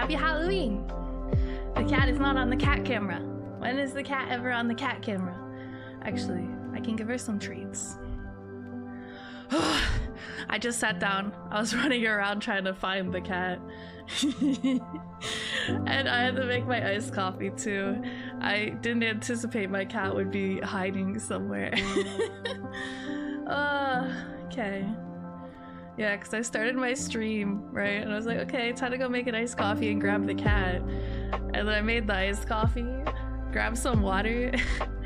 Happy Halloween! The cat is not on the cat camera. When is the cat ever on the cat camera? Actually, I can give her some treats. I just sat down. I was running around trying to find the cat. And I had to make my iced coffee too. I didn't anticipate my cat would be hiding somewhere. Okay. Yeah, because I started my stream, right? And I was like, okay, time to go make an iced coffee and grab the cat. And then I made the iced coffee, grabbed some water,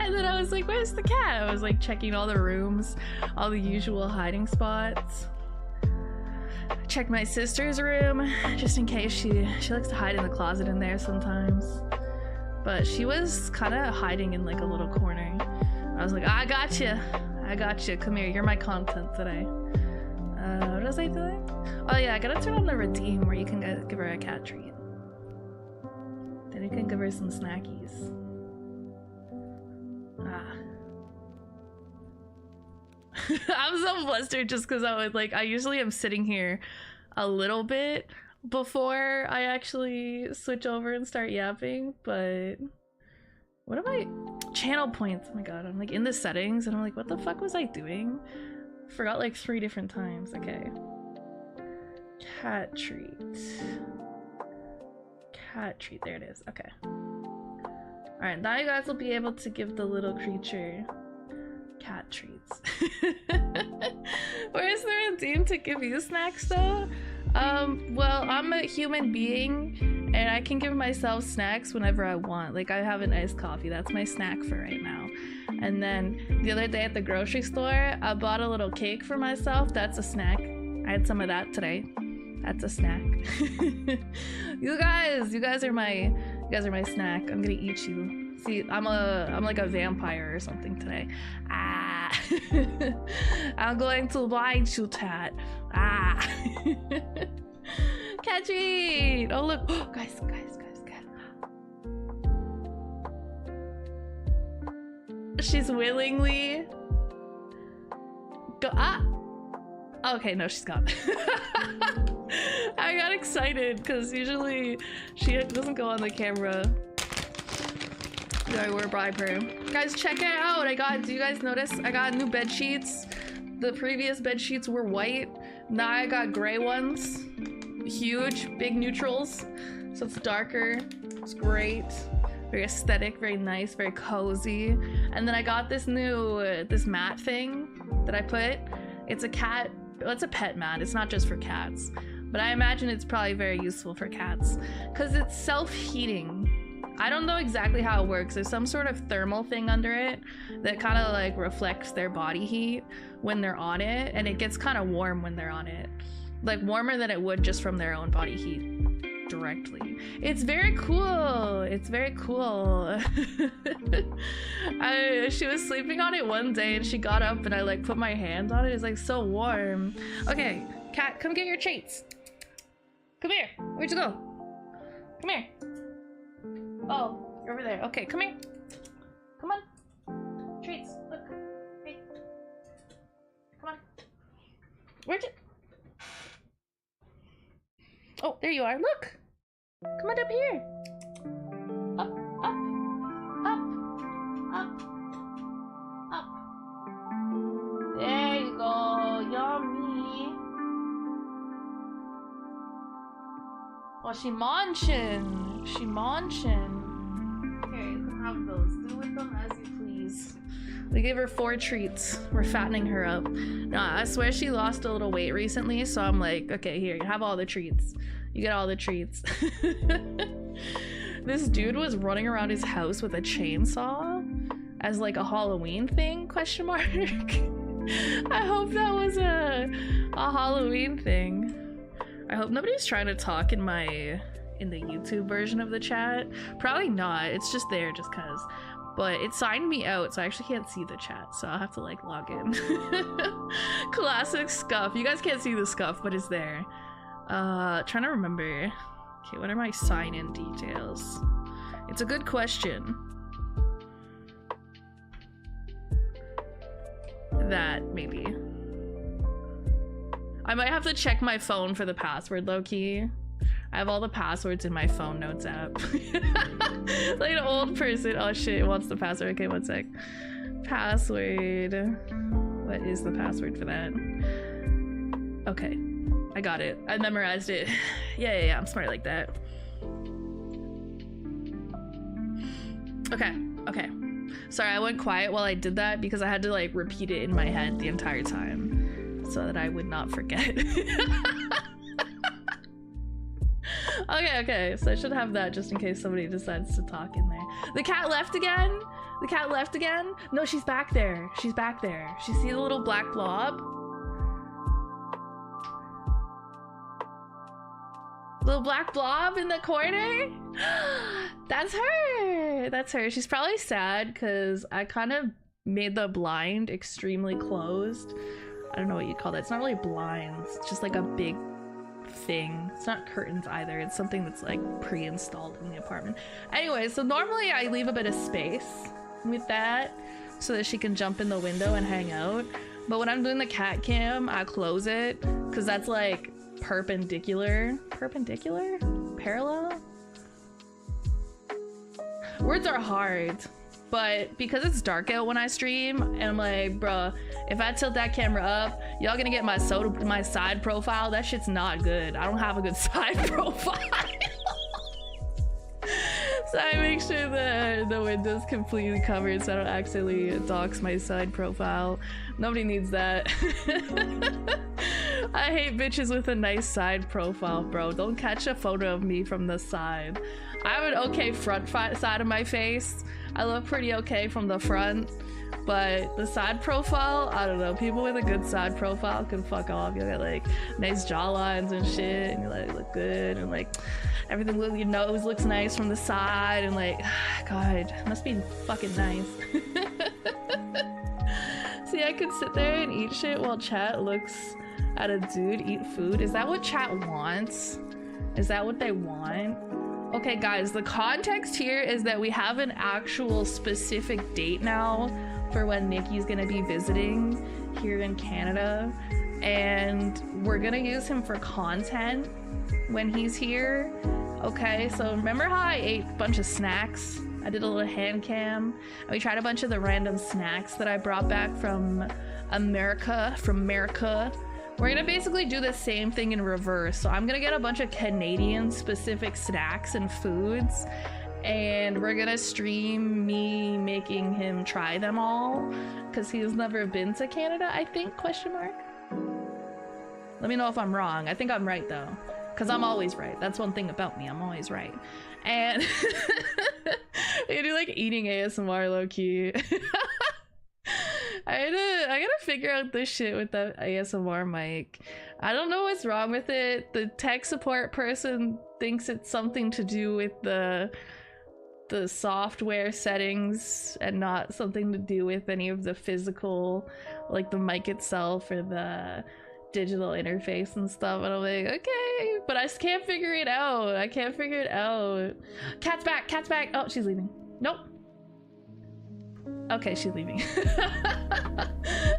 and then I was like, where's the cat? I was like checking all the rooms, all the usual hiding spots. Checked my sister's room, just in case she likes to hide in the closet in there sometimes. But she was kind of hiding in like a little corner. I was like, I got you. I got you. Come here, you're my content today. What was I doing? Oh yeah, I gotta turn on the redeem where you can give her a cat treat. Then you can give her some snackies. I'm so flustered just because I usually am sitting here a little bit before I actually switch over and start yapping, but what am I? Channel points. Oh my god, I'm like in the settings and I'm like, what the fuck was I doing? Forgot like 3 different times. Okay. Cat treat. Cat treat. There it is. Okay. Alright, now you guys will be able to give the little creature cat treats. Where's the redeem to give you snacks though? Well, I'm a human being and I can give myself snacks whenever I want. Like I have an iced coffee, that's my snack for right now. And then the other day at the grocery store, I bought a little cake for myself. That's a snack. I had some of that today. That's a snack. You guys are my snack. I'm gonna eat you. See, I'm like a vampire or something today. Ah. I'm going to bite you, Tat. Ah. Cat treat. Oh look, guys. She's willingly go. Okay, no, she's gone. I got excited because usually she doesn't go on the camera. We're bribe her. Guys, check it out. Do you guys notice? I got new bed sheets. The previous bed sheets were white. Now I got gray ones. Huge, big neutrals. So it's darker. It's great. Very aesthetic, very nice, very cozy. And then I got this new, this mat thing that I put. It's a cat, well, it's a pet mat. It's not just for cats. But I imagine it's probably very useful for cats because it's self-heating. I don't know exactly how it works. There's some sort of thermal thing under it that kind of like reflects their body heat when they're on it. And it gets kind of warm when they're on it. Like warmer than it would just from their own body heat directly. It's very cool. It's very cool. She was sleeping on it one day and she got up and I like put my hand on it. It's like so warm. Okay, cat, come get your treats. Come here. Where'd you go? Come here. Oh, you're over there. Okay, come here. Come on. Treats. Look. Hey. Come on. Where'd you? Oh, there you are. Look. Come on up here. Up, up, up, up, up. There you go. Yummy. Oh, she munching. She munching. Here, you can have those. Do with them as you please. We gave her 4 treats. We're fattening her up. Nah, I swear she lost a little weight recently, so I'm like, okay, here, you have all the treats. You get all the treats. This dude was running around his house with a chainsaw as like a Halloween thing, question mark. I hope that was a Halloween thing. I hope nobody's trying to talk in the YouTube version of the chat. Probably not, it's just there just cause. But it signed me out, so I actually can't see the chat, so I'll have to like log in. Classic scuff. You guys can't see the scuff, but it's there. Trying to remember. Okay, what are my sign-in details? It's a good question. That, maybe. I might have to check my phone for the password, low-key. I have all the passwords in my phone notes app. Like an old person. Oh shit, it wants the password. Okay, one sec. Password. What is the password for that? Okay, I got it. I memorized it. Yeah, I'm smart like that. Okay. Sorry, I went quiet while I did that because I had to like repeat it in my head the entire time so that I would not forget. Okay, so I should have that just in case somebody decides to talk in there. The cat left again? The cat left again? No, she's back there. She's back there. She see the little black blob? Little black blob in the corner? That's her. That's her. She's probably sad because I kind of made the blind extremely closed. I don't know what you'd call that. It's not really blinds. It's just like a big thing. It's not curtains either. It's something that's like pre-installed in the apartment. Anyway, so normally I leave a bit of space with that so that she can jump in the window and hang out. But when I'm doing the cat cam, I close it because that's like perpendicular? Parallel? Words are hard, but because it's dark out when I stream, and I'm like, bruh, if I tilt that camera up, y'all gonna get my side profile. That shit's not good. I don't have a good side profile. So I make sure the window's completely covered so I don't accidentally dox my side profile. Nobody needs that. I hate bitches with a nice side profile, bro. Don't catch a photo of me from the side. I have an okay front side of my face. I look pretty okay from the front, but the side profile, I don't know. People with a good side profile can fuck off. You got like nice jawlines and shit, and you like look good, and like everything, your nose looks nice from the side, and like, God, must be fucking nice. See, I could sit there and eat shit while chat looks at a dude eat food. Is that what chat wants? Is that what they want? Okay, guys, the context here is that we have an actual specific date now for when Nikki's gonna be visiting here in Canada, and we're gonna use him for content when he's here. Okay, so remember how I ate a bunch of snacks? I did a little hand cam, and we tried a bunch of the random snacks that I brought back from America. We're gonna basically do the same thing in reverse. So I'm gonna get a bunch of Canadian specific snacks and foods, and we're gonna stream me making him try them all because he's never been to Canada, I think, question mark. Let me know if I'm wrong. I think I'm right though, because I'm always right. That's one thing about me, I'm always right. And I do like eating ASMR low-key. I gotta figure out this shit with that ASMR mic. I don't know what's wrong with it. The tech support person thinks it's something to do with the software settings and not something to do with any of the physical, like the mic itself or the digital interface and stuff. And I'm like, okay, but I just can't figure it out. I can't figure it out. Cat's back. Oh, she's leaving. Nope. Okay, she's leaving.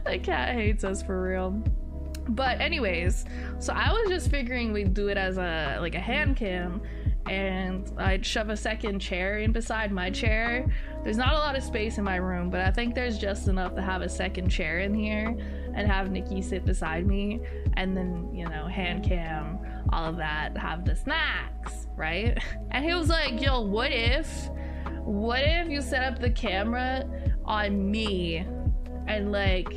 The cat hates us for real. But anyways, so I was just figuring we'd do it as a hand cam, and I'd shove a second chair in beside my chair. There's not a lot of space in my room, but I think there's just enough to have a second chair in here and have Nikki sit beside me, and then, you know, hand cam, all of that, have the snacks, right? And he was like, yo, what if you set up the camera on me and like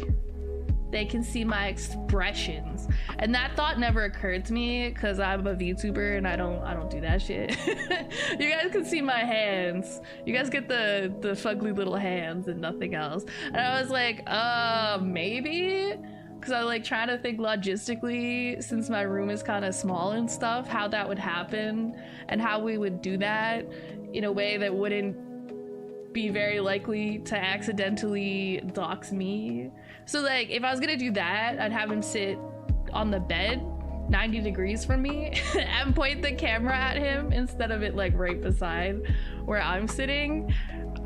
they can see my expressions? And that thought never occurred to me because I'm a VTuber and I don't do that shit. You guys can see my hands. You guys get the fugly little hands and nothing else. And I was like, maybe, because I like trying to think logistically, since my room is kind of small and stuff, how that would happen and how we would do that in a way that wouldn't be very likely to accidentally dox me. So like if I was gonna do that, I'd have him sit on the bed 90 degrees from me and point the camera at him instead of it like right beside where I'm sitting.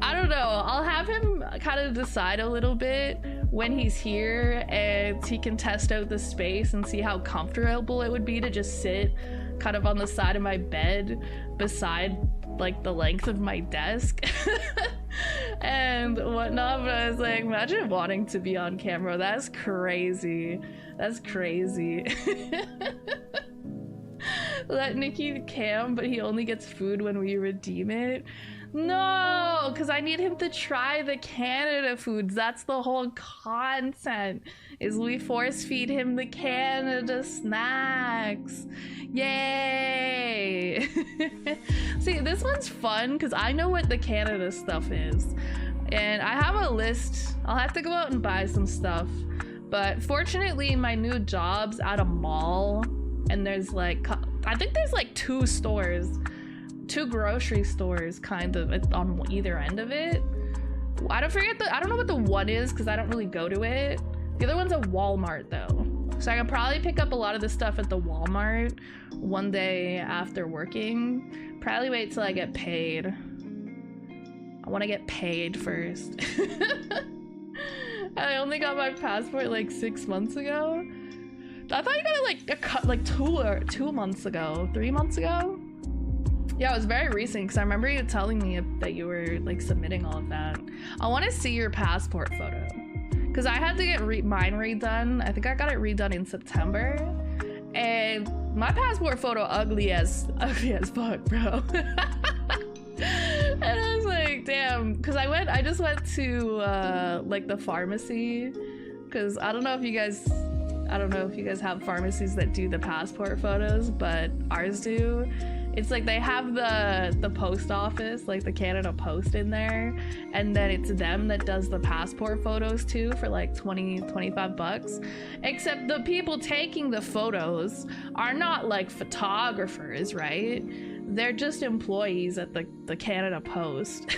I don't know, I'll have him kind of decide a little bit when he's here, and he can test out the space and see how comfortable it would be to just sit kind of on the side of my bed beside like the length of my desk and whatnot, but I was like, imagine wanting to be on camera. That's crazy. That's crazy. Let Nikki cam, but he only gets food when we redeem it. No, because I need him to try the Canada foods. That's the whole content, is we force feed him the Canada snacks. Yay! See, this one's fun because I know what the Canada stuff is. And I have a list. I'll have to go out and buy some stuff. But fortunately, my new job's at a mall. And there's like, I think there's like 2 stores. 2 grocery stores kind of on either end of it. I don't know what the one is because I don't really go to it. The other one's a Walmart though. So I can probably pick up a lot of the stuff at the Walmart one day after working. Probably wait till I get paid. I want to get paid first. I only got my passport like 6 months ago. I thought you got it like 2 months ago, 3 months ago. Yeah, it was very recent because I remember you telling me that you were like submitting all of that. I want to see your passport photo because I had to get mine redone. I think I got it redone in September, and my passport photo ugly as fuck, bro. And I was like, damn, because I just went to like the pharmacy because I don't know if you guys have pharmacies that do the passport photos, but ours do. It's like they have the post office, like the Canada Post in there, and then it's them that does the passport photos too for like 25 bucks. Except the people taking the photos are not like photographers, right? They're just employees at the Canada Post.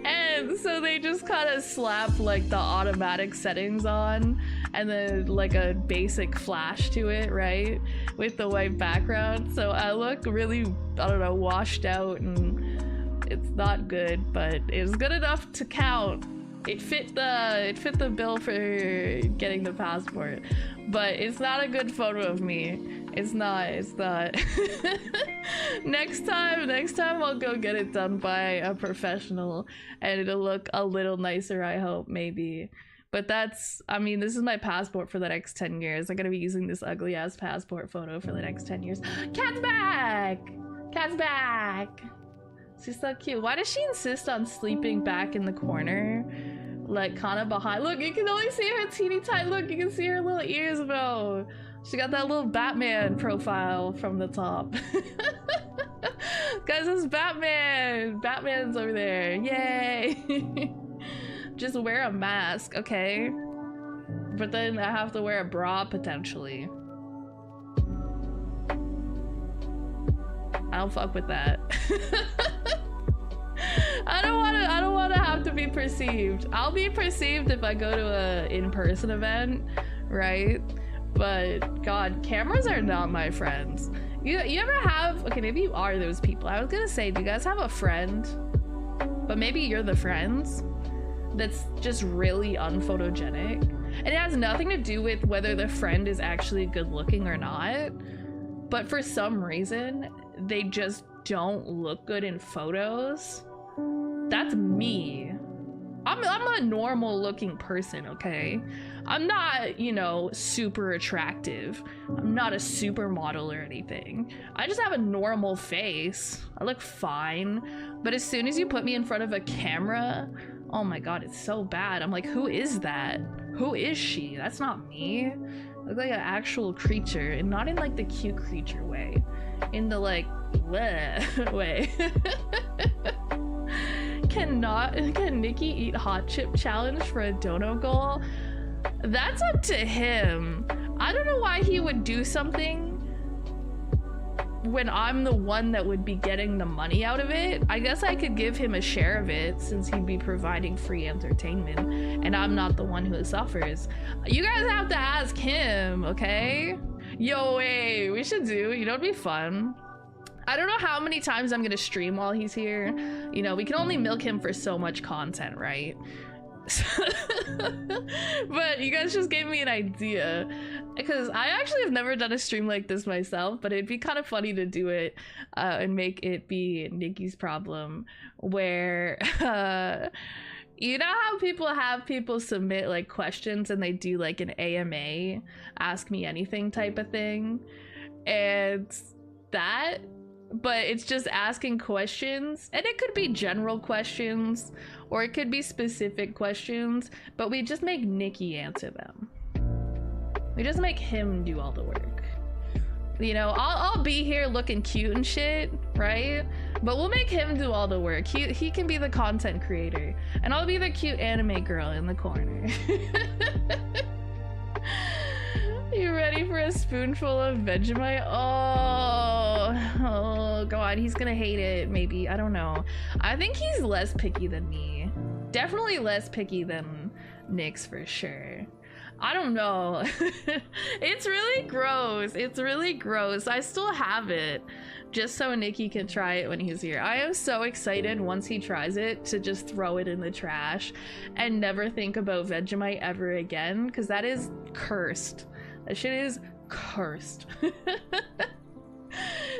And so they just kind of slap like the automatic settings on and then like a basic flash to it, right? With the white background. So I look really, I don't know, washed out, and it's not good, but it's good enough to count. It fit the bill for getting the passport, but it's not a good photo of me. It's not. Next time I'll go get it done by a professional and it'll look a little nicer, I hope, maybe. But I mean, this is my passport for the next 10 years. I'm gonna be using this ugly ass passport photo for the next 10 years. Cat's back! Cat's back! She's so cute. Why does she insist on sleeping back in the corner? Like, kind of behind. Look, you can only see her teeny tiny. Look, you can see her little ears, bro. She got that little Batman profile from the top. Guys, it's Batman. Batman's over there. Yay. Just wear a mask, okay? But then I have to wear a bra potentially. I don't fuck with that. I don't want to have to be perceived. I'll be perceived if I go to a in-person event, right? But God, cameras are not my friends. You ever have, okay, maybe you are those people. I was gonna say, do you guys have a friend, but maybe you're the friends that's just really unphotogenic? And it has nothing to do with whether the friend is actually good looking or not, but for some reason they just don't look good in photos. That's me. I'm a normal looking person, okay? I'm not, you know, super attractive. I'm not a supermodel or anything. I just have a normal face. I look fine. But as soon as you put me in front of a camera, oh my God, it's so bad. I'm like, who is that? Who is she? That's not me. I look like an actual creature, and not in like the cute creature way. In the like, bleh way. Can Nikki eat hot chip challenge for a dono goal? That's up to him. I don't know why he would do something when I'm the one that would be getting the money out of it. I guess I could give him a share of it since he'd be providing free entertainment and I'm not the one who suffers. You guys have to ask him, okay? Yo, wait, we should do, you know, it'd be fun. I don't know how many times I'm gonna stream while he's here. You know, we can only milk him for so much content, right? But you guys just gave me an idea. because I actually have never done a stream like this myself, but it'd be kind of funny to do it and make it be Nikki's problem, where you know how people have people submit like questions and they do like an AMA, ask me anything type of thing, and that, but it's just asking questions, and it could be general questions or it could be specific questions, but we just make Nikki answer them. We just make him do all the work. You know, I'll be here looking cute and shit, right? But we'll make him do all the work. He can be the content creator, and I'll be the cute anime girl in the corner. You ready for a spoonful of Vegemite? Oh god, he's gonna hate it, maybe. I don't know. I think he's less picky than me. Definitely less picky than Nyx for sure. I don't know. It's really gross. It's really gross. I still have it just so Nikki can try it when he's here. I am so excited once he tries it to just throw it in the trash and never think about Vegemite ever again, because that is cursed. That shit is cursed.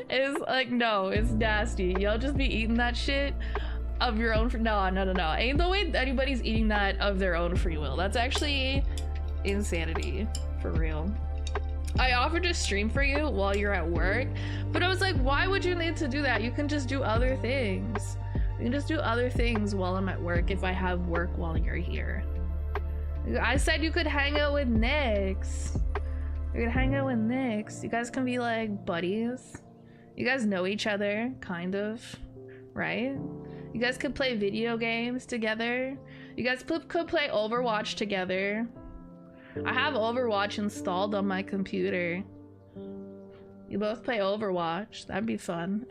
It's like, no, it's nasty. Y'all just be eating that shit of your own no. Ain't no way anybody's eating that of their own free will. That's actually insanity, for real. I offered to stream for you while you're at work, but I was like, why would you need to do that? You can just do other things. You can just do other things while I'm at work if I have work while you're here. I said you could hang out with Nyx. You could hang out with Nyx. You guys can be like buddies. You guys know each other, kind of, right? You guys could play video games together. You guys could play Overwatch together. I have Overwatch installed on my computer. You both play Overwatch. That'd be fun.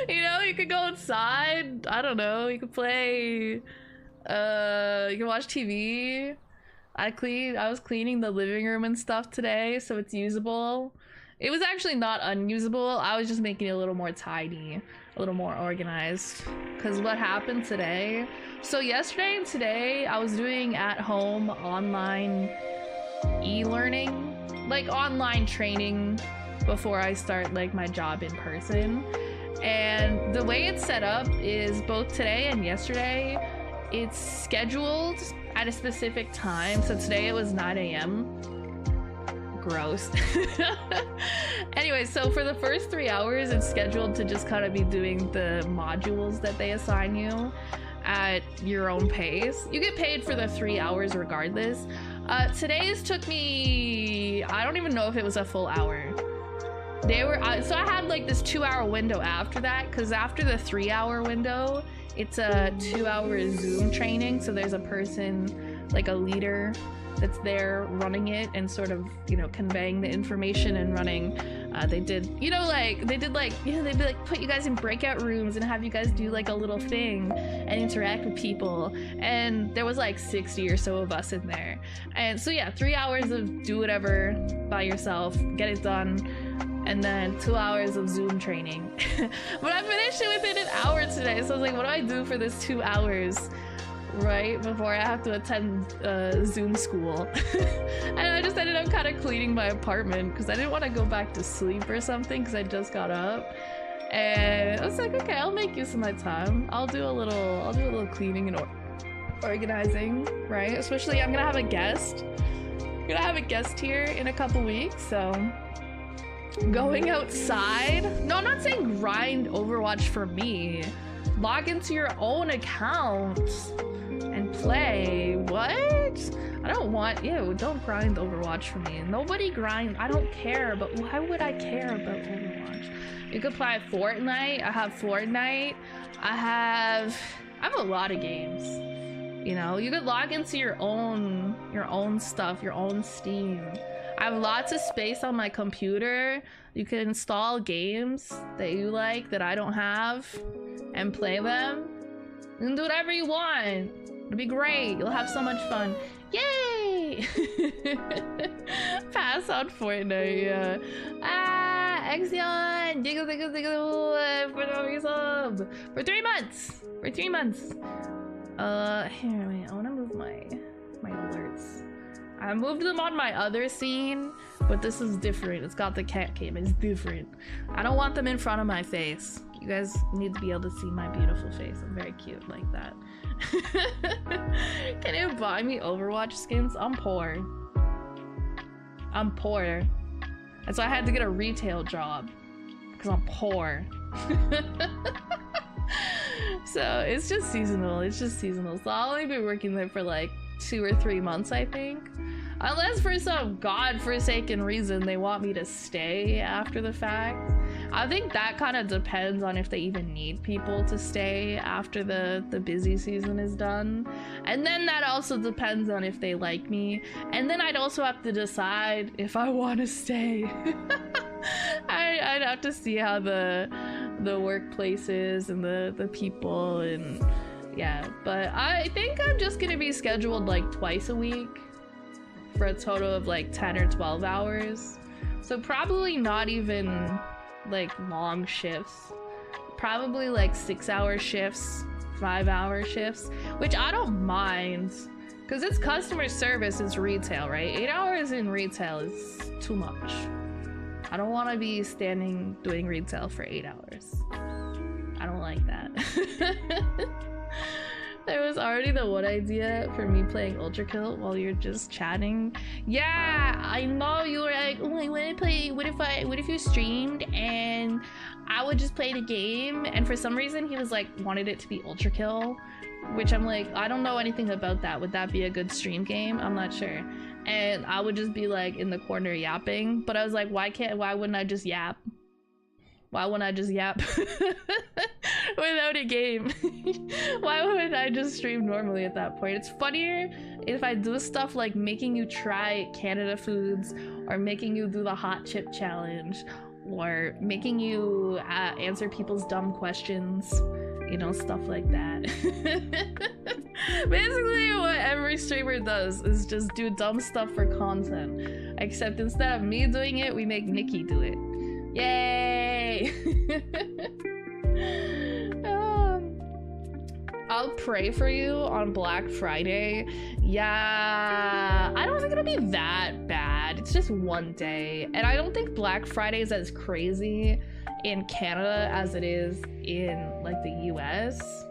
You know, you could go outside. I don't know. You could play. You can watch TV. I was cleaning the living room and stuff today, so it's usable. It was actually not unusable. I was just making it a little more tidy, a little more organized. Because what happened today? So yesterday and today, I was doing at-home online e-learning, like online training before I start like my job in person. And the way it's set up is both today and yesterday, it's scheduled at a specific time. So today it was 9 a.m. Gross. Anyway, so for the first 3 hours, it's scheduled to just kind of be doing the modules that they assign you at your own pace. You get paid for the 3 hours regardless. Today's took me, I don't even know if it was a full hour. They were, so I had like this 2-hour window after that, because after the 3-hour window, it's a 2-hour Zoom training. So there's a person, like a leader, that's there running it and sort of, you know, conveying the information and running. They did, you know, like, they'd be like, put you guys in breakout rooms and have you guys do like a little thing and interact with people. And there was like 60 or so of us in there. And so yeah, 3 hours of do whatever by yourself, get it done. And then 2 hours of Zoom training. But I finished it within an hour today. So I was like, what do I do for this 2 hours? Right before I have to attend Zoom school. And I just ended up kind of cleaning my apartment because I didn't want to go back to sleep or something because I just got up. And I was like, okay, I'll make use of my time. I'll do a little cleaning and organizing, right? Especially I'm gonna have a guest. I'm gonna have a guest here in a couple weeks, so going outside. No, I'm not saying grind Overwatch for me. Log into your own account and play. What? I don't want, ew, don't grind Overwatch for me. Nobody grind, I don't care, but why would I care about Overwatch? You could play Fortnite. I have Fortnite. I have a lot of games. You know, you could log into your own stuff, your own Steam. I have lots of space on my computer. You can install games that you like that I don't have and play them. You can do whatever you want. It'll be great. You'll have so much fun. Yay! Pass on Fortnite, yeah. Ah, Exion! Diggle, diggle, diggle, for the resub! For 3 months! For 3 months! Here, wait, I wanna move my alerts. I moved them on my other scene, but this is different. It's got the cat cam. It's different. I don't want them in front of my face. You guys need to be able to see my beautiful face. I'm very cute like that. Can you buy me Overwatch skins? I'm poor. I'm poor. And so I had to get a retail job because I'm poor. So it's just seasonal. It's just seasonal. So I'll only be working there for like 2 or 3 months, I think. Unless for some godforsaken reason they want me to stay after the fact. I think that kind of depends on if they even need people to stay after the busy season is done. And then that also depends on if they like me. And then I'd also have to decide if I want to stay. I'd have to see how the workplace is and the people and yeah. But I think I'm just gonna be scheduled like twice a week for a total of like 10 or 12 hours. So probably not even like long shifts. Probably like 6-hour shifts, 5-hour shifts, which I don't mind because it's customer service, it's retail, right? 8 hours in retail is too much. I don't want to be standing doing retail for 8 hours. I don't like that. There was already the one idea for me playing Ultra Kill while you're just chatting. Yeah, I know you were like, oh, I want to play. What if you streamed and I would just play the game? And for some reason, he was like, wanted it to be Ultra Kill, which I'm like, I don't know anything about that. Would that be a good stream game? I'm not sure. And I would just be like in the corner yapping. But I was like, why wouldn't I just yap? Why wouldn't I just yap without a game? Why wouldn't I just stream normally at that point? It's funnier if I do stuff like making you try Canada foods or making you do the hot chip challenge or making you answer people's dumb questions, you know, stuff like that. Basically what every streamer does is just do dumb stuff for content, except instead of me doing it, we make Nikki do it. Yay! I'll pray for you on Black Friday. Yeah, I don't think it'll be that bad. It's just one day. And I don't think Black Friday is as crazy in Canada as it is in like the US.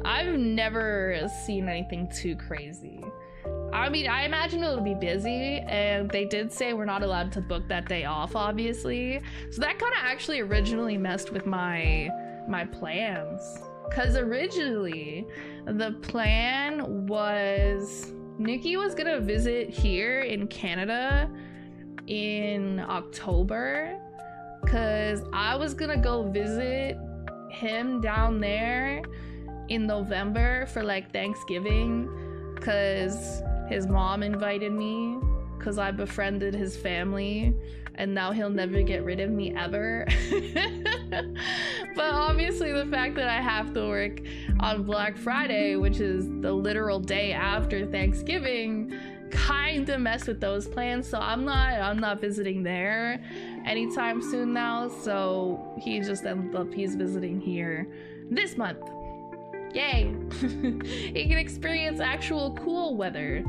I've never seen anything too crazy. I mean, I imagine it'll be busy, and they did say we're not allowed to book that day off, obviously. So that kind of actually originally messed with my plans. Because originally, the plan was Nikki was gonna visit here in Canada in October, because I was gonna go visit him down there in November for like Thanksgiving, because his mom invited me, because I befriended his family, and now he'll never get rid of me ever. But obviously the fact that I have to work on Black Friday, which is the literal day after Thanksgiving, kind of messed with those plans. So I'm not visiting there anytime soon now. So he just ended up he's visiting here this month. Yay! He can experience actual cool weather.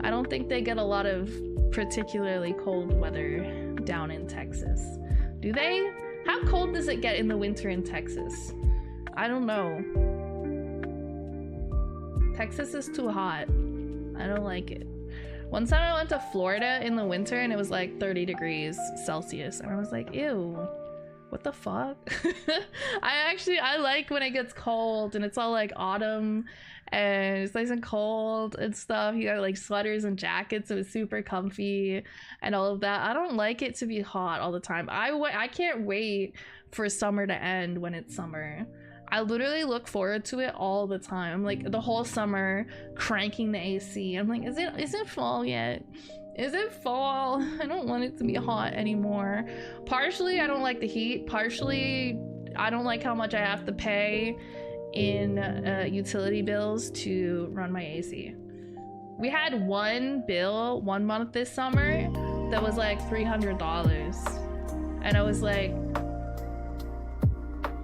I don't think they get a lot of particularly cold weather down in Texas. Do they? How cold does it get in the winter in Texas? I don't know. Texas is too hot. I don't like it. One time I went to Florida in the winter and it was like 30 degrees Celsius and I was like, ew. What the fuck? I like when it gets cold and it's all like autumn and it's nice and cold and stuff. You got like sweaters and jackets and it's super comfy and all of that. I don't like it to be hot all the time. I can't wait for summer to end when it's summer. I literally look forward to it all the time. I'm like the whole summer cranking the AC. I'm like, is it fall yet? Is it fall? I don't want it to be hot anymore. Partially, I don't like the heat. Partially, I don't like how much I have to pay in utility bills to run my AC. We had one bill one month this summer that was like $300. And I was like,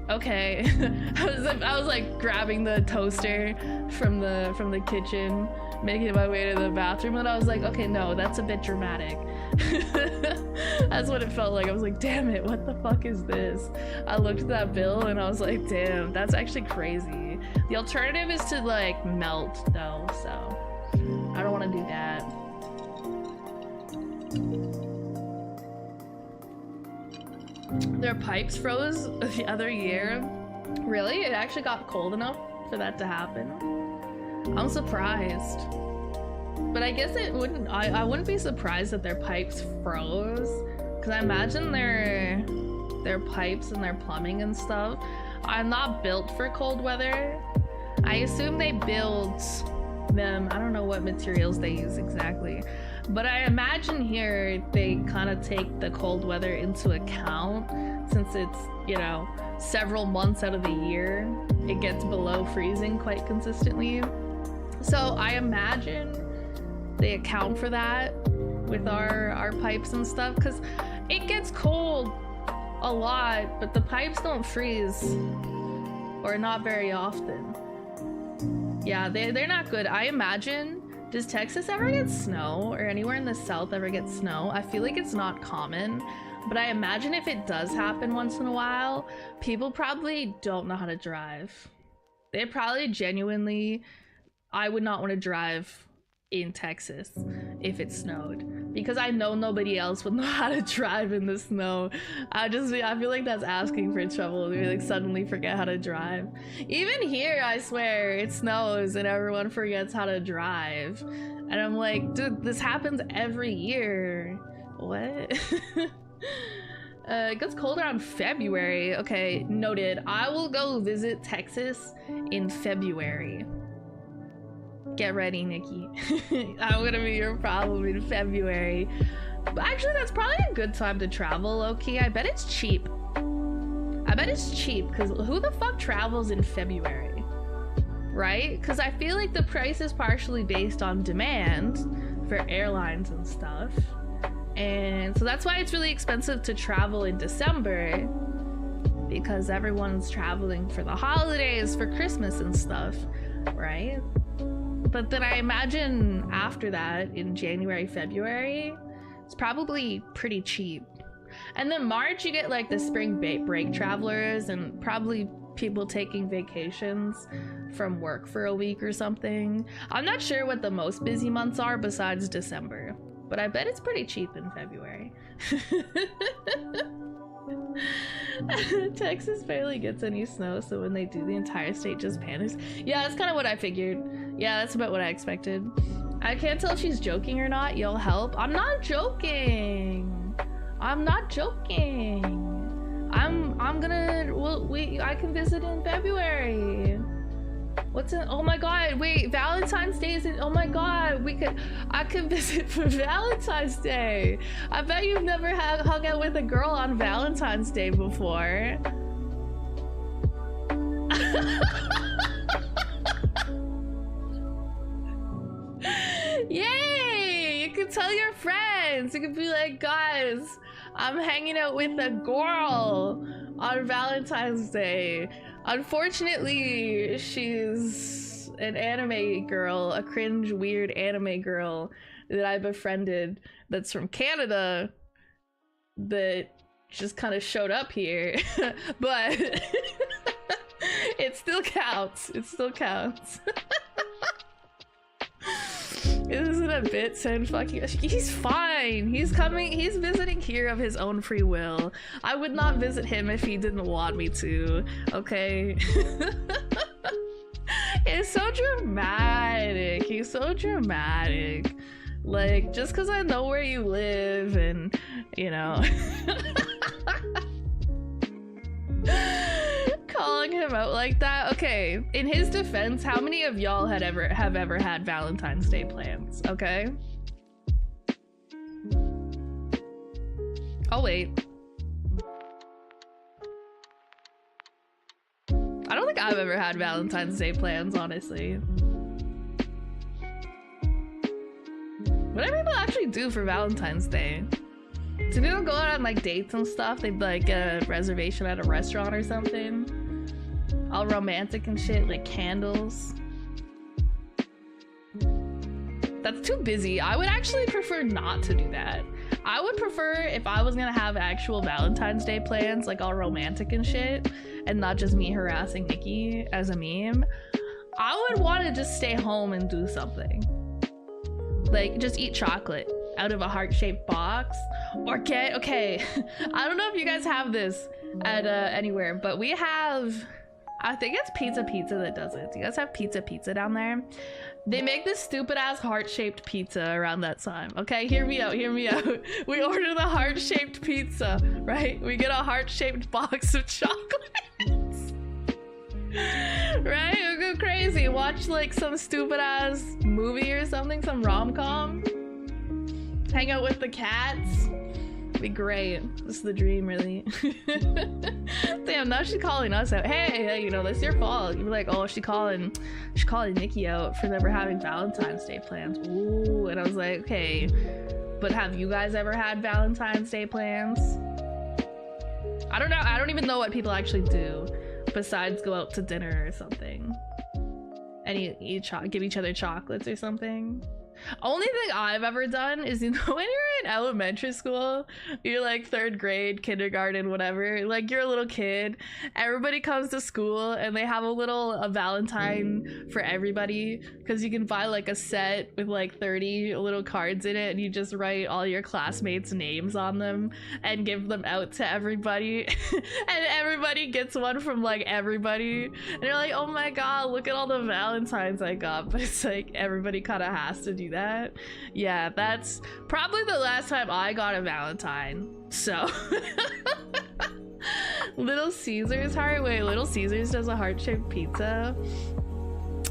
Okay. I was like grabbing the toaster from the kitchen, making my way to the bathroom, and I was like, okay, no, that's a bit dramatic. That's what it felt like. I was like, damn it, what the fuck is this? I looked at that bill and I was like, damn, that's actually crazy. The alternative is to like melt though, so I don't want to do that. Their pipes froze the other year. Really? It actually got cold enough for that to happen? I'm surprised. But I guess it wouldn't, I wouldn't be surprised that their pipes froze. Cause I imagine their pipes and their plumbing and stuff are not built for cold weather. I assume they built them, I don't know what materials they use exactly. But I imagine here they kind of take the cold weather into account since it's, you know, several months out of the year. It gets below freezing quite consistently. So I imagine they account for that with our pipes and stuff because it gets cold a lot, but the pipes don't freeze or not very often. Yeah, they're not good. I imagine, does Texas ever get snow or anywhere in the South ever get snow? I feel like it's not common, but I imagine if it does happen once in a while, people probably don't know how to drive. They probably genuinely, I would not want to drive in Texas if it snowed because I know nobody else would know how to drive in the snow. I feel like that's asking for trouble to like suddenly forget how to drive. Even here, I swear, it snows and everyone forgets how to drive. And I'm like, dude, this happens every year. What? It gets cold around February. Okay, noted. I will go visit Texas in February. Get ready, Nikki. I'm gonna be your problem in February. But actually, that's probably a good time to travel, low-key. I bet it's cheap. I bet it's cheap, because who the fuck travels in February? Right? Because I feel like the price is partially based on demand for airlines and stuff. And so that's why it's really expensive to travel in December, because everyone's traveling for the holidays, for Christmas and stuff, right? But then I imagine after that, in January, February, it's probably pretty cheap. And then March, you get like the spring break travelers and probably people taking vacations from work for a week or something. I'm not sure what the most busy months are besides December, but I bet it's pretty cheap in February. Texas barely gets any snow, so when they do, the entire state just panics. Yeah, that's kind of what I figured. Yeah, that's about what I expected. I can't tell if she's joking or not. Y'all help. I'm not joking. I'm not joking. I'm gonna, I can visit in February. What's in, oh my god, wait, Valentine's Day is in, oh my god, I could visit for Valentine's Day. I bet you've never hung out with a girl on Valentine's Day before. Yay! You can tell your friends. You can be like, guys, I'm hanging out with a girl on Valentine's Day. Unfortunately, she's an anime girl, a cringe, weird anime girl that I befriended that's from Canada that just kind of showed up here. But it still counts. It still counts. Isn't a bit sound fucking? He's fine. He's coming. He's visiting here of his own free will. I would not visit him if he didn't want me to. Okay. It's so dramatic. He's so dramatic. Like, just because I know where you live and, you know. Calling him out like that. Okay, in his defense, how many of y'all have ever had Valentine's Day plans? Okay. Oh wait. I don't think I've ever had Valentine's Day plans, honestly. What do people actually do for Valentine's Day? So they don't go out on like dates and stuff. They'd like get a reservation at a restaurant or something. All romantic and shit, like candles. That's too busy. I would actually prefer not to do that. I would prefer if I was gonna have actual Valentine's Day plans, like all romantic and shit, and not just me harassing Nikki as a meme. I would want to just stay home and do something. Like just eat chocolate out of a heart-shaped box, or get, okay, I don't know if you guys have this at anywhere, but we have, I think it's Pizza that does it. Do you guys have Pizza down there? They make this stupid ass heart-shaped pizza around that time. Okay, hear me out. We order the heart-shaped pizza, right? We get a heart-shaped box of chocolates. Right? We go crazy. Watch like some stupid ass movie or something, some rom-com. Hang out with the cats. Be great. This is the dream, really. Damn, now she's calling us out. Hey, you know, that's your fault. You're like, oh, she's calling Nikki out for never having Valentine's Day plans. Ooh, and I was like, okay, but have you guys ever had Valentine's Day plans? I don't know. I don't even know what people actually do besides go out to dinner or something and give each other chocolates or something. Only thing I've ever done is, you know, when you're in elementary school, you're like 3rd grade, kindergarten, whatever, like you're a little kid, everybody comes to school and they have a Valentine for everybody, because you can buy like a set with like 30 little cards in it and you just write all your classmates' names on them and give them out to everybody. And everybody gets one from like everybody, and you're like, oh my god, look at all the Valentines I got. But it's like everybody kind of has to do that. Yeah, that's probably the last time I got a Valentine. So Little Caesars heart. Wait, Little Caesars does a heart-shaped pizza.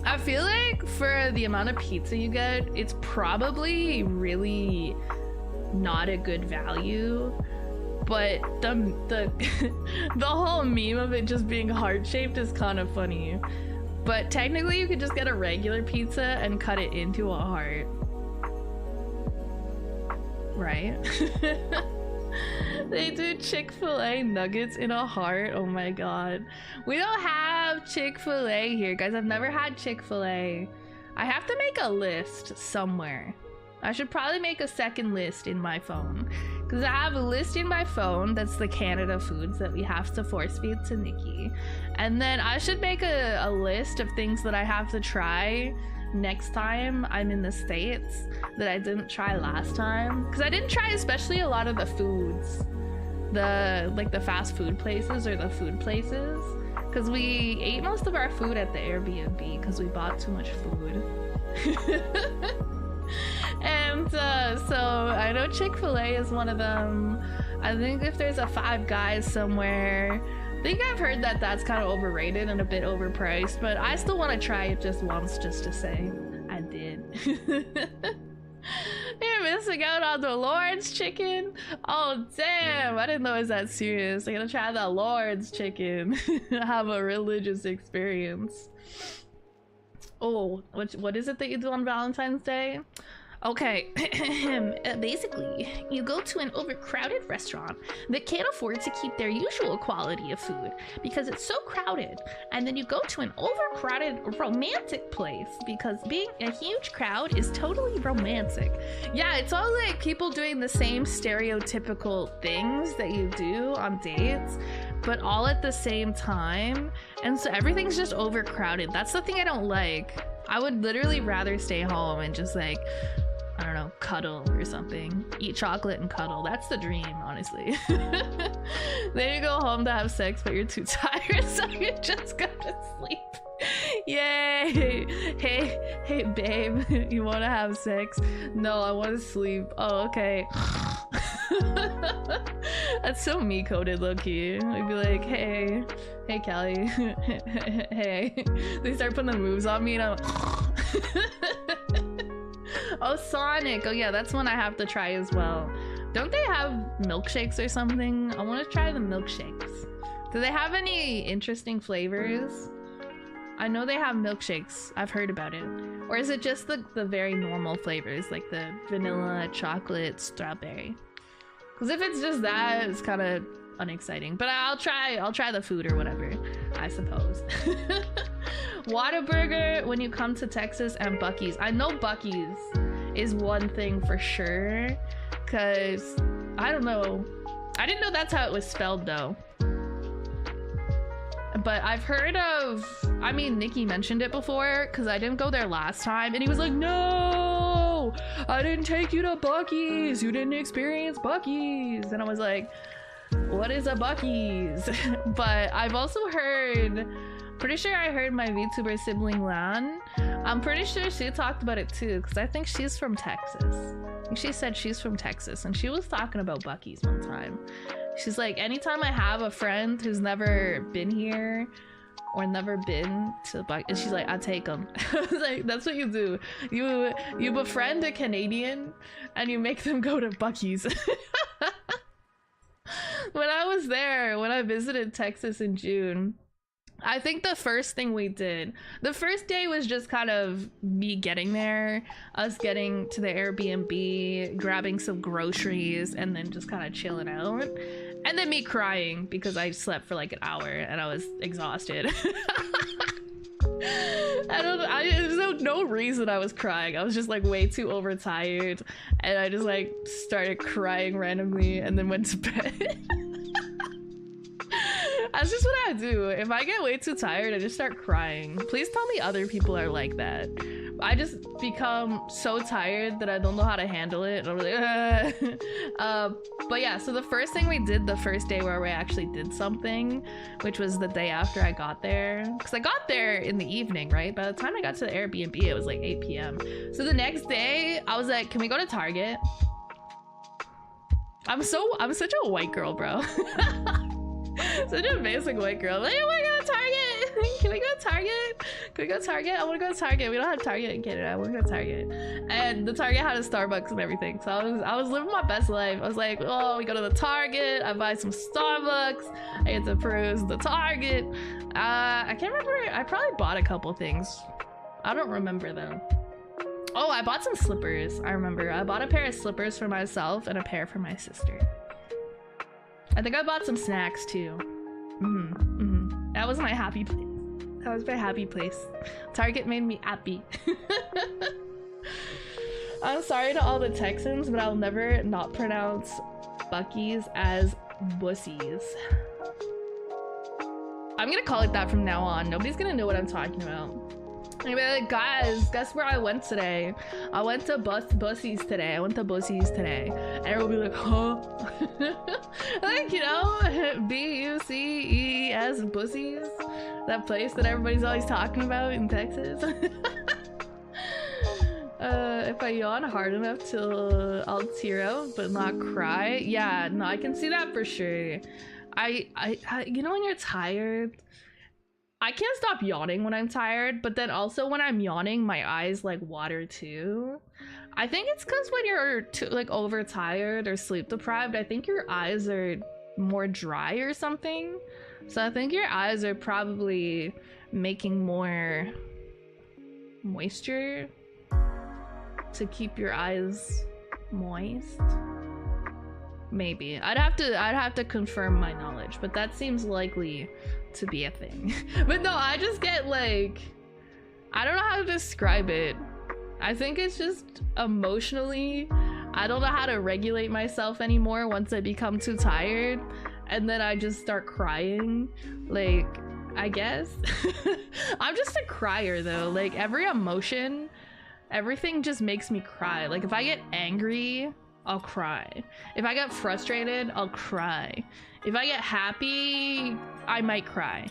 I feel like for the amount of pizza you get, it's probably really not a good value. But the the whole meme of it just being heart-shaped is kind of funny. But technically you could just get a regular pizza and cut it into a heart. Right? They do Chick-fil-A nuggets in a heart. Oh my god. We don't have Chick-fil-A here, guys. I've never had Chick-fil-A. I have to make a list somewhere. I should probably make a second list in my phone, because I have a list in my phone that's the Canada foods that we have to force feed to Nikki, and then I should make a list of things that I have to try next time I'm in the States that I didn't try last time, because I didn't try especially a lot of the foods, the fast food places or the food places, because we ate most of our food at the Airbnb because we bought too much food. And so I know Chick-fil-A is one of them. I think if there's a Five Guys somewhere, I think I've heard that that's kind of overrated and a bit overpriced, but I still want to try it just once, just to say I did. You're missing out on the Lord's chicken. Oh damn, I didn't know it was that serious. I'm gonna try the Lord's chicken. Have a religious experience. Oh, what is it that you do on Valentine's Day? Okay, basically, you go to an overcrowded restaurant that can't afford to keep their usual quality of food because it's so crowded. And then you go to an overcrowded romantic place because being a huge crowd is totally romantic. Yeah, it's all like people doing the same stereotypical things that you do on dates, but all at the same time. And so everything's just overcrowded. That's the thing I don't like. I would literally rather stay home and just like, I don't know, cuddle or something. Eat chocolate and cuddle. That's the dream, honestly. Then you go home to have sex, but you're too tired, so you just gotta sleep. Yay! Hey, babe, you wanna have sex? No, I wanna sleep. Oh, okay. That's so me-coded, low-key. I'd be like, hey Callie. Hey. They start putting the moves on me and I'm oh, Sonic. Oh yeah, that's one I have to try as well. Don't they have milkshakes or something? I want to try the milkshakes. Do they have any interesting flavors? I know they have milkshakes. I've heard about it. Or is it just the very normal flavors, like the vanilla, chocolate, strawberry? Because if it's just that, it's kind of unexciting. But I'll try the food or whatever, I suppose. Whataburger when you come to Texas, and Buc-ee's. I know Buc-ee's is one thing for sure, because I don't know. I didn't know that's how it was spelled though. But I've heard of, I mean, Nikki mentioned it before because I didn't go there last time and he was like, no, I didn't take you to Buc-ee's. You didn't experience Buc-ee's. And I was like, what is a Buc-ee's? But I've also heard, pretty sure I heard my VTuber sibling Lan. I'm pretty sure she talked about it too because I think she's from Texas. I think she said she's from Texas and she was talking about Buc-ee's one time. She's like, anytime I have a friend who's never been here or never been to Buc-ee's, and she's like, I take them. I was like, that's what you do. You befriend a Canadian and you make them go to Buc-ee's. When I was there, when I visited Texas in June, I think the first thing we did, the first day was just kind of me getting there, us getting to the Airbnb, grabbing some groceries, and then just kind of chilling out. And then me crying because I slept for like an hour and I was exhausted. There's no reason I was crying. I was just like way too overtired. And I just like started crying randomly and then went to bed. That's just what I do. If I get way too tired, I just start crying. Please tell me other people are like that. I just become so tired that I don't know how to handle it. I'm like, but yeah, so the first thing we did the first day where we actually did something, which was the day after I got there, because I got there in the evening, right? By the time I got to the Airbnb, it was like 8 p.m. So the next day, I was like, can we go to Target? I'm such a white girl, bro. Such a basic white girl. Like, I want to go to Target. Can we go to Target? Can we go to Target? I want to go to Target. We don't have Target in Canada. I want to go to Target. And the Target had a Starbucks and everything. So I was living my best life. I was like, oh, we go to the Target. I buy some Starbucks. I get to peruse the Target. I can't remember. I probably bought a couple things. I don't remember though. Oh, I bought some slippers. I remember. I bought a pair of slippers for myself and a pair for my sister. I think I bought some snacks too. That was my happy place. That was my happy place. Target made me happy. I'm sorry to all the Texans, but I'll never not pronounce Buc-ee's as bussies. I'm gonna call it that from now on. Nobody's gonna know what I'm talking about. I'm like, guys, guess where I went today? I went to Bussies today. I went to Bussies today. And everyone will be like, huh? Like, you know, B-U-C-E-S, Bussies. That place that everybody's always talking about in Texas. If I yawn hard enough till I'll tear out but not cry. Yeah, no, I can see that for sure. I you know when you're tired, I can't stop yawning when I'm tired, but then also when I'm yawning, my eyes like water too. I think it's because when you're like overtired or sleep deprived, I think your eyes are more dry or something. So I think your eyes are probably making more moisture to keep your eyes moist. Maybe. I'd have to confirm my knowledge, but that seems likely to be a thing. But no, I just get like, I don't know how to describe it. I think it's just emotionally, I don't know how to regulate myself anymore once I become too tired, and then I just start crying. Like, I guess. I'm just a crier though. Like every emotion, everything just makes me cry. Like if I get angry, I'll cry. If I get frustrated, I'll cry. If I get happy, I might cry.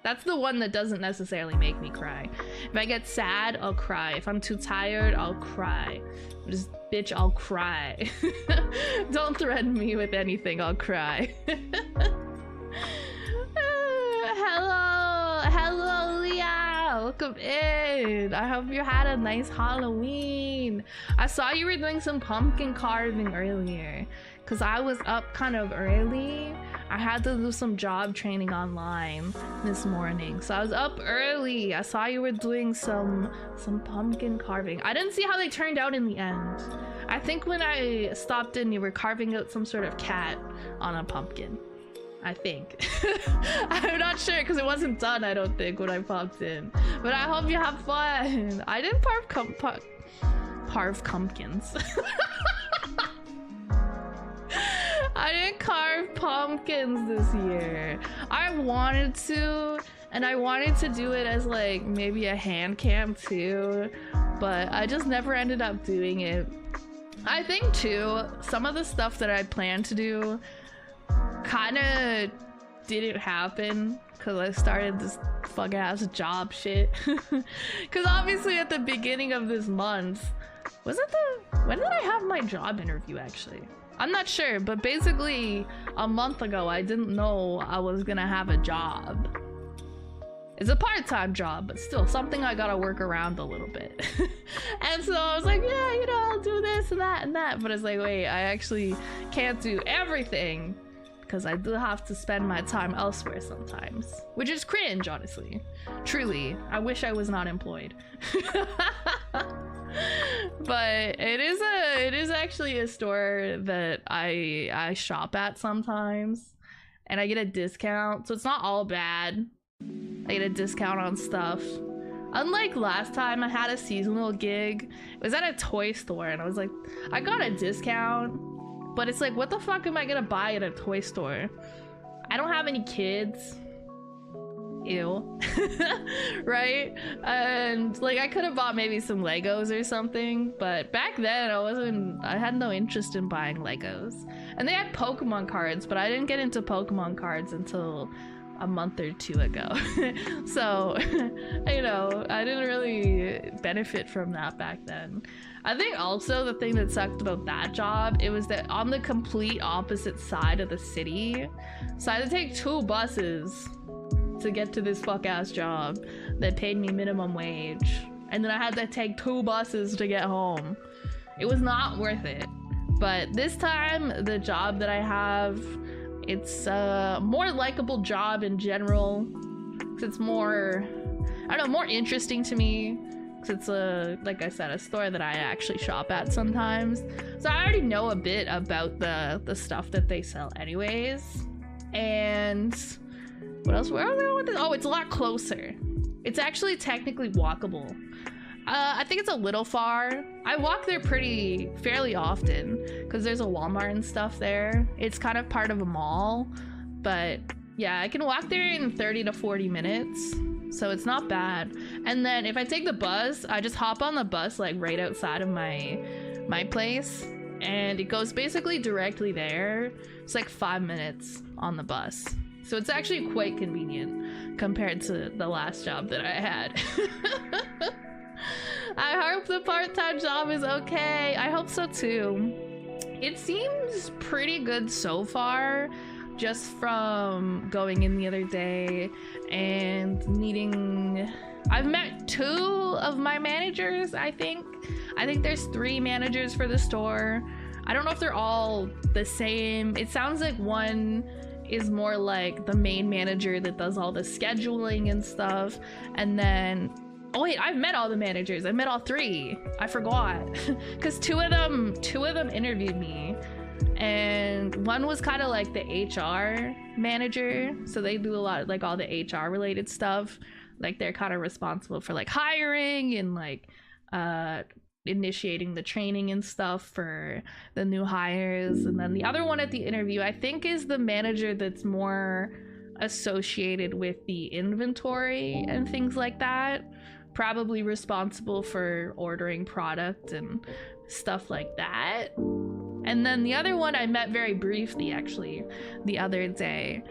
That's the one that doesn't necessarily make me cry. If I get sad, I'll cry. If I'm too tired, I'll cry. Just, bitch, I'll cry. Don't threaten me with anything, I'll cry. Hello, Leah. Welcome in. I hope you had a nice Halloween. I saw you were doing some pumpkin carving earlier because I was up kind of early. I had to do some job training online this morning, so I was up early. I saw you were doing some pumpkin carving. I didn't see how they turned out in the end. I think when I stopped in, you were carving out some sort of cat on a pumpkin. I think. I'm not sure because it wasn't done, I don't think, when I popped in. But I hope you have fun. I didn't carve pumpkins. I didn't carve pumpkins this year. I wanted to, and I wanted to do it as like maybe a hand cam too, but I just never ended up doing it. I think too, some of the stuff that I planned to do kind of didn't happen because I started this fuck ass job shit. Because obviously at the beginning of this month, when did I have my job interview actually? I'm not sure, but basically a month ago I didn't know I was gonna have a job. It's a part-time job, but still something I gotta work around a little bit. And so I was like, yeah, you know, I'll do this and that and that. But it's like, wait, I actually can't do everything because I do have to spend my time elsewhere sometimes, which is cringe, honestly. Truly, I wish I was not employed. But it is actually a store that I shop at sometimes, and I get a discount, so it's not all bad. I get a discount on stuff. Unlike last time I had a seasonal gig, it was at a toy store and I was like, I got a discount, but it's like, what the fuck am I gonna buy at a toy store? I don't have any kids. Ew. Right? And like I could have bought maybe some Legos or something, but back then I had no interest in buying Legos. And they had Pokemon cards, but I didn't get into Pokemon cards until a month or two ago. So, you know, I didn't really benefit from that back then. I think also the thing that sucked about that job, it was that on the complete opposite side of the city. So I had to take 2 buses to get to this fuck ass job that paid me minimum wage. And then I had to take 2 buses to get home. It was not worth it. But this time, the job that I have, it's a more likable job in general. 'Cause it's more, I don't know, more interesting to me. 'Cause it's like I said, a store that I actually shop at sometimes. So I already know a bit about the stuff that they sell anyways. And what else? Where are we with this? Oh, it's a lot closer. It's actually technically walkable. I think it's a little far. I walk there fairly often because there's a Walmart and stuff there. It's kind of part of a mall, but yeah, I can walk there in 30 to 40 minutes. So it's not bad. And then if I take the bus, I just hop on the bus like right outside of my place, and it goes basically directly there. It's like 5 minutes on the bus. So it's actually quite convenient compared to the last job that I had. I hope the part-time job is okay. I hope so too. It seems pretty good so far, just from going in the other day and meeting. I've met 2 of my managers, I think. I think there's 3 managers for the store. I don't know if they're all the same. It sounds like one is more like the main manager that does all the scheduling and stuff, and then oh wait, I've met all the managers. I met all 3. I forgot. Because two of them interviewed me. And one was kind of like the HR manager. So they do a lot of like all the HR related stuff. Like they're kind of responsible for like hiring and like initiating the training and stuff for the new hires. And then the other one at the interview, I think, is the manager that's more associated with the inventory and things like that. Probably responsible for ordering product and stuff like that. And then the other one I met very briefly actually the other day.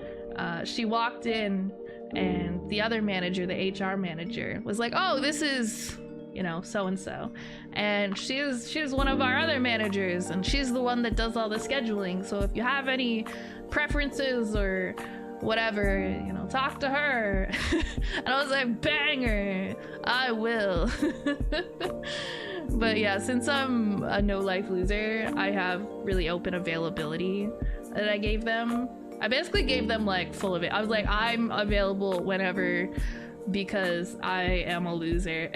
She walked in and the other manager, the HR manager, was like, oh, this is, you know, so-and-so. And she is one of our other managers, and she's the one that does all the scheduling. So if you have any preferences or whatever, you know, talk to her. And I was like, banger, I will. But yeah, since I'm a no life loser, I have really open availability that I gave them. I basically gave them like full of it. I was like, I'm available whenever because I am a loser.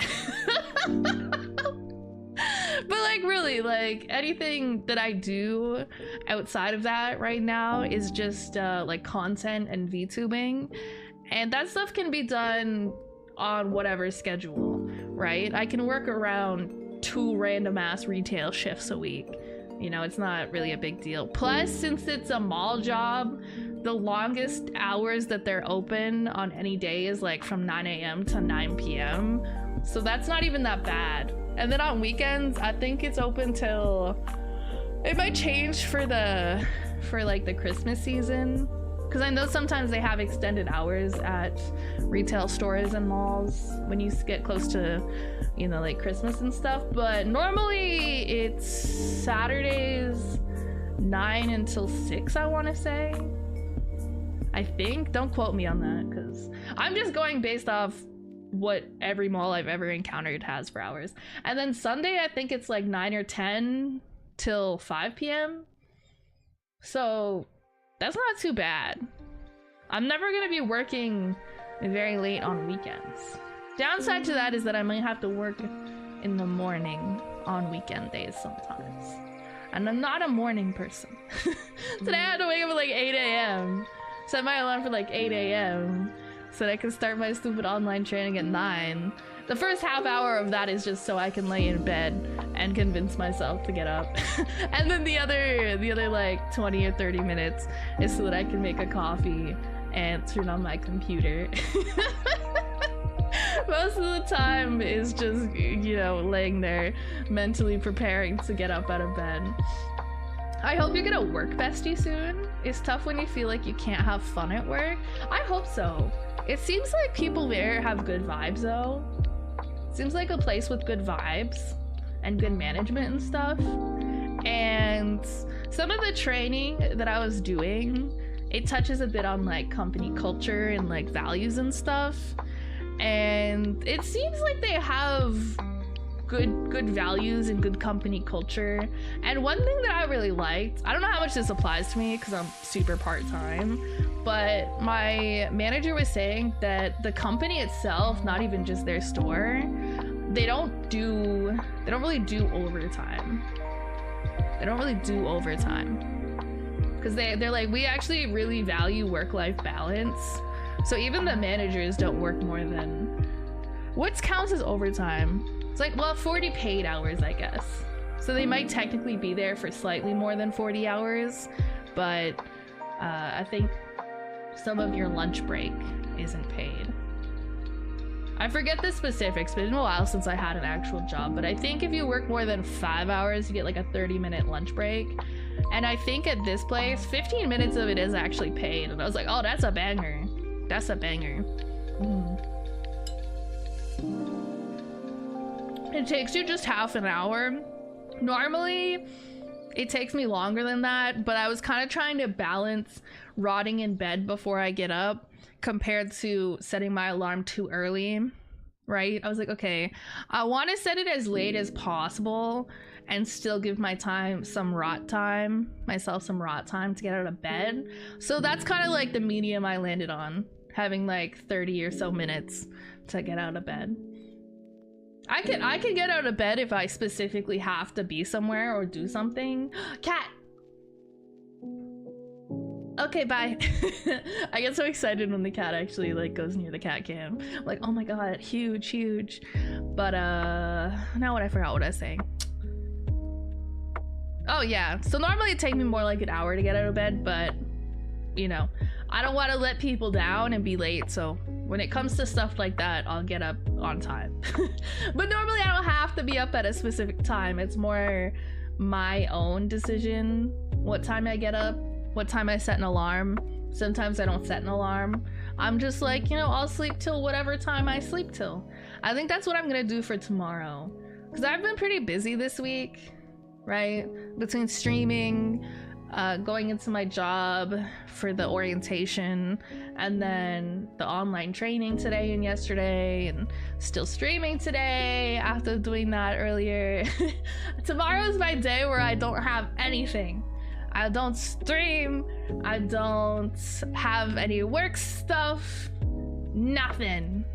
But like like really, like anything that I do outside of that right now is just like content and VTubing, and that stuff can be done on whatever schedule, right? I can work around 2 random ass retail shifts a week. You know, it's not really a big deal. Plus, since it's a mall job, the longest hours that they're open on any day is like from 9 a.m. to 9 p.m. So that's not even that bad. And then on weekends, I think it's open till, it might change for like the Christmas season. Because I know sometimes they have extended hours at retail stores and malls when you get close to, you know, like Christmas and stuff. But normally it's Saturdays 9 until 6, I want to say. I think. Don't quote me on that, because I'm just going based off what every mall I've ever encountered has for hours. And then Sunday, I think it's like 9 or 10 till 5 p.m. So that's not too bad. I'm never gonna be working very late on weekends. Downside to that is that I might have to work in the morning on weekend days sometimes. And I'm not a morning person. Today I had to wake up at like 8 a.m. Set my alarm for like 8 a.m. so that I can start my stupid online training at 9. The first half hour of that is just so I can lay in bed and convince myself to get up. And then the other like 20 or 30 minutes is so that I can make a coffee and turn on my computer. Most of the time is just, you know, laying there mentally preparing to get up out of bed. I hope you're gonna work bestie soon. It's tough when you feel like you can't have fun at work. I hope so. It seems like people there have good vibes though. Seems like a place with good vibes and good management and stuff. And some of the training that I was doing, it touches a bit on like company culture and like values and stuff. And it seems like they have good values and good company culture. And one thing that I really liked, I don't know how much this applies to me because I'm super part-time, but my manager was saying that the company itself, not even just their store, they don't really do overtime. They don't really do overtime because they're like, we actually really value work-life balance. So even the managers don't work more than, what counts as overtime? It's like, well, 40 paid hours, I guess. So they might technically be there for slightly more than 40 hours, but I think some of your lunch break isn't paid. I forget the specifics, but it's been a while since I had an actual job, but I think if you work more than 5 hours, you get like a 30-minute lunch break. And I think at this place, 15 minutes of it is actually paid. And I was like, oh, that's a banger. That's a banger. It takes you just half an hour. Normally, it takes me longer than that, but I was kind of trying to balance rotting in bed before I get up compared to setting my alarm too early, right? I was like, okay, I want to set it as late as possible and still give myself some rot time to get out of bed. So that's kind of like the medium I landed on, having like 30 or so minutes to get out of bed. I can get out of bed if I specifically have to be somewhere or do something. Cat! Okay, bye. I get so excited when the cat actually like goes near the cat cam. I'm like, oh my god, huge. But now I forgot what I was saying. Oh yeah, so normally it'd take me more like an hour to get out of bed, but you know, I don't want to let people down and be late, so when it comes to stuff like that, I'll get up on time. But normally I don't have to be up at a specific time. It's more my own decision what time I get up, what time I set an alarm. Sometimes I don't set an alarm. I'm just like, you know, I'll sleep till whatever time I sleep till. I think that's what I'm gonna do for tomorrow, because I've been pretty busy this week, right? Between streaming, going into my job for the orientation, and then the online training today and yesterday, and still streaming today after doing that earlier. Tomorrow is my day where I don't have anything. I don't stream, I don't have any work stuff, nothing.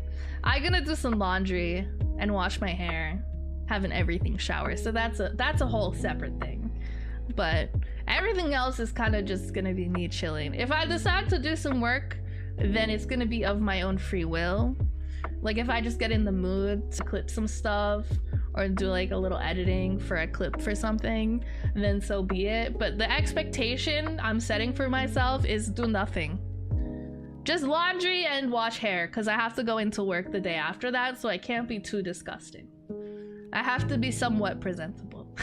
I'm gonna do some laundry and wash my hair having everything shower. So that's a whole separate thing. But everything else is kind of just gonna be me chilling. If I decide to do some work, then it's gonna be of my own free will. Like if I just get in the mood to clip some stuff or do like a little editing for a clip for something, then so be it. But the expectation I'm setting for myself is do nothing. Just laundry and wash hair, because I have to go into work the day after that, so I can't be too disgusting. I have to be somewhat presentable.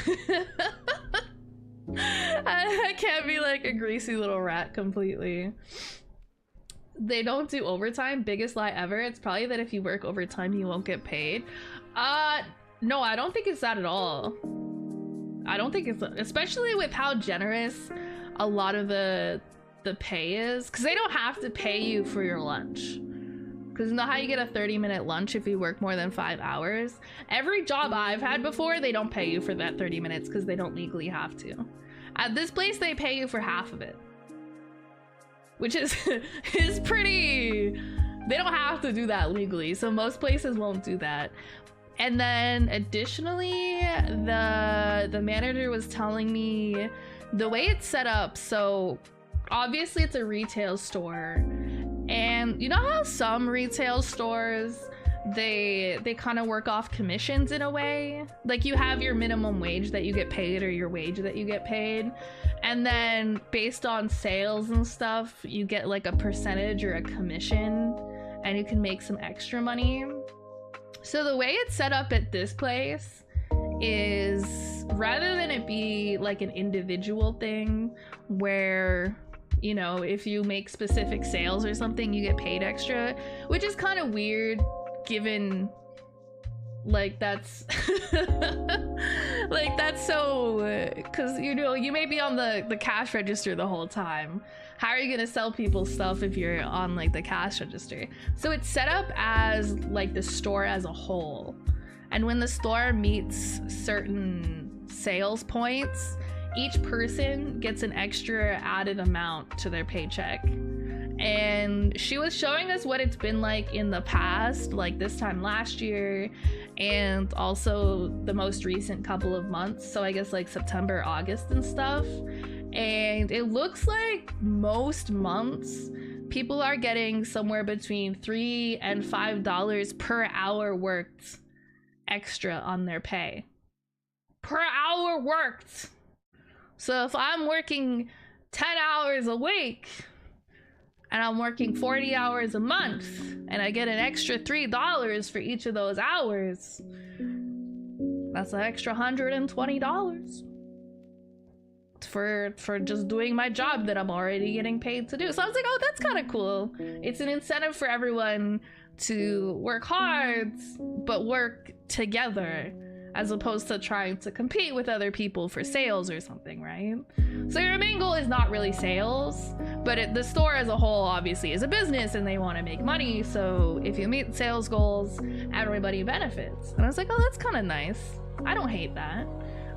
I can't be like a greasy little rat completely. They don't do overtime. Biggest lie ever. It's probably that if you work overtime you won't get paid. No, I don't think it's that at all. I don't think it's, especially with how generous a lot of the pay is, because they don't have to pay you for your lunch. Because you know how you get a 30-minute lunch if you work more than 5 hours? Every job I've had before, they don't pay you for that 30 minutes because they don't legally have to. At this place, they pay you for half of it. Which is pretty... They don't have to do that legally, so most places won't do that. And then additionally, the manager was telling me the way it's set up, so obviously it's a retail store, and you know how some retail stores they kind of work off commissions in a way? Like you have your minimum wage that you get paid, or your wage that you get paid, and then based on sales and stuff you get like a percentage or a commission, and you can make some extra money. So the way it's set up at this place is, rather than it be like an individual thing where, you know, if you make specific sales or something you get paid extra, which is kind of weird given like that's like that's so, because you know you may be on the cash register the whole time. How are you gonna sell people stuff if you're on like the cash register? So it's set up as like the store as a whole, and when the store meets certain sales points, each person gets an extra added amount to their paycheck. And she was showing us what it's been like in the past, like this time last year, and also the most recent couple of months, so I guess like September, August and stuff. And it looks like most months people are getting somewhere between $3 and $5 per hour worked extra on their pay. Per hour worked! So if I'm working 10 hours a week and I'm working 40 hours a month and I get an extra $3 for each of those hours, that's an extra $120 for just doing my job that I'm already getting paid to do. So I was like, oh, that's kind of cool. It's an incentive for everyone to work hard but work together, as opposed to trying to compete with other people for sales or something, right? So your main goal is not really sales, but the store as a whole obviously is a business and they want to make money, so if you meet sales goals, everybody benefits. And I was like, oh, that's kind of nice. I don't hate that.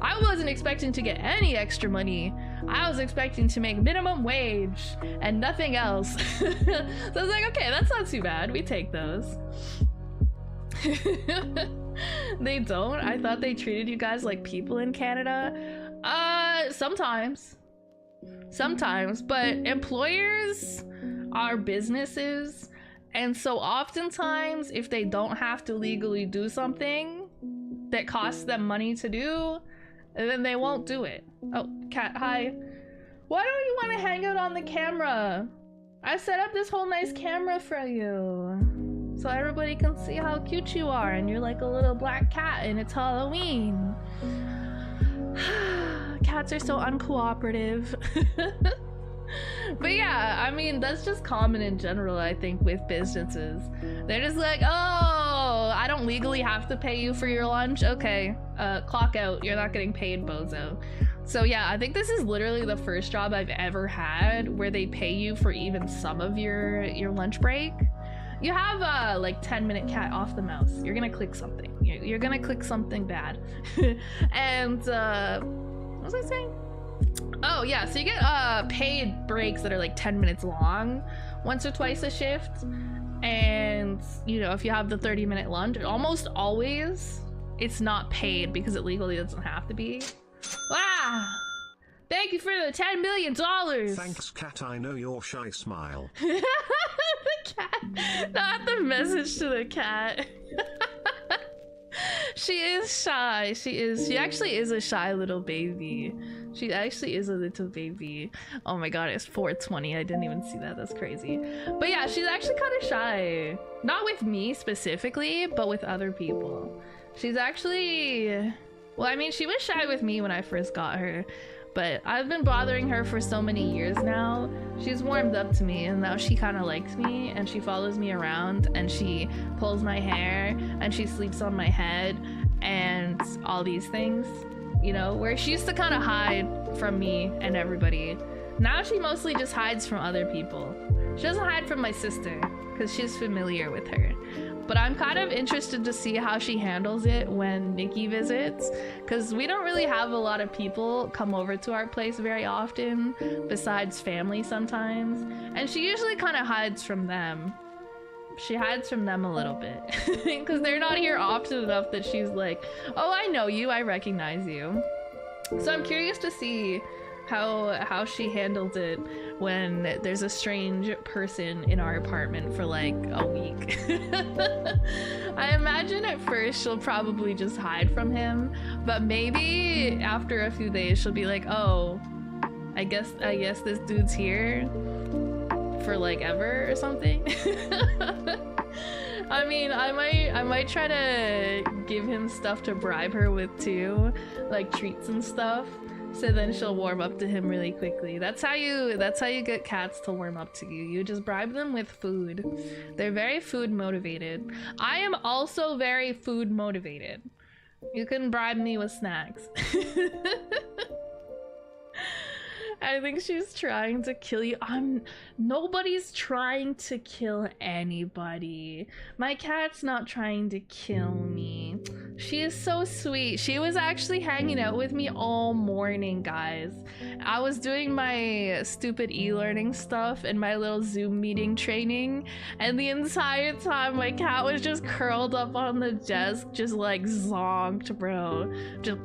I wasn't expecting to get any extra money. I was expecting to make minimum wage and nothing else. So I was like, okay, that's not too bad. We take those. They don't? I thought they treated you guys like people in Canada. Sometimes, but employers are businesses, and so oftentimes if they don't have to legally do something that costs them money to do, then they won't do it. Oh, cat, hi. Why don't you want to hang out on the camera? I set up this whole nice camera for you, so everybody can see how cute you are, and you're like a little black cat and it's Halloween. Cats are so uncooperative. But yeah, I mean, that's just common in general, I think, with businesses. They're just like, oh, I don't legally have to pay you for your lunch? Okay, clock out. You're not getting paid, bozo. So yeah, I think this is literally the first job I've ever had where they pay you for even some of your lunch break. You have a like 10-minute cat off the mouse. You're gonna click something. You're gonna click something bad. And what was I saying? Oh yeah, so you get paid breaks that are like 10 minutes long once or twice a shift. And you know, if you have the 30-minute lunch, almost always it's not paid because it legally doesn't have to be. Wow! Thank you for the $10 million! Thanks, cat. I know your shy smile. The cat! Not the message to the cat. She is shy. She actually is a shy little baby. She actually is a little baby. Oh my god, it's 4:20. I didn't even see that. That's crazy. But yeah, she's actually kind of shy. Not with me specifically, but with other people. She's actually... Well, I mean, she was shy with me when I first got her. But I've been bothering her for so many years now. She's warmed up to me, and now she kind of likes me, and she follows me around, and she pulls my hair, and she sleeps on my head, and all these things, you know, where she used to kind of hide from me and everybody. Now she mostly just hides from other people. She doesn't hide from my sister, because she's familiar with her. But I'm kind of interested to see how she handles it when Nikki visits, because we don't really have a lot of people come over to our place very often, besides family sometimes. And she usually kind of hides from them. She hides from them a little bit, because they're not here often enough that she's like, oh, I know you, I recognize you. So I'm curious to see how she handles it when there's a strange person in our apartment for like a week. I imagine at first she'll probably just hide from him, but maybe after a few days she'll be like, oh, I guess this dude's here for like ever or something. I mean, I might try to give him stuff to bribe her with too, like treats and stuff. So then she'll warm up to him really quickly. That's how you get cats to warm up to you. You just bribe them with food. They're very food motivated. I am also very food motivated. You can bribe me with snacks. I think she's trying to kill you. Nobody's trying to kill anybody. My cat's not trying to kill me. She is so sweet. She was actually hanging out with me all morning, guys. I was doing my stupid e-learning stuff and my little Zoom meeting training, and the entire time my cat was just curled up on the desk, just like zonked, bro. Just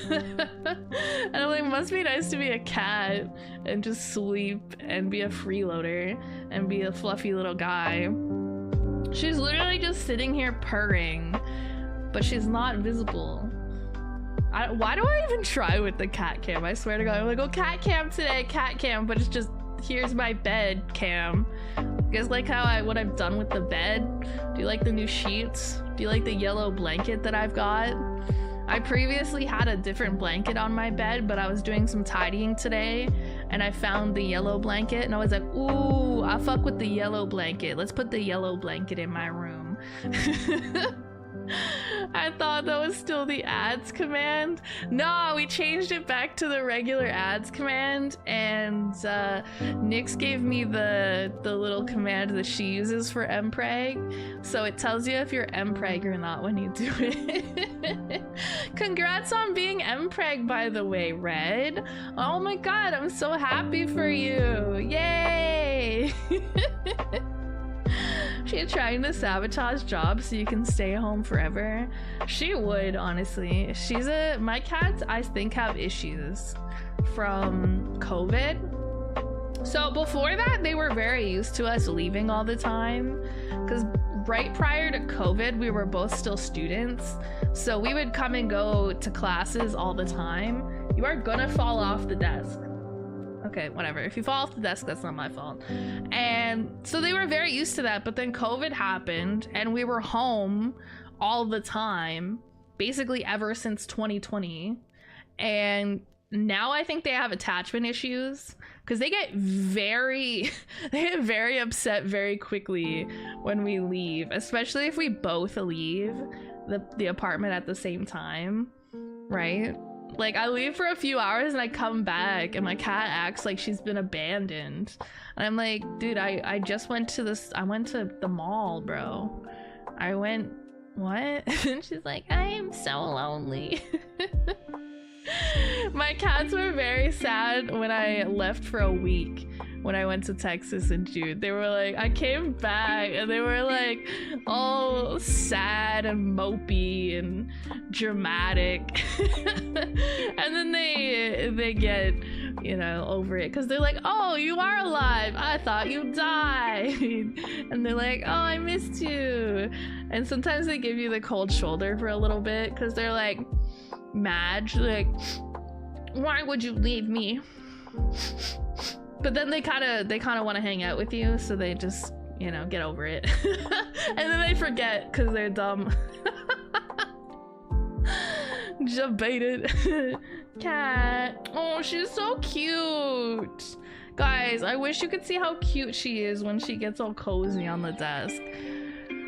and I'm like, must be nice to be a cat and just sleep and be a freeloader and be a fluffy little guy. She's literally just sitting here purring, but she's not visible. Why do I even try with the cat cam? I swear to god, I'm like, oh, cat cam today, cat cam, but it's just, here's my bed cam. You guys like what I've done with the bed? Do you like the new sheets? Do you like the yellow blanket that I've got? I previously had a different blanket on my bed, but I was doing some tidying today and I found the yellow blanket and I was like, ooh, I fuck with the yellow blanket. Let's put the yellow blanket in my room. I thought that was still the ads command. No, we changed it back to the regular ads command, and Nyx gave me the little command that she uses for mpreg, so it tells you if you're mpreg or not when you do it. Congrats on being mpreg, by the way, Red. Oh my god, I'm so happy for you. Yay. She's trying to sabotage jobs so you can stay home forever. She would, honestly. My cats, I think, have issues from COVID. So before that, they were very used to us leaving all the time, because right prior to COVID, we were both still students. So we would come and go to classes all the time. You are gonna fall off the desk. Okay, whatever. If you fall off the desk, that's not my fault. And so they were very used to that, but then COVID happened and we were home all the time, basically ever since 2020. And now I think they have attachment issues because they get very upset very quickly when we leave, especially if we both leave the apartment at the same time, right? Like, I leave for a few hours and I come back and my cat acts like she's been abandoned. And I'm like, dude, I just went to the mall, bro. I went, what? And she's like, I am so lonely. My cats were very sad when I left for a week when I went to Texas in June. They were like, I came back and they were like all sad and mopey and dramatic. And then they get, you know, over it because they're like, oh, you are alive. I thought you died. And they're like, oh, I missed you. And sometimes they give you the cold shoulder for a little bit because they're like mad, like, why would you leave me? But then they kind of want to hang out with you, so they just, you know, get over it. And then they forget because they're dumb. Just baited. Cat. Oh, she's so cute. Guys, I wish you could see how cute she is when she gets all cozy on the desk.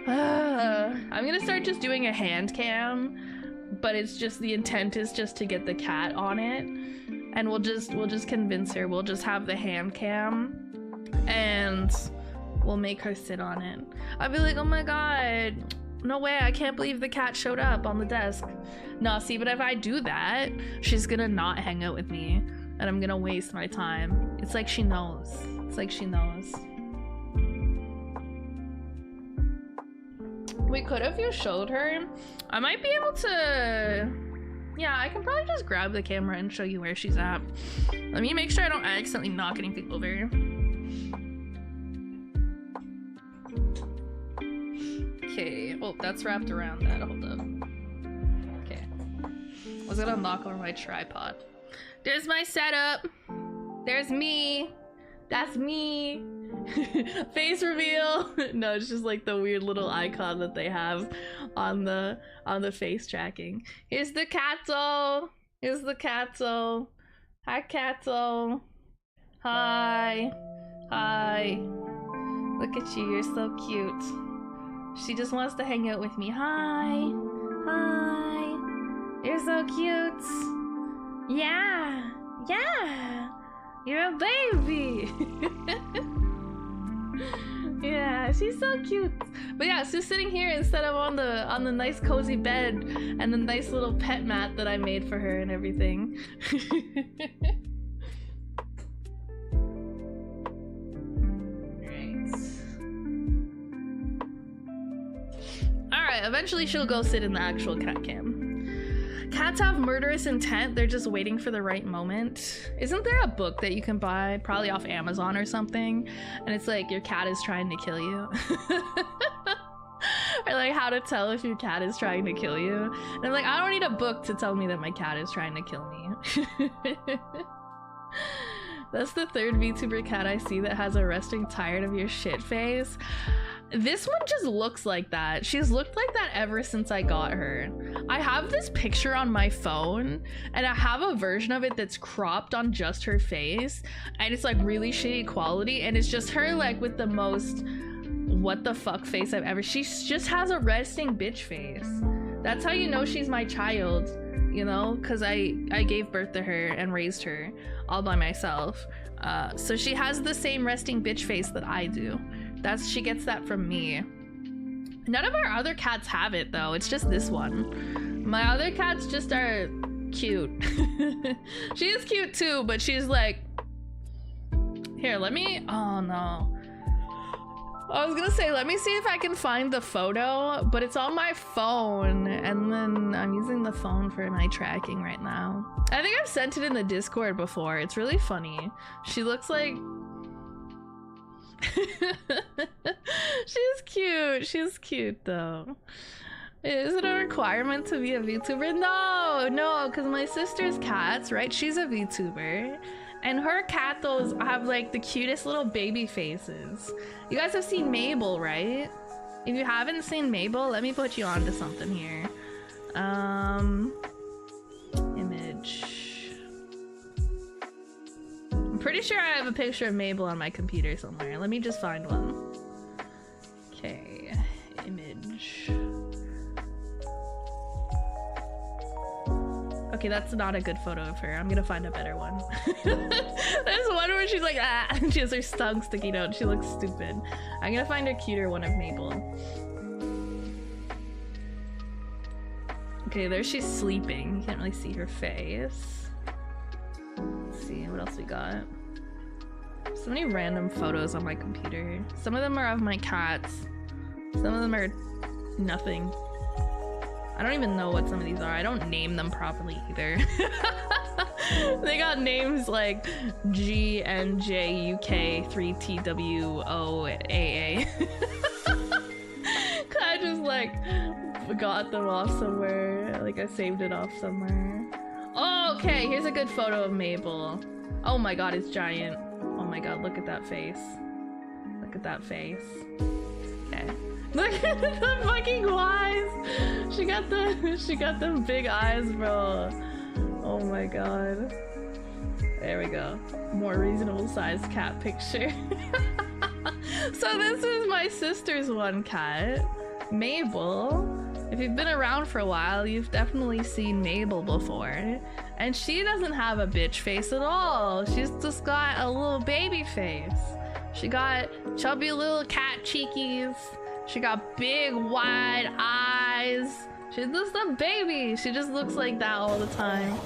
I'm gonna start just doing a hand cam, but it's just, the intent is just to get the cat on it, and we'll just convince her. We'll just have the hand cam and we'll make her sit on it. I'll be like, oh my god, no way, I can't believe the cat showed up on the desk. No, see, but if I do that, she's gonna not hang out with me and I'm gonna waste my time. It's like she knows. It's like she knows. We could if you showed her. I might be able to... Yeah, I can probably just grab the camera and show you where she's at. Let me make sure I don't accidentally knock anything over. Okay. Oh, that's wrapped around that. Hold up. Okay. I was gonna knock over my tripod. There's my setup. There's me. That's me. Face reveal. No, it's just like the weird little icon that they have on the face tracking. Here's the catto. Here's the catto. Hi, catto. Hi. Hi. Look at you, you're so cute. She just wants to hang out with me. Hi. Hi. You're so cute. Yeah. Yeah. You're a baby. Yeah, she's so cute. But yeah, she's sitting here instead of on the nice cozy bed and the nice little pet mat that I made for her and everything. Alright, eventually she'll go sit in the actual cat cam. Cats have murderous intent. They're just waiting for the right moment. Isn't there a book that you can buy, probably off Amazon or something, and it's like your cat is trying to kill you? Or like how to tell if your cat is trying to kill you. And I'm like, I don't need a book to tell me that my cat is trying to kill me. That's the third VTuber cat I see that has a resting tired of your shit face. This one just looks like that. She's looked like that ever since I got her. I have this picture on my phone and I have a version of it that's cropped on just her face and it's like really shitty quality and it's just her like with the most what the fuck face I've ever. She just has a resting bitch face. That's how you know she's my child, you know, because I gave birth to her and raised her all by myself. So she has the same resting bitch face that I do. She gets that from me. None of our other cats have it though. It's just this one. My other cats just are cute. She is cute too, but she's like, here, let me, oh no. I was gonna say, let me see if I can find the photo, but it's on my phone and then I'm using the phone for my tracking right now. I think I've sent it in the Discord before. It's really funny. She looks like, she's cute. She's cute though. Is it a requirement to be a VTuber? No, because my sister's cats, right? She's a VTuber. And her catos have like the cutest little baby faces. You guys have seen Mabel, right? If you haven't seen Mabel, let me put you onto something here. Image. I'm pretty sure I have a picture of Mabel on my computer somewhere. Let me just find one. Okay, image. Okay, that's not a good photo of her. I'm gonna find a better one. There's one where she's like, ah, and she has her tongue sticking out. She looks stupid. I'm gonna find a cuter one of Mabel. Okay, there she's sleeping. You can't really see her face. Let's see, what else we got? This So many random photos on my computer. Some of them are of my cats. Some of them are nothing. I don't even know what some of these are. I don't name them properly either. They got names like GNJUK3TWOAA. I just like got them off somewhere. Like I saved it off somewhere. Oh, okay, here's a good photo of Mabel. Oh my god, it's giant. Oh my god, look at that face. Look at that face. Okay. Look at the fucking eyes. She got them big eyes, bro. Oh my god. There we go. More reasonable sized cat picture. So this is my sister's one cat, Mabel. If you've been around for a while, you've definitely seen Mabel before. And she doesn't have a bitch face at all. She's just got a little baby face. She got chubby little cat cheekies. She got big wide eyes. She's just a baby. She just looks like that all the time.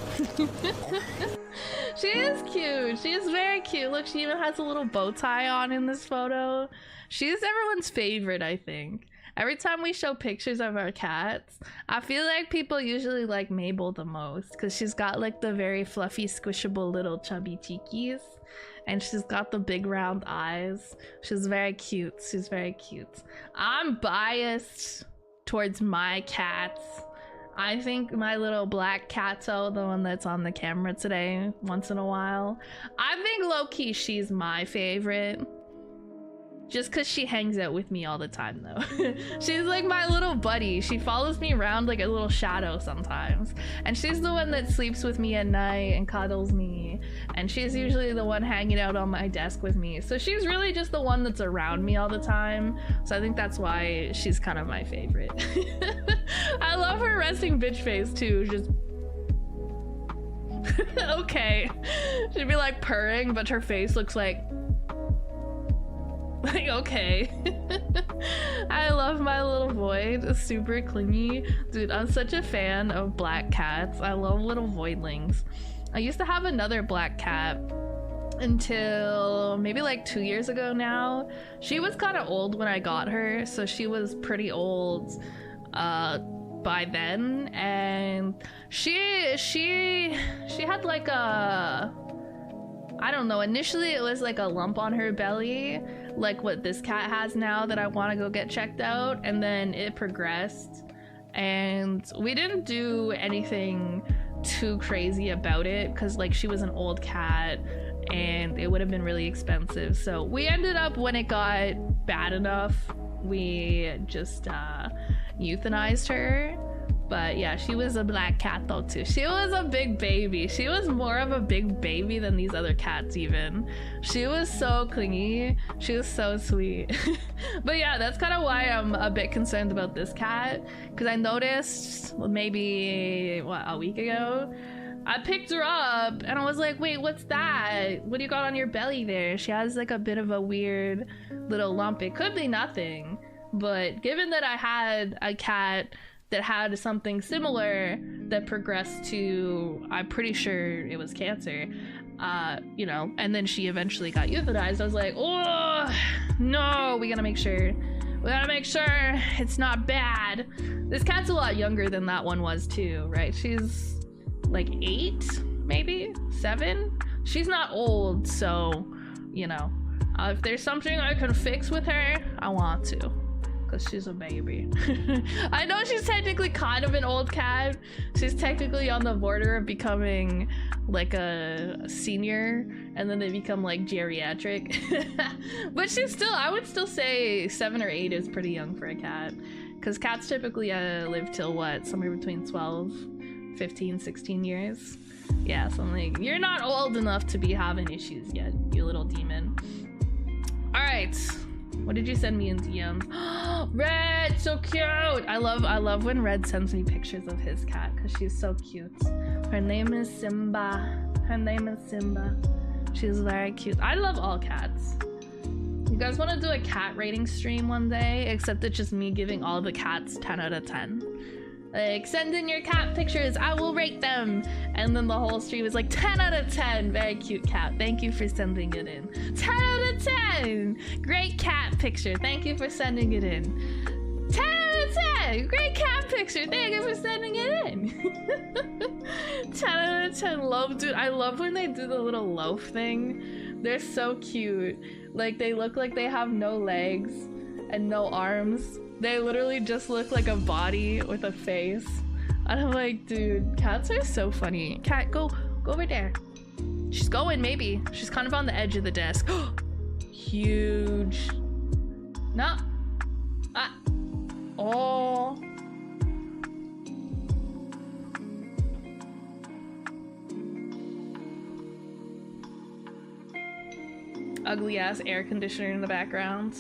She is cute. She is very cute. Look, she even has a little bow tie on in this photo. She's everyone's favorite, I think. Every time we show pictures of our cats, I feel like people usually like Mabel the most because she's got like the very fluffy, squishable little chubby cheekies. And she's got the big round eyes. She's very cute. She's very cute. I'm biased towards my cats. I think my little black Catto, the one that's on the camera today once in a while, I think low-key she's my favorite. Just because she hangs out with me all the time though. She's like my little buddy. She follows me around like a little shadow sometimes. And she's the one that sleeps with me at night and cuddles me. And she's usually the one hanging out on my desk with me. So she's really just the one that's around me all the time. So I think that's why she's kind of my favorite. I love her resting bitch face too. Just okay. She'd be like purring, but her face looks like okay. I love my little Void. It's super clingy. Dude, I'm such a fan of black cats. I love little voidlings. I used to have another black cat until maybe like 2 years ago now. She was kind of old when I got her, so she was pretty old by then, and she had like a, I don't know, initially it was like a lump on her belly, like what this cat has now that I want to go get checked out, and then it progressed and we didn't do anything too crazy about it because like she was an old cat and it would have been really expensive, so we ended up, when it got bad enough, we just euthanized her. But yeah, she was a black cat though too. She was a big baby. She was more of a big baby than these other cats even. She was so clingy. She was so sweet. But yeah, that's kind of why I'm a bit concerned about this cat. Because I noticed maybe, what, a week ago? I picked her up and I was like, wait, what's that? What do you got on your belly there? She has like a bit of a weird little lump. It could be nothing. But given that I had a cat that had something similar that progressed to, I'm pretty sure it was cancer, you know, and then she eventually got euthanized, I was like, oh no, we gotta make sure it's not bad. This cat's a lot younger than that one was too, right? She's like 8, maybe 7. She's not old, so you know, if there's something I can fix with her, I want to. She's a baby. I know she's technically kind of an old cat. She's technically on the border of becoming like a senior, and then they become like geriatric. But she's still, I would still say 7 or 8 is pretty young for a cat, because cats typically live till what, somewhere between 12, 15, 16 years. Yeah, so I'm like, you're not old enough to be having issues yet, you little demon. All right. What did you send me in DMs? Red, so cute. I love when Red sends me pictures of his cat because she's so cute. Her name is Simba. She's very cute. I love all cats. You guys want to do a cat rating stream one day, except it's just me giving all the cats 10 out of 10? Like, send in your cat pictures, I will rate them. And then the whole stream is like 10 out of 10. Very cute cat. Thank you for sending it in. 10 out of 10. Great cat picture. Thank you for sending it in. 10 out of 10. Great cat picture. Thank you for sending it in. 10 out of 10. Love, dude. I love when they do the little loaf thing. They're so cute. Like, they look like they have no legs and no arms. They literally just look like a body with a face. And I'm like, dude, cats are so funny. Cat, go over there. She's going, maybe. She's kind of on the edge of the desk. Huge. No. Ah. Oh. Ugly ass air conditioner in the background.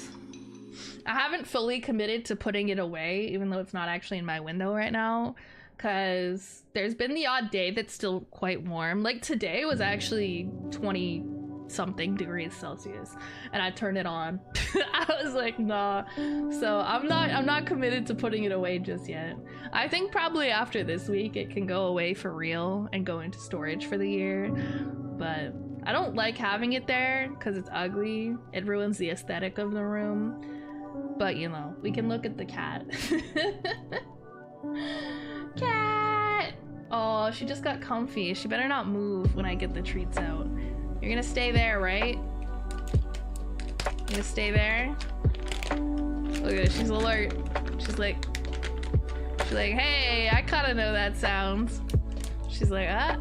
I haven't fully committed to putting it away, even though it's not actually in my window right now, because there's been the odd day that's still quite warm. Like today was actually 20 something degrees Celsius, and I turned it on. I was like, nah. So I'm not committed to putting it away just yet. I think probably after this week it can go away for real and go into storage for the year, but I don't like having it there because it's ugly. It ruins the aesthetic of the room. But you know, we can look at the cat. Cat! Oh, she just got comfy. She better not move when I get the treats out. You're gonna stay there, right? You're gonna stay there? Look at her, she's alert. She's like, hey, I kinda know that sound. She's like, ah.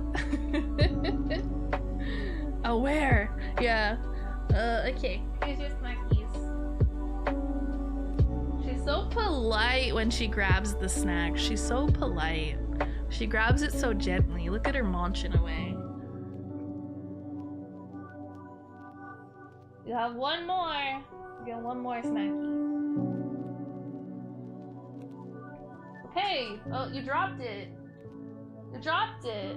Oh, where? Yeah. Okay. Here's your snackies. She's so polite when she grabs the snack. She's so polite. She grabs it so gently. Look at her munching away. You have one more. You get one more snacky. Hey! Oh, you dropped it. You dropped it.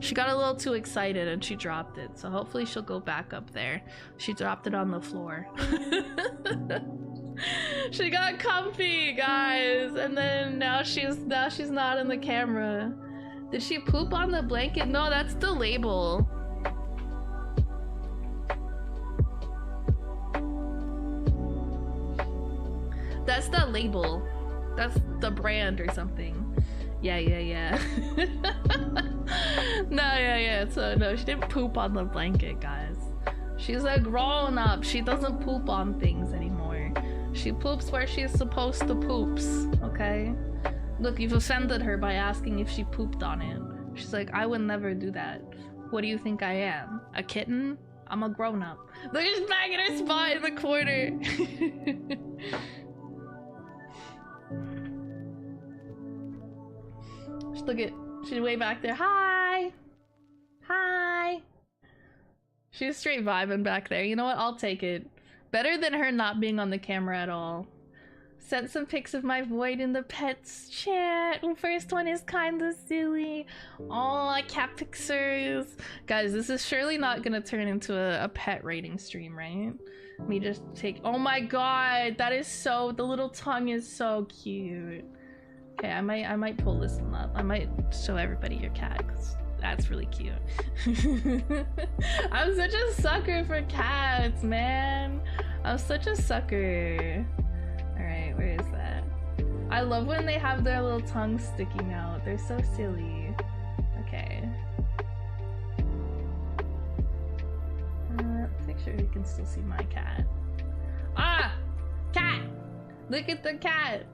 She got a little too excited and she dropped it, so hopefully she'll go back up there. She dropped it on the floor. She got comfy, guys, and then now she's not in the camera. Did she poop on the blanket? No, that's the label. That's the label. That's the brand or something. Yeah. No, so no, she didn't poop on the blanket, guys. She's a grown-up. She doesn't poop on things anymore. She poops where she's supposed to poops, okay? Look, you've offended her by asking if she pooped on it. She's like, I would never do that. What do you think I am? A kitten? I'm a grown-up. Look, she's back in her spot in the corner. Look at, she's way back there. Hi! Hi! She's straight vibing back there. You know what? I'll take it. Better than her not being on the camera at all. Sent some pics of my void in the pets chat. First one is kinda silly. Aw, cat pictures. Guys, this is surely not gonna turn into a pet rating stream, right? Let me just take, oh my god, that is so, the little tongue is so cute. Okay, I might pull this one up. I might show everybody your cat, because that's really cute. I'm such a sucker for cats, man. I'm such a sucker. Alright, where is that? I love when they have their little tongues sticking out. They're so silly. Okay. Make sure you can still see my cat. Ah! Cat! Look at the cat!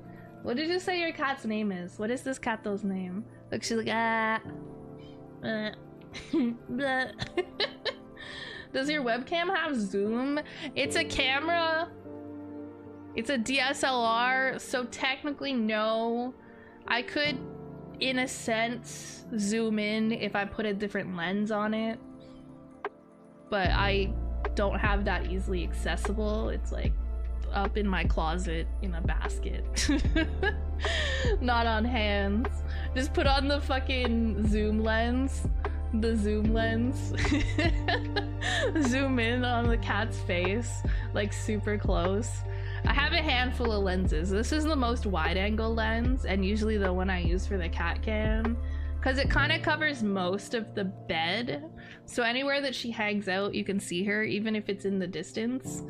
What did you say your cat's name is? What is this cat's name? Look, she's like, ah. Does your webcam have zoom? It's a camera. It's a DSLR, so technically no. I could, in a sense, zoom in if I put a different lens on it. But I don't have that easily accessible. It's like up in my closet in a basket. Not on hands. Just put on the fucking zoom lens. The zoom lens. Zoom in on the cat's face, like super close. I have a handful of lenses. This is the most wide angle lens, and usually the one I use for the cat cam, because it kind of covers most of the bed. So anywhere that she hangs out, you can see her, even if it's in the distance.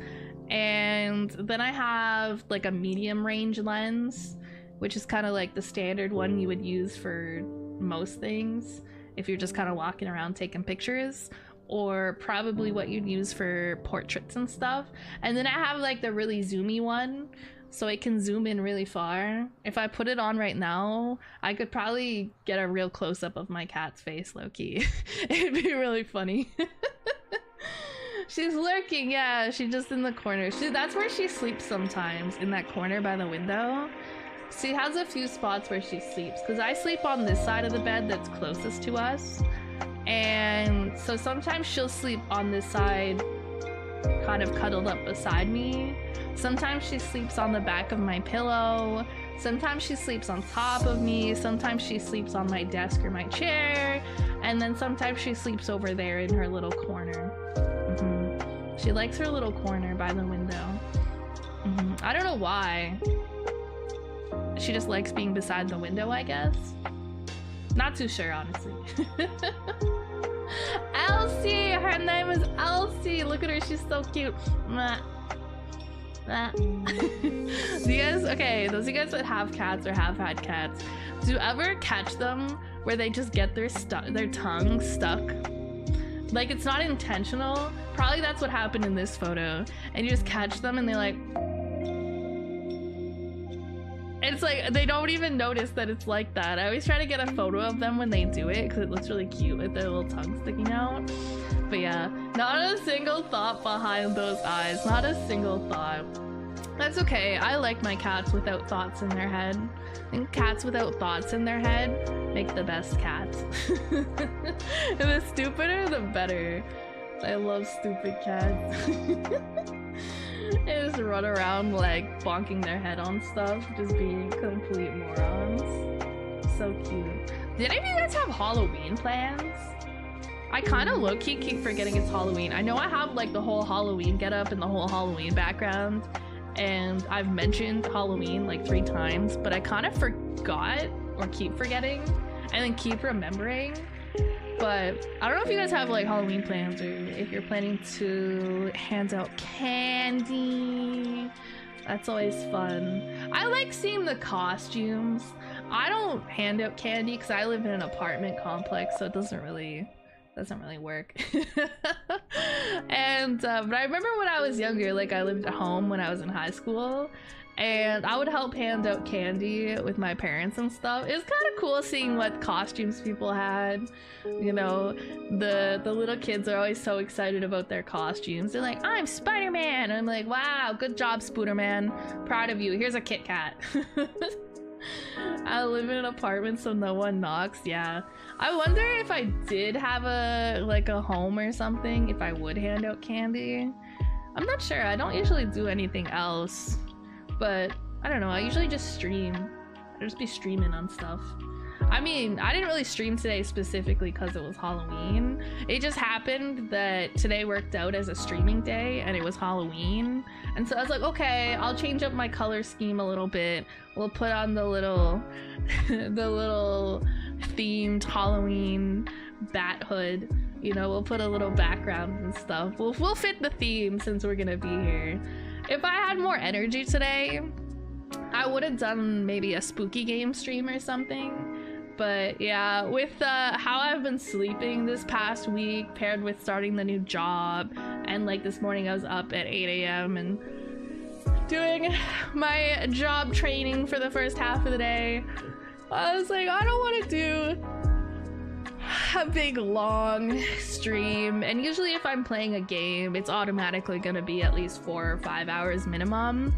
And then I have like a medium range lens, which is kind of like the standard one you would use for most things if you're just kind of walking around taking pictures, or probably what you'd use for portraits and stuff. And then I have like the really zoomy one, so it can zoom in really far. If I put it on right now, I could probably get a real close-up of my cat's face, low-key. It'd be really funny. She's lurking, yeah, she's just in the corner. That's where she sleeps sometimes, in that corner by the window. She has a few spots where she sleeps, because I sleep on this side of the bed that's closest to us. And so sometimes she'll sleep on this side, kind of cuddled up beside me. Sometimes she sleeps on the back of my pillow. Sometimes she sleeps on top of me. Sometimes she sleeps on my desk or my chair. And then sometimes she sleeps over there in her little corner. She likes her little corner by the window. I don't know why. She just likes being beside the window, I guess. Not too sure, honestly. Elsie! Her name is Elsie! Look at her, she's so cute. Do you guys, okay, those of you guys that have cats or have had cats, do you ever catch them where they just get their tongue stuck? Like, it's not intentional. Probably that's what happened in this photo. And you just catch them and they're like... It's like, they don't even notice that it's like that. I always try to get a photo of them when they do it, because it looks really cute with their little tongue sticking out. But yeah, not a single thought behind those eyes. Not a single thought. That's okay. I like my cats without thoughts in their head. I think cats without thoughts in their head make the best cats. And the stupider, the better. I love stupid cats. They just run around like bonking their head on stuff, just being complete morons. So cute. Did any of you guys have Halloween plans? I kind of low-key keep forgetting it's Halloween. I know I have like the whole Halloween getup and the whole Halloween background, and I've mentioned Halloween like 3 times, but I kind of forgot or keep forgetting and then keep remembering. But I don't know if you guys have like Halloween plans, or if you're planning to hand out candy. That's always fun. I like seeing the costumes. I don't hand out candy because I live in an apartment complex, so it doesn't really work. And but I remember when I was younger, like I lived at home when I was in high school, and I would help hand out candy with my parents and stuff. It was kind of cool seeing what costumes people had. You know, the little kids are always so excited about their costumes. They're like, I'm Spider-Man! And I'm like, wow, good job, Spooderman. Proud of you. Here's a Kit Kat. I live in an apartment so no one knocks. Yeah. I wonder if I did have a home or something, if I would hand out candy. I'm not sure. I don't usually do anything else. But I don't know, I usually just stream. I'll just be streaming on stuff. I mean, I didn't really stream today specifically because it was Halloween. It just happened that today worked out as a streaming day and it was Halloween. And so I was like, okay, I'll change up my color scheme a little bit. We'll put on the little themed Halloween bat hood. You know, we'll put a little background and stuff. We'll fit the theme since we're gonna be here. If I had more energy today, I would have done maybe a spooky game stream or something. But yeah, with how I've been sleeping this past week, paired with starting the new job, and like this morning I was up at 8 a.m. and doing my job training for the first half of the day, I was like, I don't want to do a big long stream. And usually if I'm playing a game, it's automatically gonna be at least 4 or 5 hours minimum.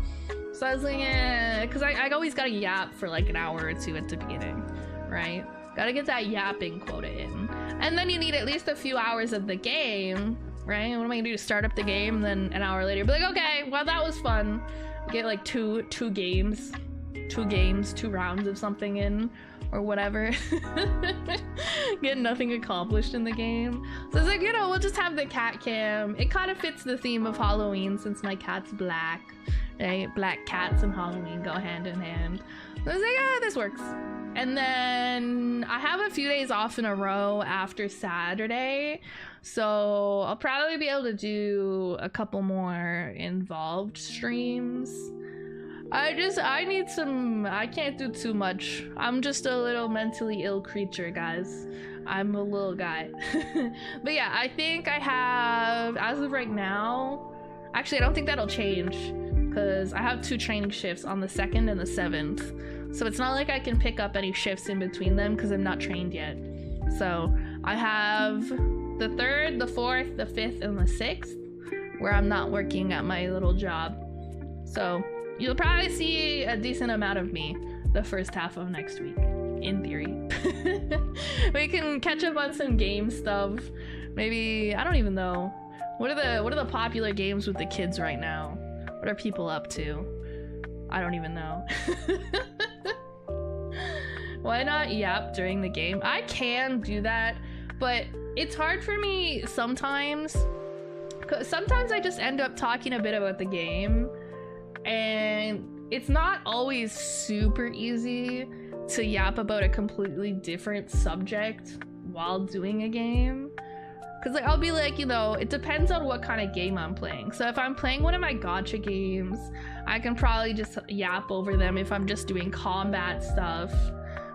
So I was like, eh, because I always gotta yap for like an hour or 2 at the beginning, right? Gotta get that yapping quota in. And then you need at least a few hours of the game, right? What am I gonna do? Start up the game, and then an hour later be like, okay, well that was fun. Get like two rounds of something in, or whatever. Get nothing accomplished in the game. So it's like, you know, we'll just have the cat cam. It kind of fits the theme of Halloween since my cat's black, right? Black cats and Halloween go hand in hand. So I was like, ah, this works. And then I have a few days off in a row after Saturday, so I'll probably be able to do a couple more involved streams. I need some, I can't do too much. I'm just a little mentally ill creature, guys. I'm a little guy. But yeah, I think I have, as of right now, actually I don't think that'll change because I have 2 training shifts on the 2nd and the 7th. So it's not like I can pick up any shifts in between them because I'm not trained yet. So I have the 3rd, the 4th, the 5th, and the 6th where I'm not working at my little job. So you'll probably see a decent amount of me the first half of next week, in theory. We can catch up on some game stuff. Maybe, I don't even know. What are the popular games with the kids right now? What are people up to? I don't even know. Why not yap during the game? I can do that, but it's hard for me sometimes. Sometimes I just end up talking a bit about the game, and it's not always super easy to yap about a completely different subject while doing a game. Cause like I'll be like, you know, it depends on what kind of game I'm playing. So if I'm playing one of my gacha games, I can probably just yap over them if I'm just doing combat stuff.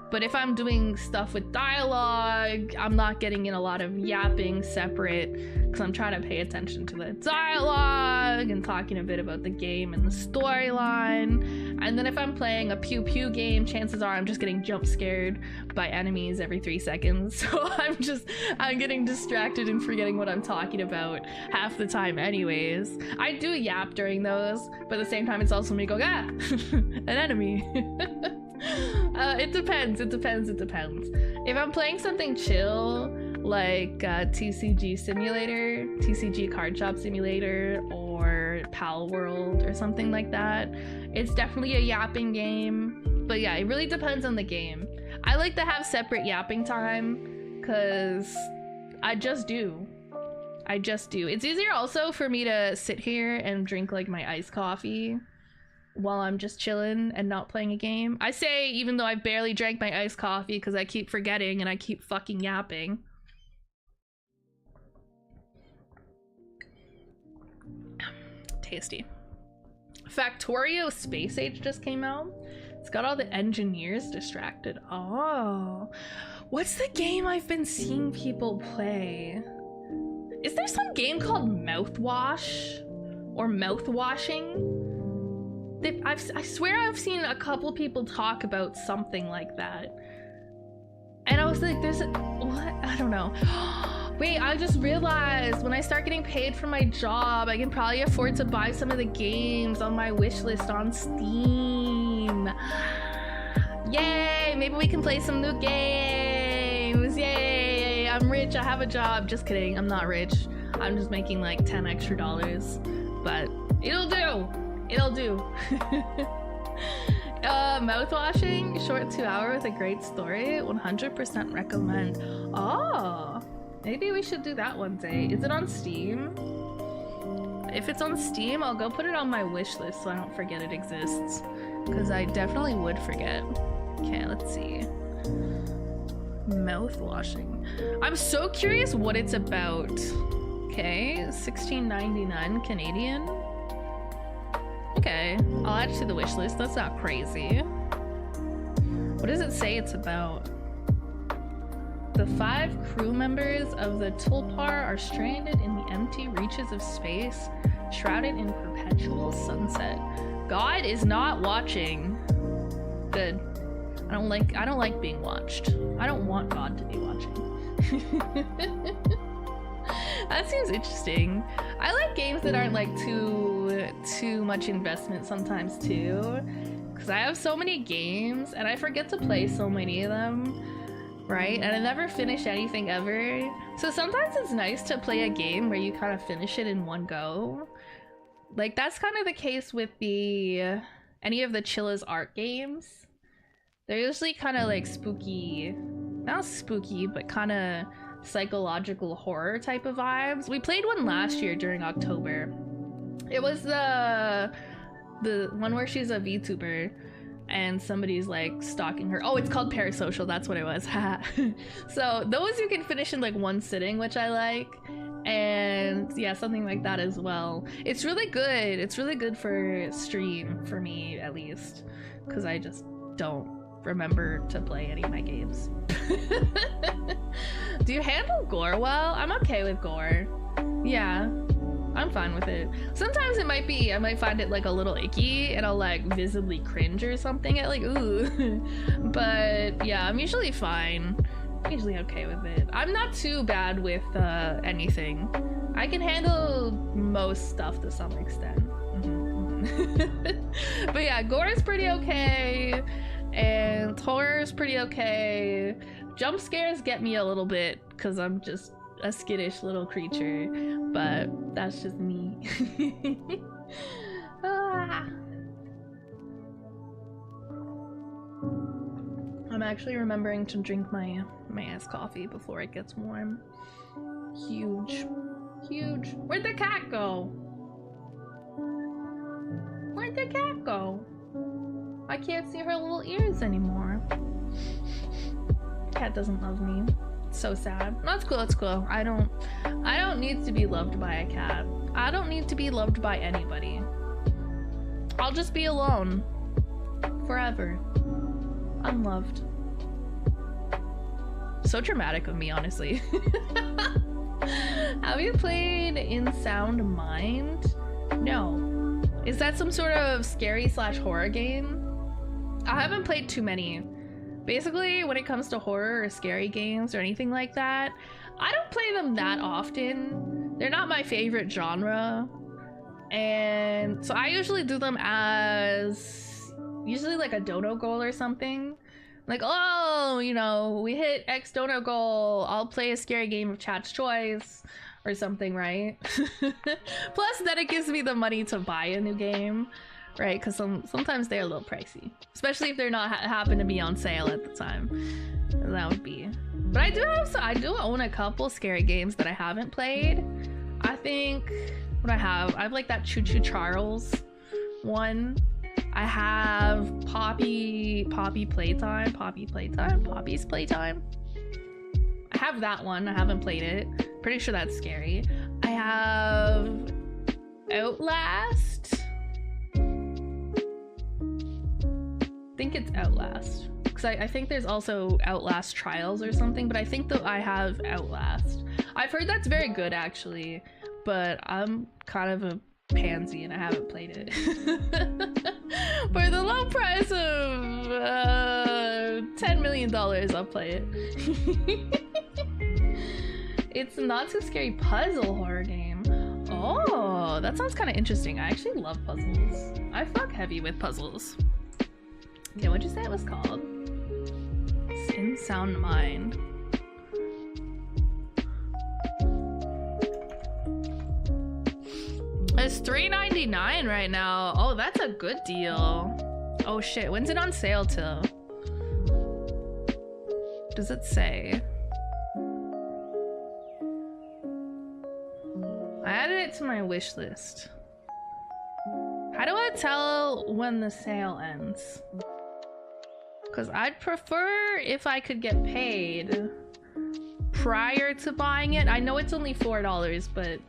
But if I'm doing stuff with dialogue, I'm not getting in a lot of yapping separate because I'm trying to pay attention to the dialogue and talking a bit about the game and the storyline. And then if I'm playing a pew pew game, chances are I'm just getting jump scared by enemies every 3 seconds. So I'm getting distracted and forgetting what I'm talking about half the time anyways. I do yap during those, but at the same time it's also me going, ah, an enemy. It depends. If I'm playing something chill, like TCG Simulator, TCG Card Shop Simulator, or Pal World, or something like that, it's definitely a yapping game. But yeah, it really depends on the game. I like to have separate yapping time, because I just do. It's easier also for me to sit here and drink like my iced coffee while I'm just chilling and not playing a game. I say even though I barely drank my iced coffee because I keep forgetting and I keep fucking yapping. Tasty. Factorio Space Age just came out. It's got all the engineers distracted. Oh, what's the game I've been seeing people play? Is there some game called Mouthwash or Mouthwashing? I swear I've seen a couple people talk about something like that. And I was like, what? I don't know. Wait, I just realized when I start getting paid for my job, I can probably afford to buy some of the games on my wish list on Steam. Yay, maybe we can play some new games. Yay, I'm rich, I have a job. Just kidding, I'm not rich. I'm just making like 10 extra dollars, but it'll do. It'll do. Mouthwashing, short 2 hour with a great story, 100% recommend. Oh, maybe we should do that one day. Is it on Steam? If it's on Steam, I'll go put it on my wish list so I don't forget it exists, because I definitely would forget. Okay, let's see. Mouthwashing. I'm so curious what it's about. Okay, $16.99 Canadian. Okay, I'll add it to the wish list. That's not crazy. What does it say it's about? The 5 crew members of the Tulpar are stranded in the empty reaches of space, shrouded in perpetual sunset. God is not watching. Good. I don't like being watched. I don't want God to be watching. That seems interesting. I like games that aren't like too much investment sometimes too, because I have so many games and I forget to play so many of them, right? And I never finish anything ever. So sometimes it's nice to play a game where you kind of finish it in one go. Like that's kind of the case with any of the Chilla's art games. They're usually kind of like spooky, not spooky, but kind of psychological horror type of vibes. We played one last year during October. It was the The one where she's a VTuber and somebody's like stalking her. Oh, it's called Parasocial, that's what it was. So those you can finish in like one sitting, which I like. And yeah, something like that as well. It's really good. It's really good for stream, for me at least, because I just don't remember to play any of my games. Do you handle gore well? I'm okay with gore. Yeah, I'm fine with it. Sometimes it might be, I might find it like a little icky and I'll like visibly cringe or something at like, ooh. But yeah, I'm usually fine. I'm usually okay with it. I'm not too bad with anything. I can handle most stuff to some extent. But yeah, gore is pretty okay. And horror is pretty okay. Jump scares get me a little bit because I'm just a skittish little creature, but that's just me. Ah. I'm actually remembering to drink my iced coffee before it gets warm. Huge. Huge. Where'd the cat go? Where'd the cat go? I can't see her little ears anymore. Cat doesn't love me. It's so sad. No, it's cool, it's cool. I don't need to be loved by a cat. I don't need to be loved by anybody. I'll just be alone. Forever. Unloved. So dramatic of me, honestly. Have you played In Sound Mind? No. Is that some sort of scary / horror game? I haven't played too many. Basically, when it comes to horror or scary games or anything like that, I don't play them that often. They're not my favorite genre. And so I usually do them as usually like a dono goal or something. Like, oh, you know, we hit X dono goal. I'll play a scary game of chat's choice or something, right? Plus, then it gives me the money to buy a new game, right? Because sometimes they're a little pricey, especially if they're not happen to be on sale at the time. That would be. But I do own a couple scary games that I haven't played. I think what I have like that Choo Choo Charles one. I have Poppy's Playtime. I have that one. I haven't played it. Pretty sure that's scary. I have Outlast. I think it's Outlast. Because I think there's also Outlast Trials or something, but I think that I have Outlast. I've heard that's very good actually, but I'm kind of a pansy and I haven't played it. For the low price of $10 million, I'll play it. It's a not too scary puzzle horror game. Oh, that sounds kind of interesting. I actually love puzzles. I fuck heavy with puzzles. Okay, what'd you say it was called? It's In Sound Mind. It's $3.99 right now. Oh, that's a good deal. Oh shit, when's it on sale till? Does it say? I added it to my wish list. How do I tell when the sale ends? Because I'd prefer if I could get paid prior to buying it. I know it's only $4, but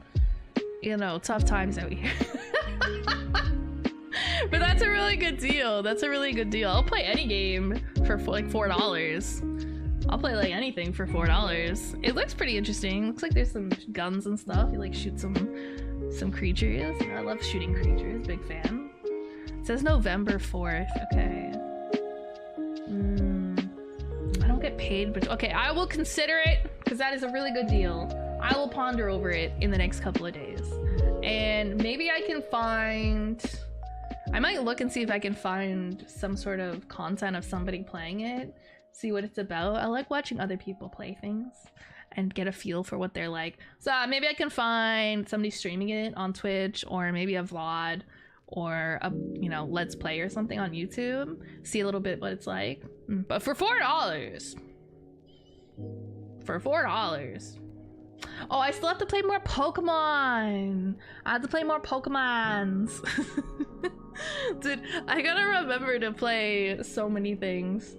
you know, tough times out here. But that's a really good deal. That's a really good deal. I'll play any game for like $4. I'll play like anything for $4. It looks pretty interesting. Looks like there's some guns and stuff. You like shoot some creatures. I love shooting creatures. Big fan. It says November 4th. Okay. I don't get paid, but okay, I will consider it because that is a really good deal. I will ponder over it in the next couple of days. And maybe I can find... I might look and see if I can find some sort of content of somebody playing it. See what it's about. I like watching other people play things and get a feel for what they're like. So maybe I can find somebody streaming it on Twitch, or maybe a VOD, or a, you know, Let's Play or something on YouTube. See a little bit what it's like. But for $4. For $4. Oh, I still have to play more Pokemon. I have to play more Pokemons. Dude, I gotta remember to play so many things.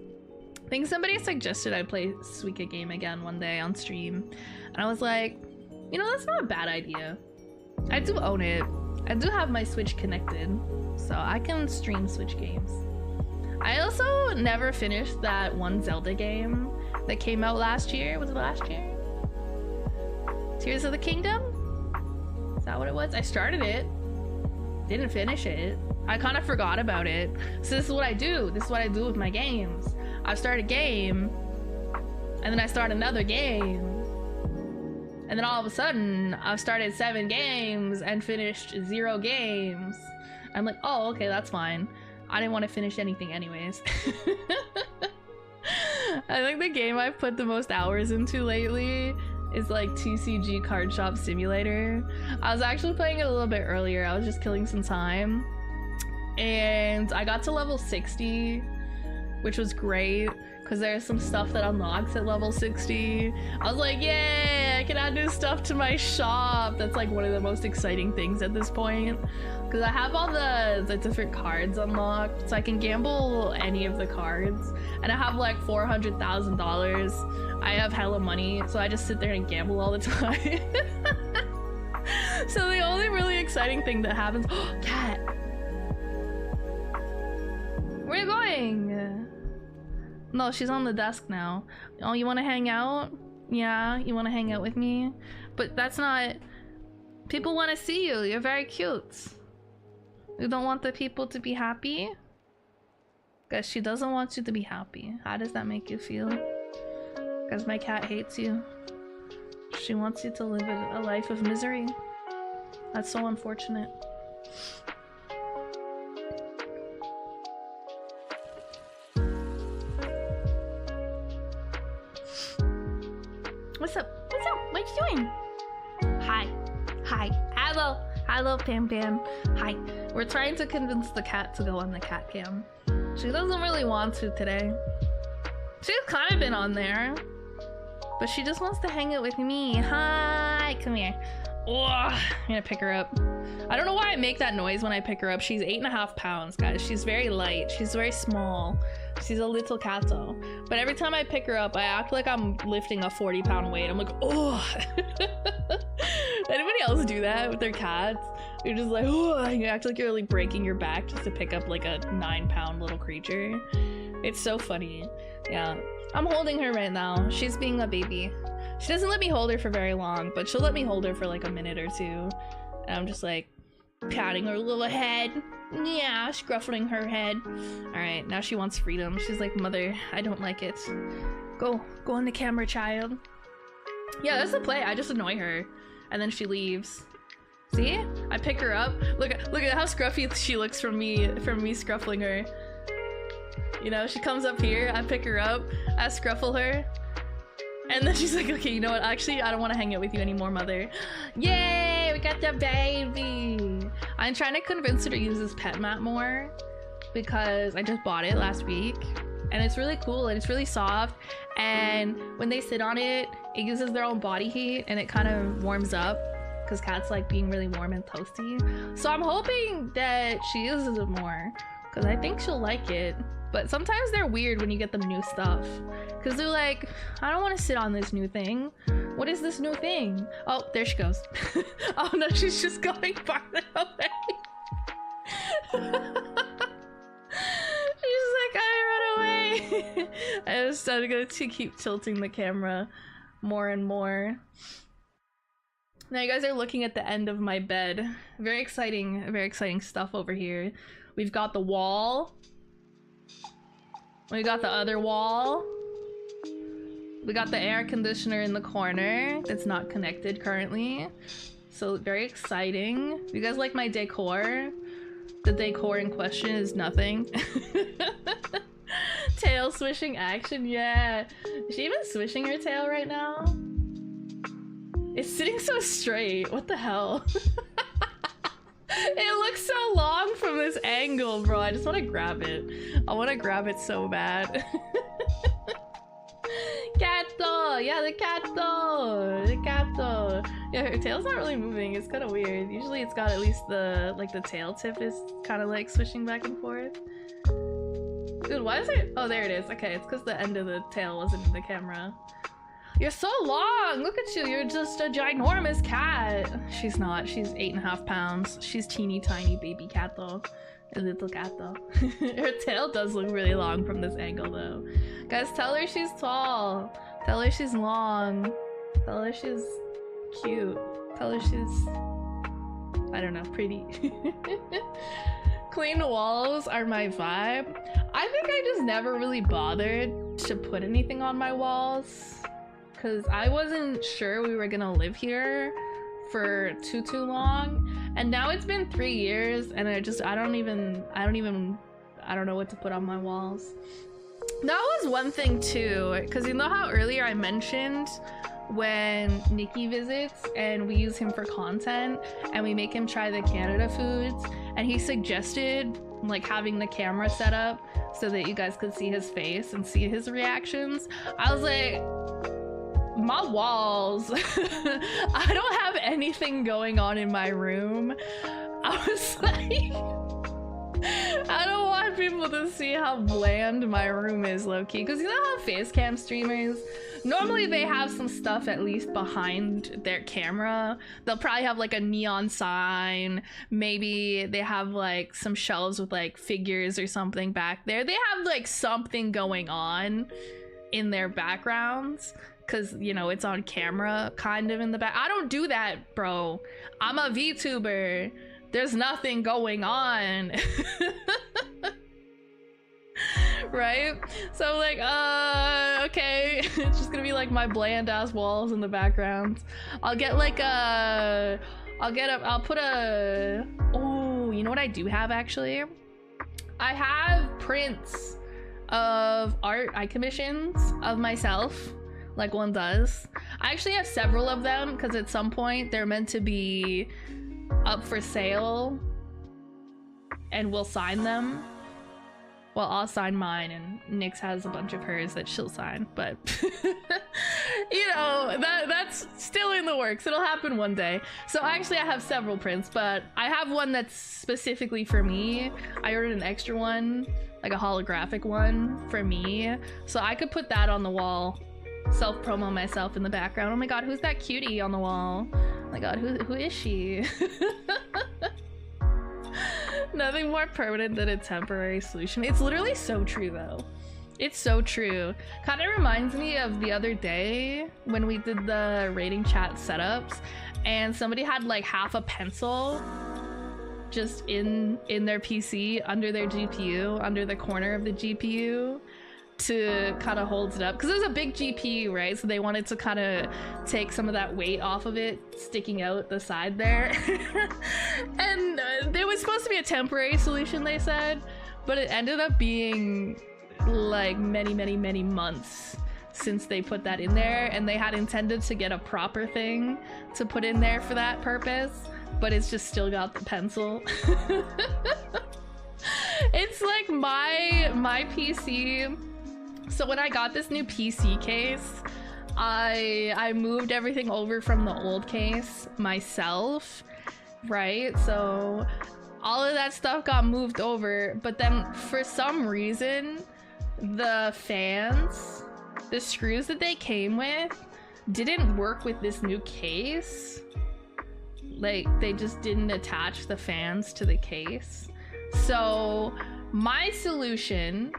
I think somebody suggested I play Suika game again one day on stream. And I was like, you know, that's not a bad idea. I do own it. I do have my Switch connected, so I can stream Switch games. I also never finished that one Zelda game that came out last year. Was it last year? Tears of the Kingdom? Is that what it was? I started it. Didn't finish it. I kind of forgot about it. So this is what I do. This is what I do with my games. I start a game, and then I start another game. And then all of a sudden, I've started 7 games and finished 0 games. I'm like, oh, okay, that's fine. I didn't want to finish anything anyways. I think the game I've put the most hours into lately is like TCG Card Shop Simulator. I was actually playing it a little bit earlier. I was just killing some time. And I got to level 60, which was great. Because there's some stuff that unlocks at level 60. I was like, yay, I can add new stuff to my shop. That's like one of the most exciting things at this point. Because I have all the different cards unlocked, so I can gamble any of the cards. And I have like $400,000. I have hella money, so I just sit there and gamble all the time. So the only really exciting thing that happens— cat! Where are you going? No, she's on the desk now. Oh, you want to hang out? Yeah, you want to hang out with me? But that's not... People want to see you. You're very cute. You don't want the people to be happy? Because she doesn't want you to be happy. How does that make you feel? Because my cat hates you. She wants you to live a life of misery. That's so unfortunate. What's up? What's up? What you doing? Hi. Hi. Hello. Hello, Pam Pam. Hi. We're trying to convince the cat to go on the cat cam. She doesn't really want to today. She's kind of been on there, but she just wants to hang out with me. Hi. Come here. Oh, I'm gonna pick her up. I don't know why I make that noise when I pick her up. She's 8.5 pounds, guys. She's very light. She's very small. She's a little catto. But every time I pick her up, I act like I'm lifting a 40-pound weight. I'm like, oh. Anybody else do that with their cats? You're just like, oh, you act like you're like breaking your back just to pick up like a 9-pound little creature. It's so funny. Yeah. I'm holding her right now. She's being a baby. She doesn't let me hold her for very long, but she'll let me hold her for like a minute or two. And I'm just like patting her little head. Yeah, scruffling her head. Alright, now she wants freedom. She's like, mother, I don't like it. Go on the camera, child. Yeah, that's the play. I just annoy her. And then she leaves. See? I pick her up. Look at how scruffy she looks from me scruffling her. You know, she comes up here, I pick her up, I scruffle her. And then she's like, okay, you know what? Actually, I don't want to hang out with you anymore, mother. Yay! We got the baby! I'm trying to convince her to use this pet mat more because I just bought it last week. And it's really cool and it's really soft. And when they sit on it, it uses their own body heat and it kind of warms up because cats like being really warm and toasty. So I'm hoping that she uses it more because I think she'll like it. But sometimes they're weird when you get them new stuff. Because they're like, I don't want to sit on this new thing. What is this new thing? Oh, there she goes. Oh no, she's just going farther away. She's like, I run away. I was starting to keep tilting the camera more and more. Now you guys are looking at the end of my bed. Very exciting stuff over here. We've got the wall. We got the other wall. We got the air conditioner in the corner that's not connected currently. So very exciting. You guys like my decor? The decor in question is nothing. Tail swishing action, yeah. Is she even swishing her tail right now? It's sitting so straight. What the hell? It looks so long from this angle, bro. I just want to grab it. I want to grab it so bad. Catto! Yeah, the catto! The catto! Yeah, her tail's not really moving. It's kind of weird. Usually it's got at least the tail tip is kind of like swishing back and forth. Dude, why is it? Oh, there it is. Okay, it's because the end of the tail wasn't in the camera. You're so long! Look at you, you're just a ginormous cat! She's not, she's 8.5 pounds. She's teeny tiny baby cat though. A little cat though. Her tail does look really long from this angle though. Guys, tell her she's tall. Tell her she's long. Tell her she's cute. Tell her she's... I don't know, pretty. Clean walls are my vibe. I think I just never really bothered to put anything on my walls. Because I wasn't sure we were gonna live here for too long, and now it's been 3 years and I don't know what to put on my walls. That was one thing too, because you know how earlier I mentioned when Nikki visits and we use him for content and we make him try the Canada foods, and he suggested like having the camera set up so that you guys could see his face and see his reactions. I was like, my walls, I don't have anything going on in my room. I was like, I don't want people to see how bland my room is, low-key, because you know how face cam streamers, normally they have some stuff at least behind their camera. They'll probably have like a neon sign, maybe they have like some shelves with like figures or something back there. They have like something going on in their backgrounds, because you know it's on camera kind of in the back. I don't do that, bro. I'm a VTuber. There's nothing going on. Right? So I'm like, okay. It's just gonna be like my bland ass walls in the background. I'll get like a, I'll put a, oh, you know what I do have actually? I have prints of art I commissioned of myself, like one does. I actually have several of them because at some point they're meant to be up for sale and we'll sign them. Well, I'll sign mine and Nyx has a bunch of hers that she'll sign, but you know, that's still in the works. It'll happen one day. So actually I have several prints, but I have one that's specifically for me. I ordered an extra one, like a holographic one for me, so I could put that on the wall, self-promo myself in the background. Oh my god, who's that cutie on the wall? Oh my god, who is she? Nothing more permanent than a temporary solution. It's literally so true though. It's so true. Kind of reminds me of the other day when we did the rating chat setups and somebody had like half a pencil just in their PC under their GPU, under the corner of the GPU, to kind of hold it up because it was a big GPU, right? So they wanted to kind of take some of that weight off of it sticking out the side there. And there was supposed to be a temporary solution, they said, but it ended up being like many months since they put that in there, and they had intended to get a proper thing to put in there for that purpose, but it's just still got the pencil. It's like my PC. So when I got this new PC case, I moved everything over from the old case myself, right? So all of that stuff got moved over, but then for some reason, the fans, the screws that they came with didn't work with this new case. Like, they just didn't attach the fans to the case. So my solution,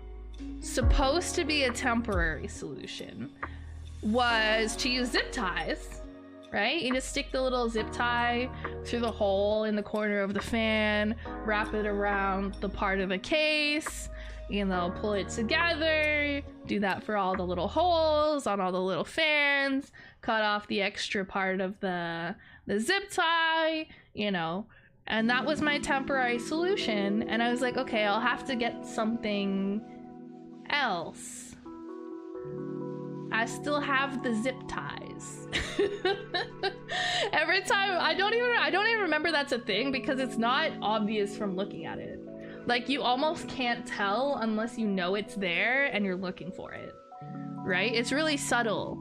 supposed to be a temporary solution, was to use zip ties, right? You just stick the little zip tie through the hole in the corner of the fan, wrap it around the part of the case, you know, pull it together, do that for all the little holes on all the little fans, cut off the extra part of the zip tie, you know. And that was my temporary solution. And I was like, okay, I'll have to get something else. I still have the zip ties. Every time, I don't even remember that's a thing because it's not obvious from looking at it. Like, you almost can't tell unless you know it's there and you're looking for it, right? It's really subtle.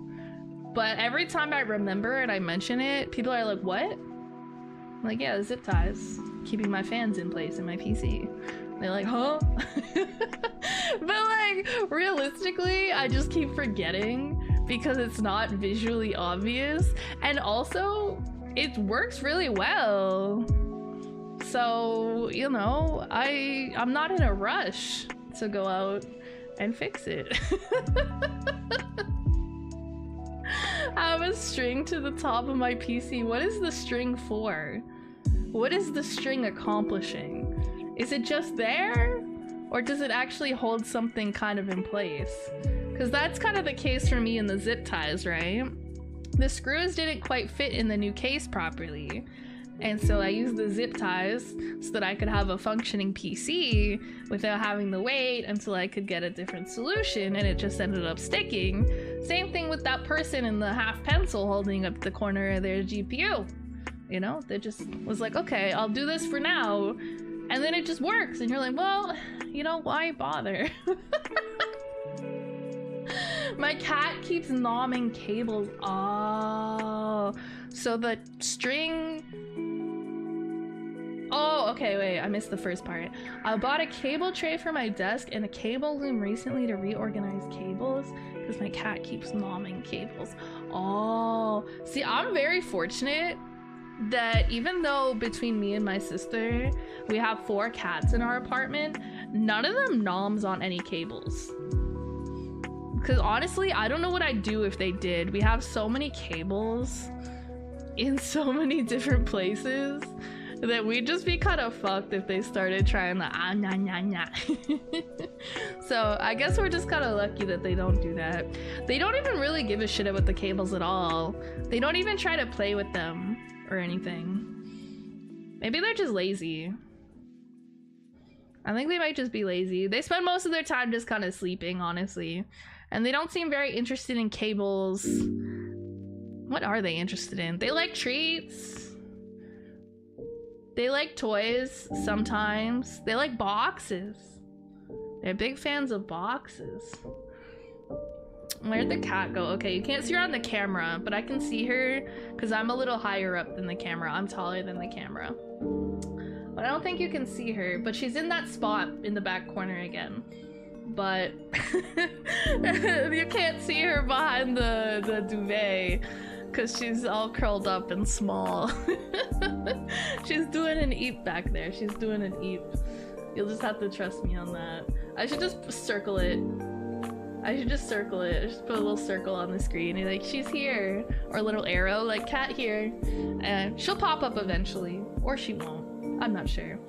But every time I remember and I mention it, people are like, what? I'm like, yeah, the zip ties, keeping my fans in place in my PC. They're like, huh? But like, realistically, I just keep forgetting because it's not visually obvious. And also, it works really well. So, you know, I'm not in a rush to go out and fix it. I have a string to the top of my PC. What is the string for? What is the string accomplishing? Is it just there? Or does it actually hold something kind of in place? Because that's kind of the case for me in the zip ties, right? The screws didn't quite fit in the new case properly. And so I used the zip ties so that I could have a functioning PC without having to wait until I could get a different solution, and it just ended up sticking. Same thing with that person in the half pencil holding up the corner of their GPU. You know, they just was like, okay, I'll do this for now. And then it just works. And you're like, well, you know, why bother? My cat keeps nomming cables. Oh, so the string... Oh, okay, wait, I missed the first part. I bought a cable tray for my desk and a cable loom recently to reorganize cables because my cat keeps nomming cables. Oh, see, I'm very fortunate that even though between me and my sister, we have 4 cats in our apartment, none of them noms on any cables. Because honestly, I don't know what I'd do if they did. We have so many cables in so many different places that we'd just be kind of fucked if they started trying the nah nah nah. So I guess we're just kind of lucky that they don't do that. They don't even really give a shit about the cables at all. They don't even try to play with them or anything. Maybe they're just lazy. I think they might just be lazy. They spend most of their time just kind of sleeping, honestly. And they don't seem very interested in cables. What are they interested in? They like treats. They like toys sometimes. They like boxes. They're big fans of boxes. Where'd the cat go? Okay, you can't see her on the camera, but I can see her because I'm a little higher up than the camera. I'm taller than the camera. But I don't think you can see her, but she's in that spot in the back corner again. But you can't see her behind the duvet because she's all curled up and small. She's doing an eep back there. She's doing an eep. You'll just have to trust me on that. I should just circle it. I should just circle it. I should put a little circle on the screen and like, she's here. Or a little arrow, like cat here. And she'll pop up eventually. Or she won't. I'm not sure.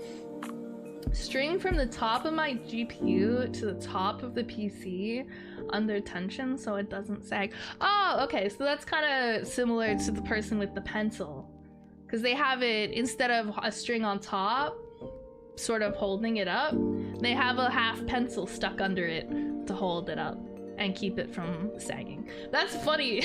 String from the top of my GPU to the top of the PC under tension so it doesn't sag. Oh, okay, so that's kind of similar to the person with the pencil. Because they have it, instead of a string on top, sort of holding it up, they have a half pencil stuck under it to hold it up and keep it from sagging. That's funny.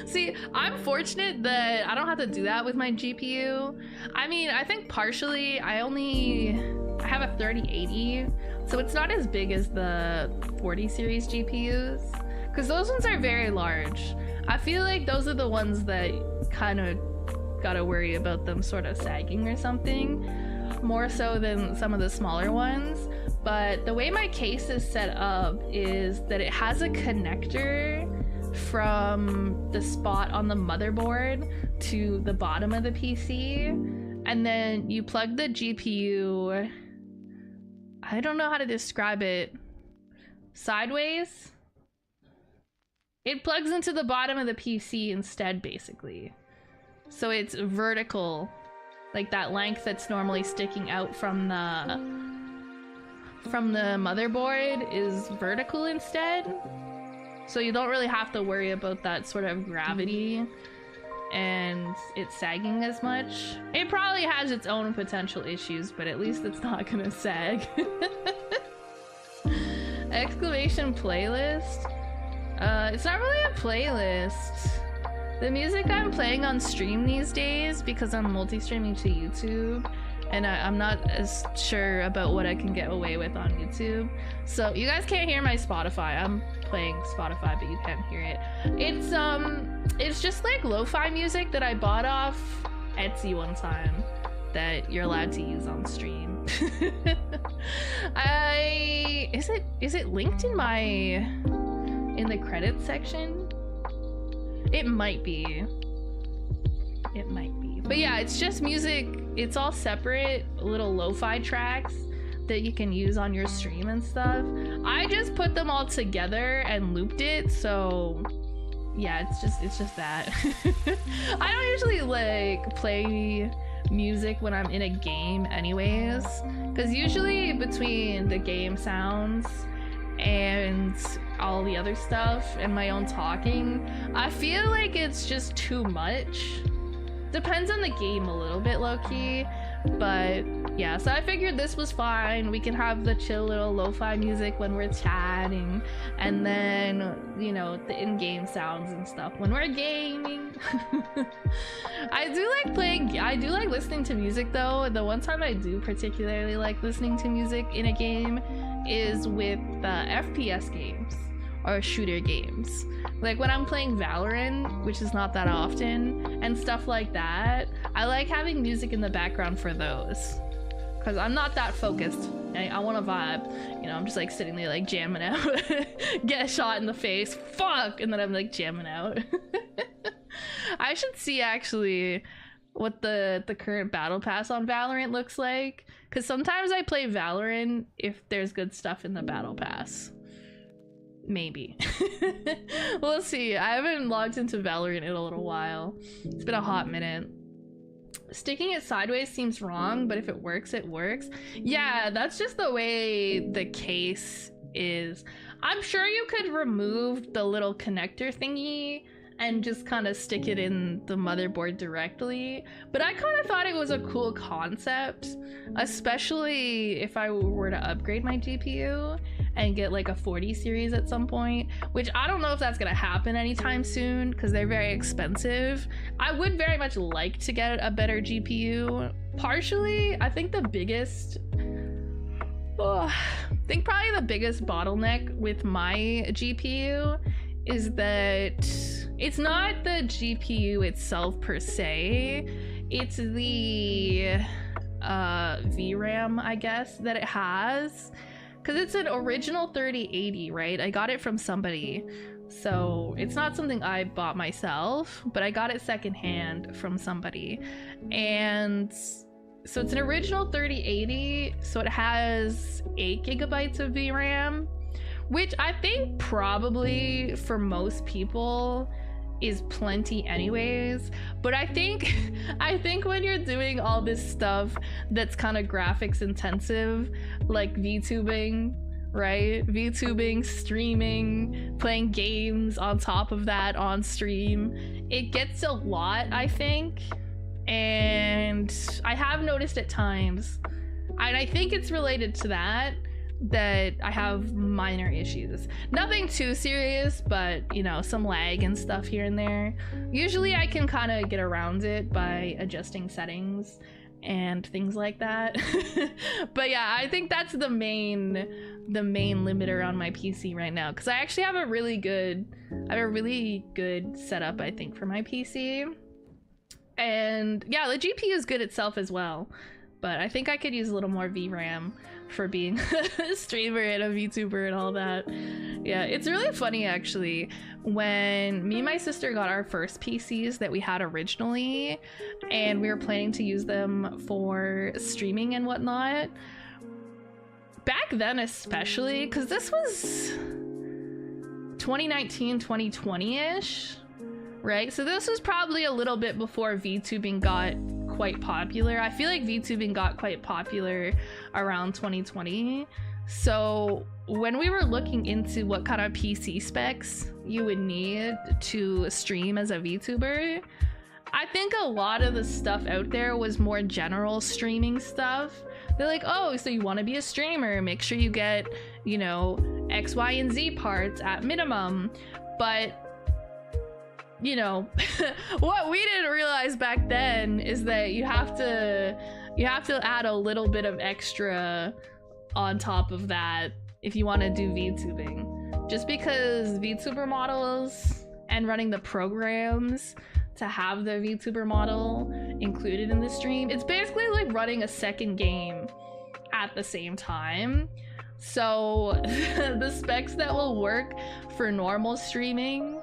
See, I'm fortunate that I don't have to do that with my GPU. I mean, I think partially I have a 3080, so it's not as big as the 40 series GPUs, because those ones are very large. I feel like those are the ones that kind of gotta worry about them sort of sagging or something, more so than some of the smaller ones. But the way my case is set up is that it has a connector from the spot on the motherboard to the bottom of the PC, and then you plug the GPU, I don't know how to describe it, sideways? It plugs into the bottom of the PC instead, basically. So it's vertical, like that length that's normally sticking out from the motherboard is vertical instead. So you don't really have to worry about that sort of gravity and it sagging as much. It probably has its own potential issues, but at least it's not gonna sag. Exclamation playlist? It's not really a playlist. The music I'm playing on stream these days, because I'm multi-streaming to YouTube, and I'm not as sure about what I can get away with on YouTube. So you guys can't hear my Spotify. I'm playing Spotify, but you can't hear it. It's just like lo-fi music that I bought off Etsy one time that you're allowed to use on stream. Is it linked in the credits section? It might be. But yeah, it's just music. It's all separate little lo-fi tracks that you can use on your stream and stuff. I just put them all together and looped it, so yeah, it's just that. I don't usually like play music when I'm in a game anyways, because usually between the game sounds and all the other stuff and my own talking, I feel like it's just too much. Depends on the game a little bit, low-key, but yeah, so I figured this was fine. We can have the chill little lo-fi music when we're chatting, and then, you know, the in-game sounds and stuff when we're gaming. I do like listening to music though. The one time I do particularly like listening to music in a game is with FPS games or shooter games. Like when I'm playing Valorant, which is not that often, and stuff like that, I like having music in the background for those, because I'm not that focused. I want to vibe, you know. I'm just like sitting there like jamming out, get a shot in the face, fuck, and then I'm like jamming out. I should see actually what the current battle pass on Valorant looks like, because sometimes I play Valorant if there's good stuff in the battle pass. Maybe. We'll see. I haven't logged into Valorant in a little while. It's been a hot minute. Sticking it sideways seems wrong, but if it works, it works. Yeah, that's just the way the case is. I'm sure you could remove the little connector thingy and just kind of stick it in the motherboard directly, but I kind of thought it was a cool concept, especially if I were to upgrade my GPU and get like a 40 series at some point, which I don't know if that's gonna happen anytime soon because they're very expensive. I would very much like to get a better GPU. Partially, I think probably the biggest bottleneck with my GPU is that it's not the GPU itself per se, it's the VRAM, I guess, that it has. Because it's an original 3080, right? I got it from somebody. So it's not something I bought myself, but I got it secondhand from somebody. And so it's an original 3080, so it has 8 gigabytes of VRAM, which I think probably for most people is plenty anyways. But I think when you're doing all this stuff that's kind of graphics intensive, like VTubing, right? VTubing, streaming, playing games on top of that on stream, it gets a lot, I think. And I have noticed at times, and I think it's related to that I have minor issues. Nothing too serious, but you know, some lag and stuff here and there. Usually I can kind of get around it by adjusting settings and things like that. But yeah, I think that's the main limiter on my PC right now, because I actually have a really good setup, I think, for my PC. And yeah, the GPU is good itself as well, but I think I could use a little more VRAM for being a streamer and a VTuber and all that. Yeah, it's really funny actually. When me and my sister got our first PCs that we had originally, and we were planning to use them for streaming and whatnot, back then especially, because this was 2019, 2020-ish, right? So this was probably a little bit before VTubing got quite popular. I feel like VTubing got quite popular around 2020. So when we were looking into what kind of PC specs you would need to stream as a VTuber, I think a lot of the stuff out there was more general streaming stuff. They're like, oh, so you want to be a streamer, make sure you get, you know, X, Y, and Z parts at minimum. But you know, what we didn't realize back then is that you have to add a little bit of extra on top of that if you want to do VTubing. just because VTuber models and running the programs to have the VTuber model included in the stream, it's basically like running a second game at the same time. So the specs that will work for normal streaming,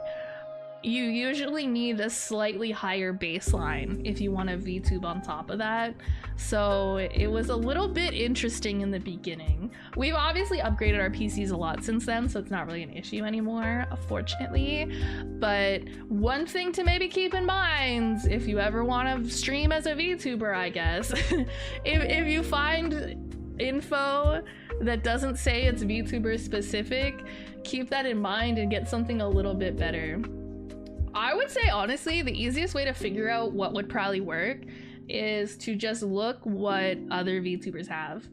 you usually need a slightly higher baseline if you want a VTube on top of that. So it was a little bit interesting in the beginning. We've obviously upgraded our PCs a lot since then, so it's not really an issue anymore, fortunately. But one thing to maybe keep in mind if you ever want to stream as a VTuber, I guess, if you find info that doesn't say it's VTuber specific, keep that in mind and get something a little bit better. I would say, honestly, the easiest way to figure out what would probably work is to just look what other VTubers have.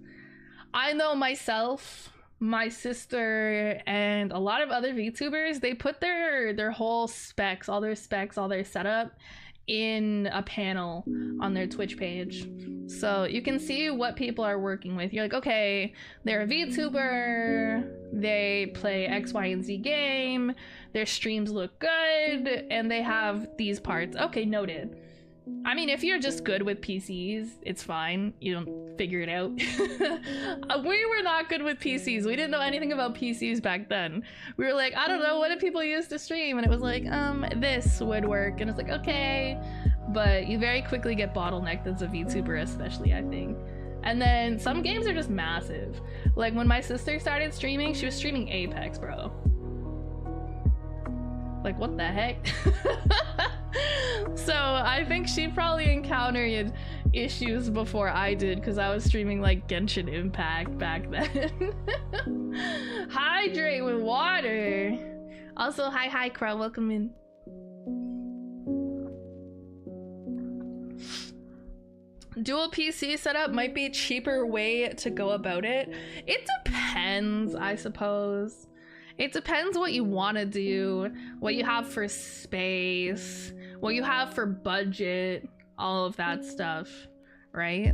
I know myself, my sister, and a lot of other VTubers, they put their whole specs, all their setup in a panel on their Twitch page. So you can see what people are working with. You're like, okay, they're a VTuber, they play X, Y, and Z game, their streams look good, and they have these parts. Okay, noted. I mean, if you're just good with PCs, it's fine. You don't figure it out. We were not good with PCs. We didn't know anything about PCs back then. We were like, I don't know, what do people use to stream? And it was like, this would work. And it's like, okay. But you very quickly get bottlenecked as a VTuber, especially, I think. And then some games are just massive. Like when my sister started streaming, she was streaming Apex, bro. Like, what the heck? So I think she probably encountered issues before I did, because I was streaming like Genshin Impact back then. Hydrate with water. Also, hi Crow, welcome in. Dual PC setup might be a cheaper way to go about it. It depends, I suppose. It depends what you want to do, what you have for space, what you have for budget, all of that stuff, right?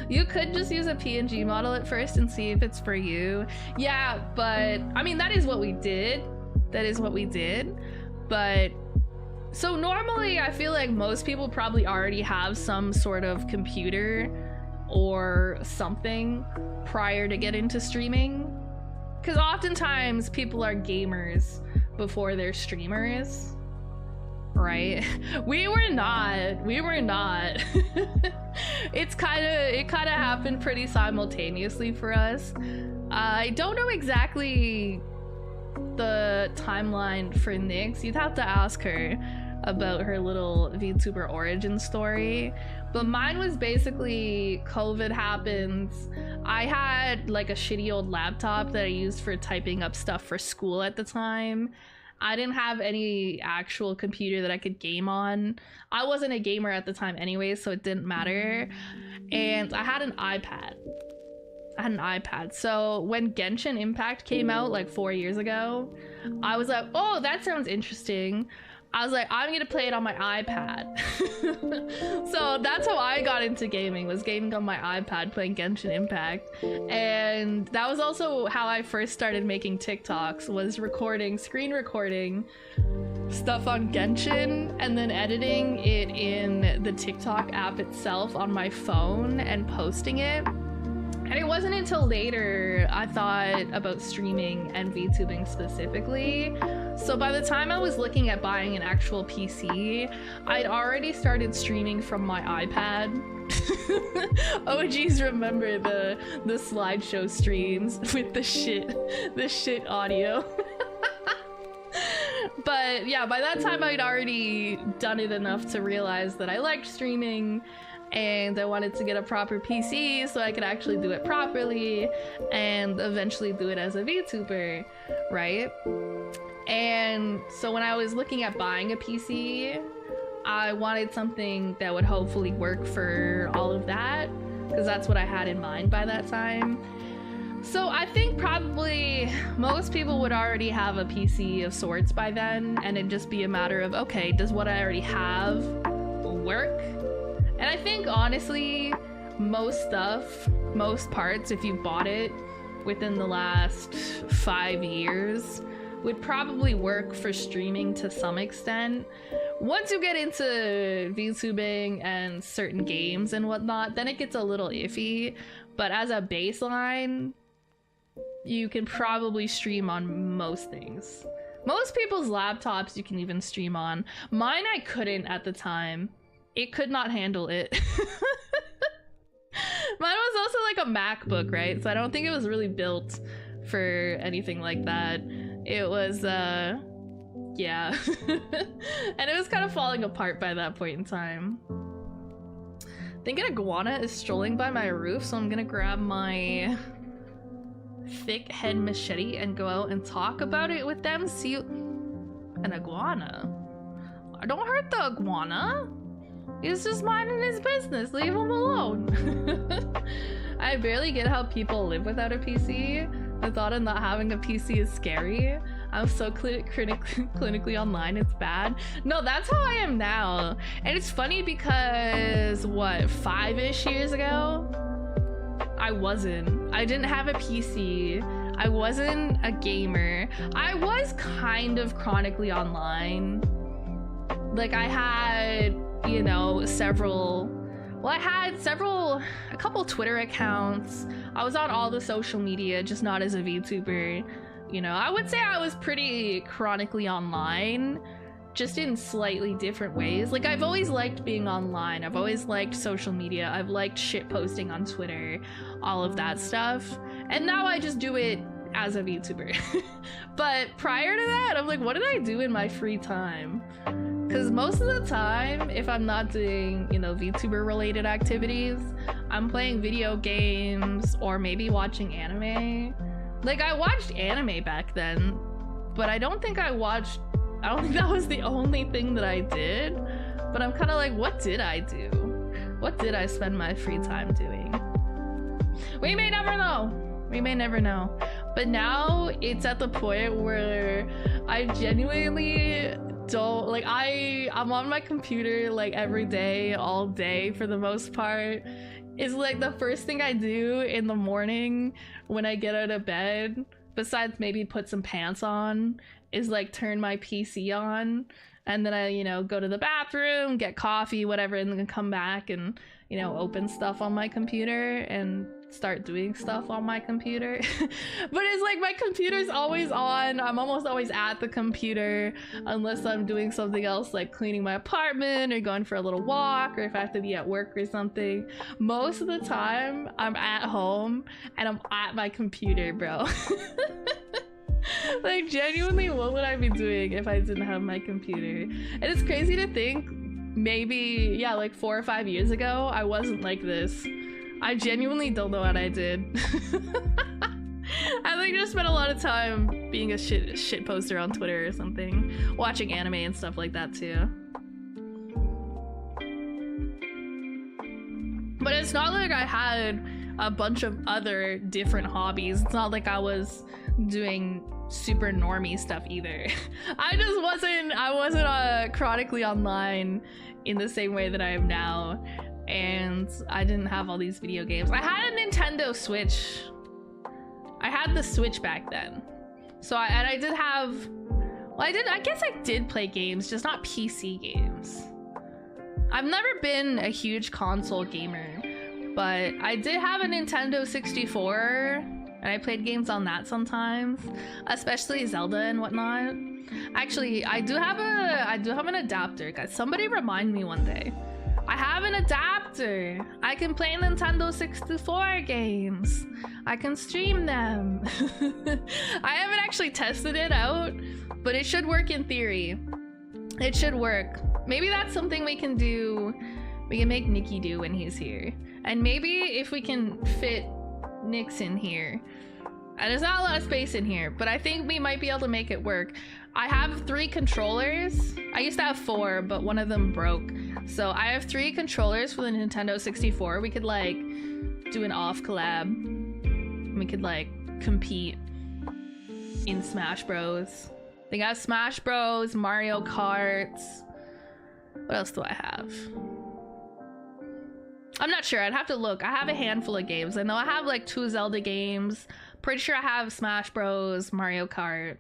You could just use a PNG model at first and see if it's for you. Yeah, but I mean, that is what we did. That is what we did. But so normally I feel like most people probably already have some sort of computer or something prior to get into streaming. Because oftentimes people are gamers before they're streamers, right? We were not. It kind of happened pretty simultaneously for us. I don't know exactly the timeline for Nyx. You'd have to ask her about her little VTuber origin story. But mine was basically COVID happens. I had like a shitty old laptop that I used for typing up stuff for school at the time. I didn't have any actual computer that I could game on. I wasn't a gamer at the time anyway, so it didn't matter. And I had an iPad. So when Genshin Impact came out like 4 years ago, I was like, oh, that sounds interesting. I was like, I'm gonna play it on my iPad. So that's how I got into gaming, was gaming on my iPad, playing Genshin Impact. And that was also how I first started making TikToks, was screen recording stuff on Genshin and then editing it in the TikTok app itself on my phone and posting it. And it wasn't until later I thought about streaming and VTubing specifically. So by the time I was looking at buying an actual PC, I'd already started streaming from my iPad. OGs remember the slideshow streams with the shit audio. But yeah, by that time I'd already done it enough to realize that I liked streaming, and I wanted to get a proper PC so I could actually do it properly and eventually do it as a VTuber, right? And so when I was looking at buying a PC, I wanted something that would hopefully work for all of that, because that's what I had in mind by that time. So I think probably most people would already have a PC of sorts by then, and it'd just be a matter of, okay, does what I already have work? And I think honestly, most parts, if you bought it, within the last 5 years would probably work for streaming to some extent. Once you get into VTubing and certain games and whatnot, then it gets a little iffy. But as a baseline, you can probably stream on most things. Most people's laptops you can even stream on. Mine I couldn't at the time. It could not handle it. Mine was also like a MacBook, right? So I don't think it was really built for anything like that. It was, yeah. And it was kind of falling apart by that point in time. I think an iguana is strolling by my roof, so I'm gonna grab my thick head machete and go out and talk about it with them. See you. An iguana? Don't hurt the iguana. He's just minding his business. Leave him alone. I barely get how people live without a PC. The thought of not having a PC is scary. I'm so clinically online, it's bad. No, that's how I am now. And it's funny because, what, 5-ish years ago? I didn't have a PC. I wasn't a gamer. I was kind of chronically online. Like I had, you know, a couple Twitter accounts. I was on all the social media, just not as a VTuber. You know, I would say I was pretty chronically online, just in slightly different ways. Like I've always liked being online. I've always liked social media. I've liked shit posting on Twitter, all of that stuff. And now I just do it as a VTuber. But prior to that, I'm like, what did I do in my free time? Because most of the time, if I'm not doing, you know, VTuber related activities, I'm playing video games or maybe watching anime. Like I watched anime back then, but I don't think that was the only thing that I did. But I'm kind of like, what did I do? What did I spend my free time doing? We may never know. We may never know. But now it's at the point where I genuinely don't, like, I'm on my computer like every day, all day for the most part. It's like the first thing I do in the morning when I get out of bed, besides maybe put some pants on, is like turn my PC on, and then I, you know, go to the bathroom, get coffee, whatever, and then come back and, you know, open stuff on my computer and start doing stuff on my computer. But it's like my computer's always on. I'm almost always at the computer unless I'm doing something else like cleaning my apartment or going for a little walk, or if I have to be at work or something. Most of the time I'm at home and I'm at my computer, bro. Like genuinely, what would I be doing if I didn't have my computer? And it's crazy to think, maybe, yeah, like 4 or 5 years ago I wasn't like this. I genuinely don't know what I did. I think I just spent a lot of time being a shit poster on Twitter or something, watching anime and stuff like that too. But it's not like I had a bunch of other different hobbies. It's not like I was doing super normie stuff either. I wasn't chronically online in the same way that I am now. And I didn't have all these video games. I had a Nintendo Switch. I had the Switch back then. So I did have, well, I guess I did play games, just not PC games. I've never been a huge console gamer, but I did have a Nintendo 64, and I played games on that sometimes, especially Zelda and whatnot. Actually, I do have an adapter, guys. Somebody remind me one day. I have an adapter. I can play Nintendo 64 games. I can stream them. I haven't actually tested it out, but it should work in theory. It should work. Maybe that's something we can do. We can make Nikki do when he's here. And maybe if we can fit Nix in here. And there's not a lot of space in here, but I think we might be able to make it work. I have 3 controllers. I used to have 4, but one of them broke. So I have 3 controllers for the Nintendo 64. We could like do an off collab. We could like compete in Smash Bros. They got Smash Bros, Mario Karts. What else do I have? I'm not sure. I'd have to look. I have a handful of games. I know I have like 2 Zelda games, Pretty sure I have Smash Bros, Mario Kart,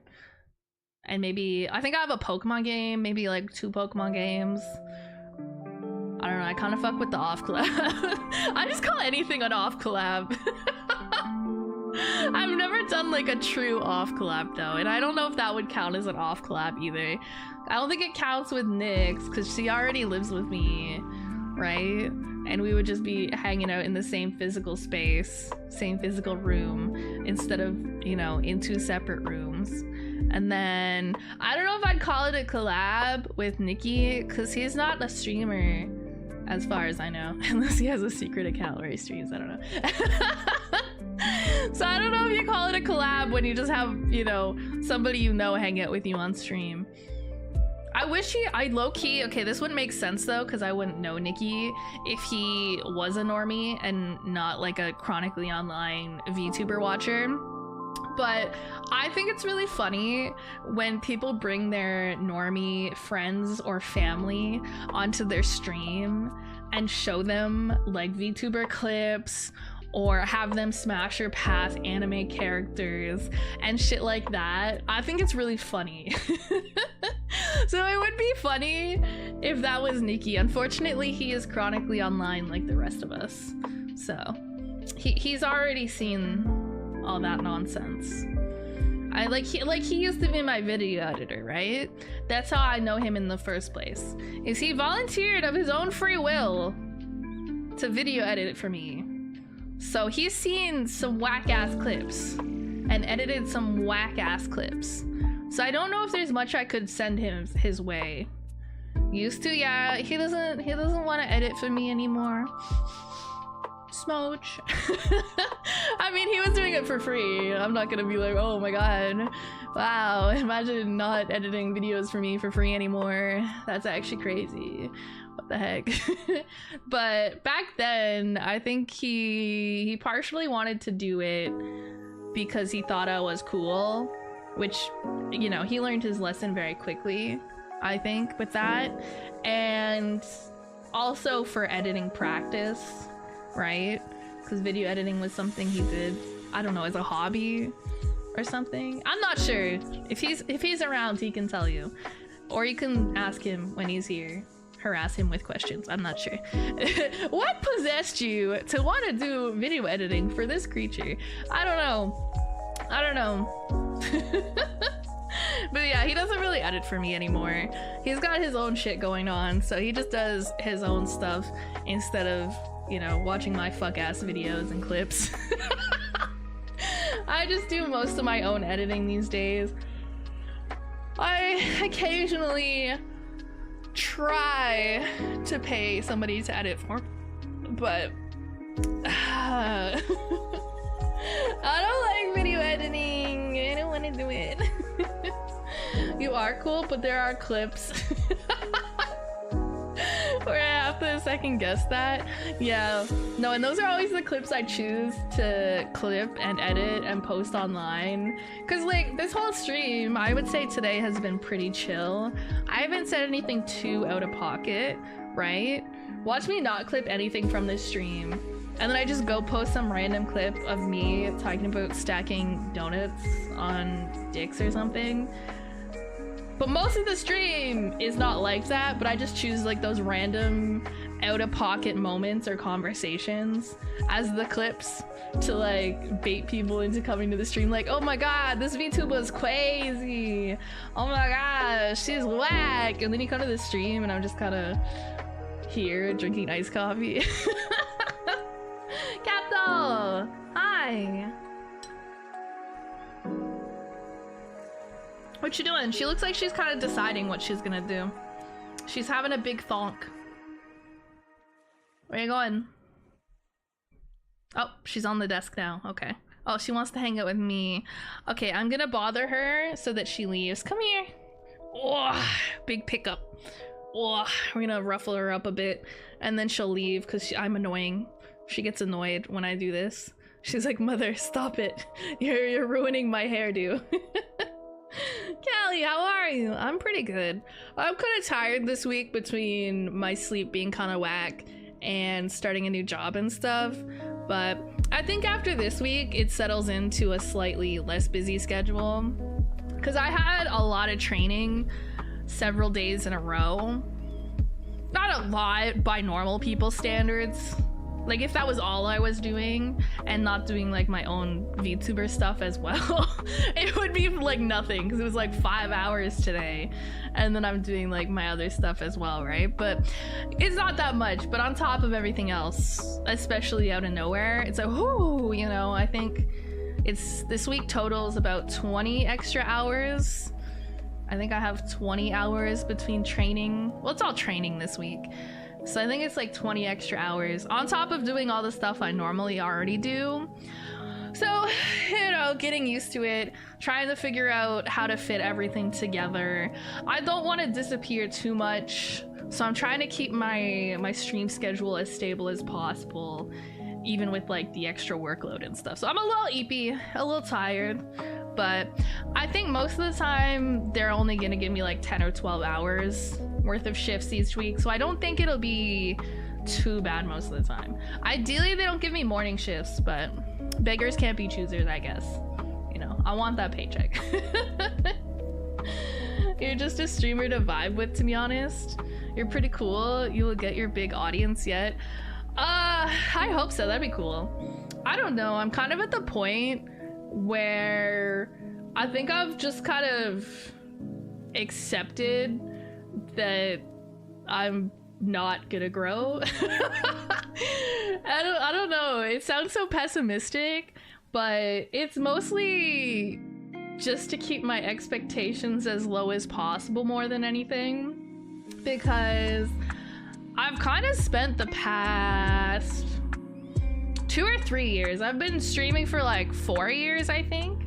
and maybe I think I have a Pokemon game, maybe like 2 Pokemon games. I don't know, I kind of fuck with the off collab. I just call anything an off collab. I've never done like a true off collab though, and I don't know if that would count as an off collab either. I don't think it counts with Nyx because she already lives with me, right? And we would just be hanging out in the same physical space, same physical room, instead of, you know, in 2 separate rooms. And then I don't know if I'd call it a collab with Nikki because he's not a streamer as far as I know, unless he has a secret account where he streams. I don't know. So I don't know if you call it a collab when you just have, you know, somebody you know hang out with you on stream. I wish I low-key, okay, this wouldn't make sense though, because I wouldn't know Nikki if he was a normie and not like a chronically online VTuber watcher. But I think it's really funny when people bring their normie friends or family onto their stream and show them like VTuber clips or have them smash or pass anime characters and shit like that. I think it's really funny. So it would be funny if that was Nikki. Unfortunately, he is chronically online like the rest of us. So he's already seen all that nonsense. He used to be my video editor, right? That's how I know him in the first place. Is he volunteered of his own free will to video edit it for me. So he's seen some whack-ass clips and edited some whack-ass clips. So I don't know if there's much I could send him his way. Used to, yeah. He doesn't want to edit for me anymore. Smooch. I mean, he was doing it for free. I'm not gonna be like, oh my god, wow, imagine not editing videos for me for free anymore. That's actually crazy. What the heck? But back then, I think he partially wanted to do it because he thought I was cool, which, you know, he learned his lesson very quickly, I think, with that. And also for editing practice, right? Because video editing was something he did, I don't know, as a hobby or something. I'm not sure. If he's around, he can tell you, or you can ask him when he's here. Harass him with questions. I'm not sure. What possessed you to want to do video editing for this creature? I don't know. But yeah, he doesn't really edit for me anymore. He's got his own shit going on, so he just does his own stuff instead of, you know, watching my fuck-ass videos and clips. I just do most of my own editing these days. I occasionally try to pay somebody to edit for, but I don't like video editing. I don't want to do it. You are cool, but there are clips where I have to second guess that. Yeah, no, and those are always the clips I choose to clip and edit and post online. Cause like this whole stream, I would say today has been pretty chill. I haven't said anything too out of pocket, right? Watch me not clip anything from this stream, and then I just go post some random clip of me talking about stacking donuts on dicks or something. But most of the stream is not like that, but I just choose like those random out-of-pocket moments or conversations as the clips to like bait people into coming to the stream, like, oh my god, this VTuber is crazy, oh my gosh, she's whack, and then you come to the stream and I'm just kind of here drinking iced coffee. Capital! Hi! What you doing? She looks like she's kind of deciding what she's gonna do. She's having a big thonk. Where you going? Oh, she's on the desk now. Okay. Oh, she wants to hang out with me. Okay, I'm gonna bother her so that she leaves. Come here. Oh, big pickup. Oh, we're gonna ruffle her up a bit and then she'll leave because I'm annoying. She gets annoyed when I do this. She's like, mother, stop it. You're ruining my hairdo. Callie, how are you? I'm pretty good. I'm kind of tired this week between my sleep being kind of whack and starting a new job and stuff, But I think after this week, it settles into a slightly less busy schedule. Because I had a lot of training several days in a row. Not a lot by normal people's standards. Like if that was all I was doing and not doing like my own VTuber stuff as well, it would be like nothing because it was like 5 hours today. And then I'm doing like my other stuff as well, right? But it's not that much. But on top of everything else, especially out of nowhere, it's like, whoo, you know, I think it's this week totals about 20 extra hours. I think I have 20 hours between training. Well, it's all training this week. So I think it's like 20 extra hours on top of doing all the stuff I normally already do. So, you know, getting used to it, trying to figure out how to fit everything together. I don't want to disappear too much, so I'm trying to keep my stream schedule as stable as possible, even with like the extra workload and stuff. So I'm a little eepy, a little tired, but I think most of the time they're only gonna give me like 10 or 12 hours worth of shifts each week, so I don't think it'll be too bad most of the time. Ideally they don't give me morning shifts, but beggars can't be choosers, I guess. You know, I want that paycheck. You're just a streamer to vibe with, to be honest. You're pretty cool. You will get your big audience yet. I hope so. That'd be cool. I don't know. I'm kind of at the point where I think I've just kind of accepted that I'm not gonna grow. I don't know. It sounds so pessimistic, but it's mostly just to keep my expectations as low as possible more than anything, because I've kind of spent the past 2 or 3 years. I've been streaming for like 4 years, I think,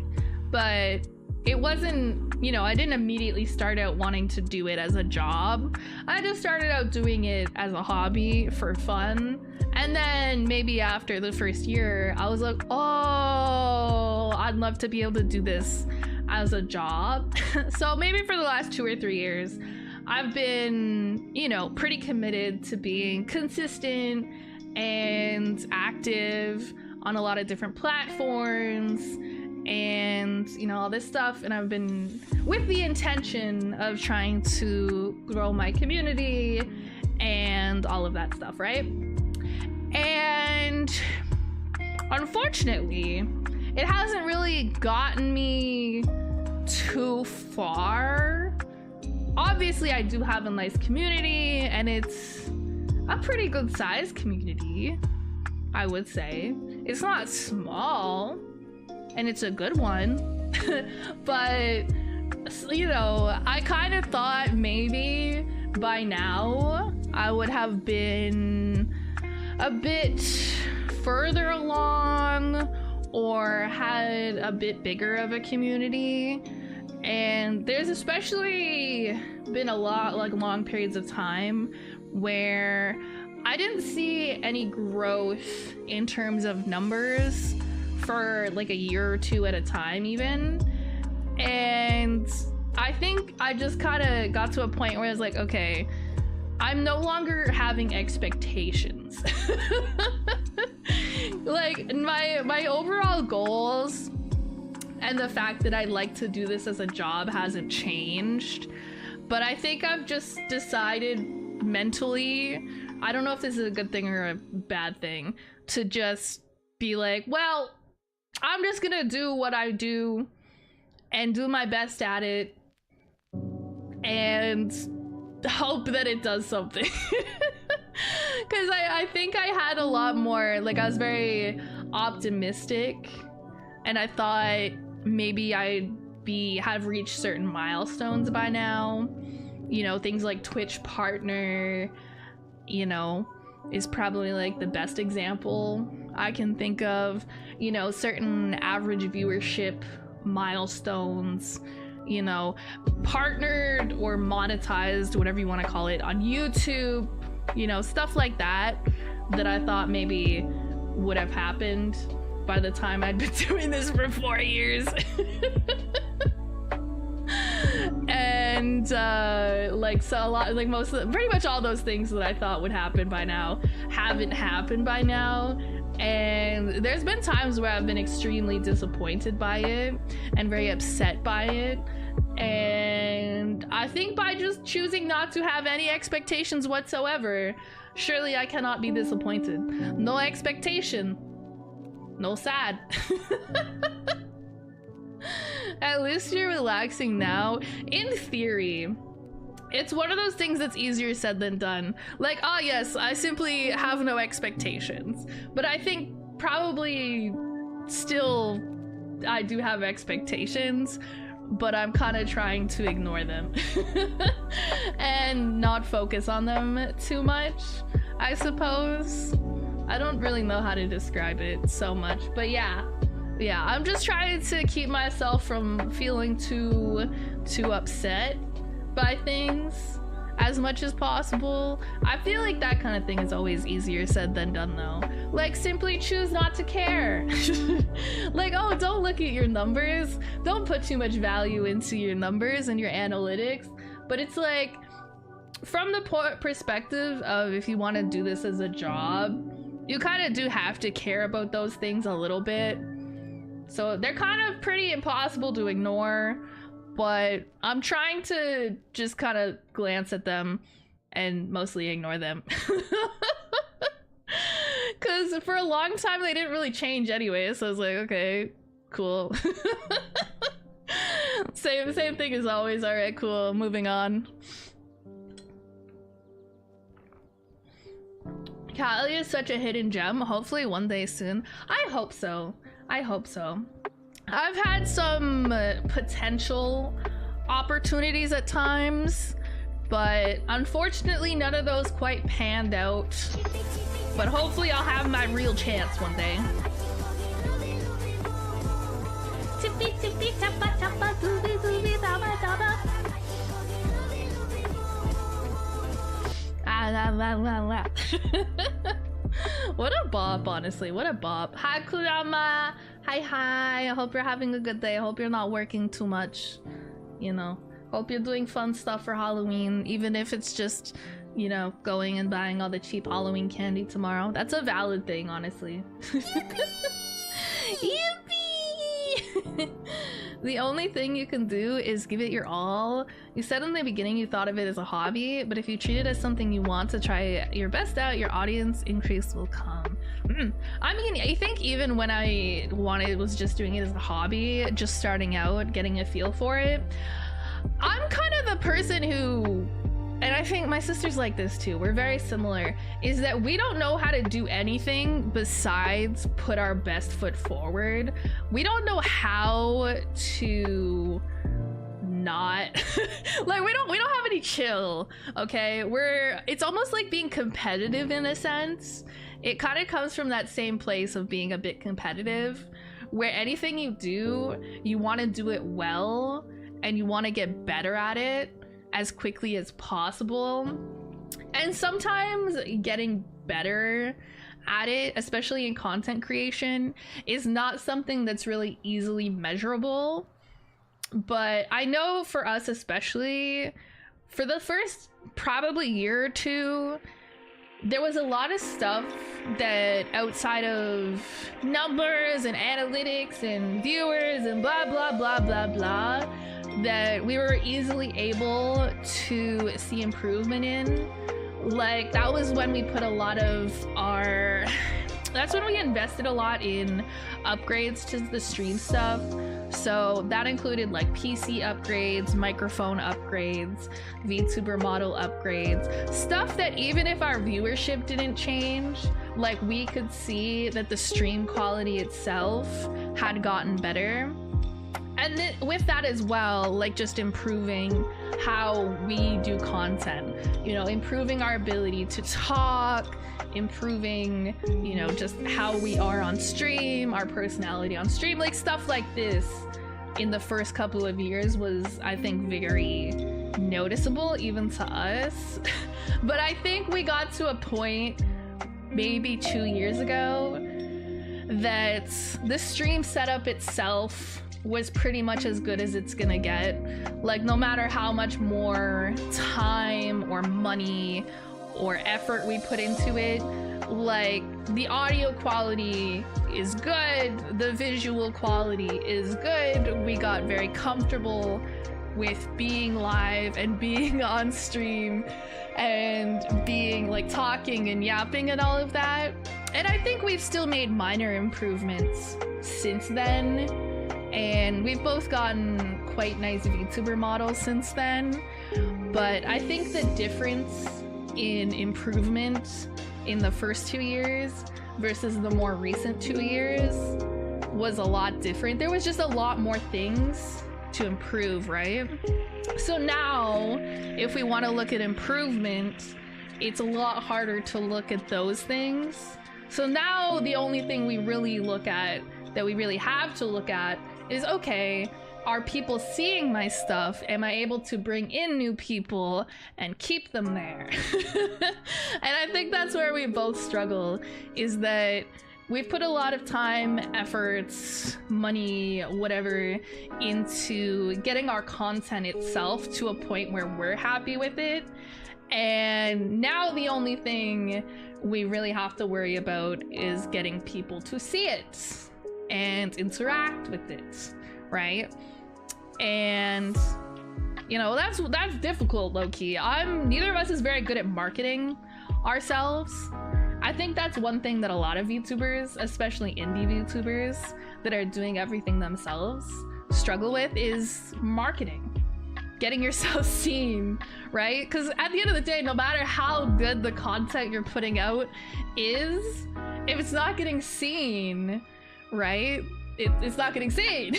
but it wasn't, you know, I didn't immediately start out wanting to do it as a job. I just started out doing it as a hobby for fun. And then maybe after the first year, I was like, oh, I'd love to be able to do this as a job. So maybe for the last 2 or 3 years, I've been, you know, pretty committed to being consistent and active on a lot of different platforms and, you know, all this stuff. And I've been with the intention of trying to grow my community and all of that stuff, right? And unfortunately, it hasn't really gotten me too far. Obviously, I do have a nice community, and it's a pretty good sized community, I would say. It's not small, and it's a good one. But, you know, I kind of thought maybe by now I would have been a bit further along or had a bit bigger of a community. And there's especially been a lot, like long periods of time where I didn't see any growth in terms of numbers for like a year or two at a time even. And I think I just kind of got to a point where I was like, okay, I'm no longer having expectations. Like my overall goals and the fact that I'd like to do this as a job hasn't changed. But I think I've just decided mentally, I don't know if this is a good thing or a bad thing, to just be like, well, I'm just gonna do what I do and do my best at it and hope that it does something. Because I think I had a lot more, like I was very optimistic and I thought maybe I'd have reached certain milestones by now. You know, things like Twitch partner, you know, is probably like the best example I can think of. You know, certain average viewership milestones, you know, partnered or monetized, whatever you want to call it, on YouTube, you know, stuff like that, that I thought maybe would have happened by the time I'd been doing this for 4 years. And like, so a lot, like most of pretty much all those things that I thought would happen by now haven't happened by now. And there's been times where I've been extremely disappointed by it and very upset by it. And I think by just choosing not to have any expectations whatsoever, surely I cannot be disappointed. No expectation, no sad. At least you're relaxing now. In theory, it's one of those things that's easier said than done. Like, oh yes, I simply have no expectations. But I think probably still I do have expectations, but I'm kind of trying to ignore them and not focus on them too much, I suppose. I don't really know how to describe it so much, but yeah, I'm just trying to keep myself from feeling too upset by things as much as possible. I feel like that kind of thing is always easier said than done though. Like, simply choose not to care. Like, oh, don't look at your numbers. Don't put too much value into your numbers and your analytics. But it's like, from the perspective of if you want to do this as a job, you kind of do have to care about those things a little bit. So they're kind of pretty impossible to ignore. But I'm trying to just kind of glance at them and mostly ignore them. Because for a long time they didn't really change anyway, so I was like, okay, cool. same thing as always. All right, cool, moving on. Callie is such a hidden gem. Hopefully one day soon. I hope so. I hope so. I've had some potential opportunities at times, but unfortunately none of those quite panned out. But hopefully I'll have my real chance one day. What a bop, honestly. What a bop. Hi, Kurama. Hi. I hope you're having a good day. I hope you're not working too much. You know, hope you're doing fun stuff for Halloween, even if it's just, you know, going and buying all the cheap Halloween candy tomorrow. That's a valid thing, honestly. Yippee! The only thing you can do is give it your all. You said in the beginning you thought of it as a hobby, but if you treat it as something you want to try your best out, your audience increase will come. I mean, I think even when I was just doing it as a hobby, just starting out, getting a feel for it, I'm kind of the person who, and I think my sister's like this too, we're very similar, is that we don't know how to do anything besides put our best foot forward. We don't know how to not like we don't have any chill, okay? It's almost like being competitive in a sense. It kind of comes from that same place of being a bit competitive, where anything you do, you want to do it well and you want to get better at it as quickly as possible. And sometimes getting better at it, especially in content creation, is not something that's really easily measurable. But I know for us, especially for the first probably year or two, there was a lot of stuff that outside of numbers and analytics and viewers and blah blah blah blah blah that we were easily able to see improvement in. Like, that was when we put a lot of our, that's when we invested a lot in upgrades to the stream stuff. So that included like PC upgrades, microphone upgrades, VTuber model upgrades, stuff that even if our viewership didn't change, like, we could see that the stream quality itself had gotten better. And then with that as well, like, just improving how we do content, you know, improving our ability to talk, improving, you know, just how we are on stream, our personality on stream, like stuff like this in the first couple of years was, I think, very noticeable even to us. But I think we got to a point maybe 2 years ago that the stream setup itself was pretty much as good as it's gonna get. Like, no matter how much more time or money or effort we put into it, like the audio quality is good, the visual quality is good. We got very comfortable with being live and being on stream and being like talking and yapping and all of that. And I think we've still made minor improvements since then. And we've both gotten quite nice VTuber models since then. But I think the difference in improvement in the first 2 years versus the more recent 2 years was a lot different. There was just a lot more things to improve, right? So now, if we want to look at improvement, it's a lot harder to look at those things. So now the only thing we really look at, that we really have to look at, is okay, are people seeing my stuff? Am I able to bring in new people and keep them there? And I think that's where we both struggle, is that we've put a lot of time, efforts, money, whatever, into getting our content itself to a point where we're happy with it. And now the only thing we really have to worry about is getting people to see it and interact with it, right? And you know, that's difficult, low-key. Neither of us is very good at marketing ourselves. I think that's one thing that a lot of VTubers, especially indie VTubers that are doing everything themselves, struggle with, is marketing. Getting yourself seen, right? Because at the end of the day, no matter how good the content you're putting out is, if it's not getting seen, right? It's not getting seen.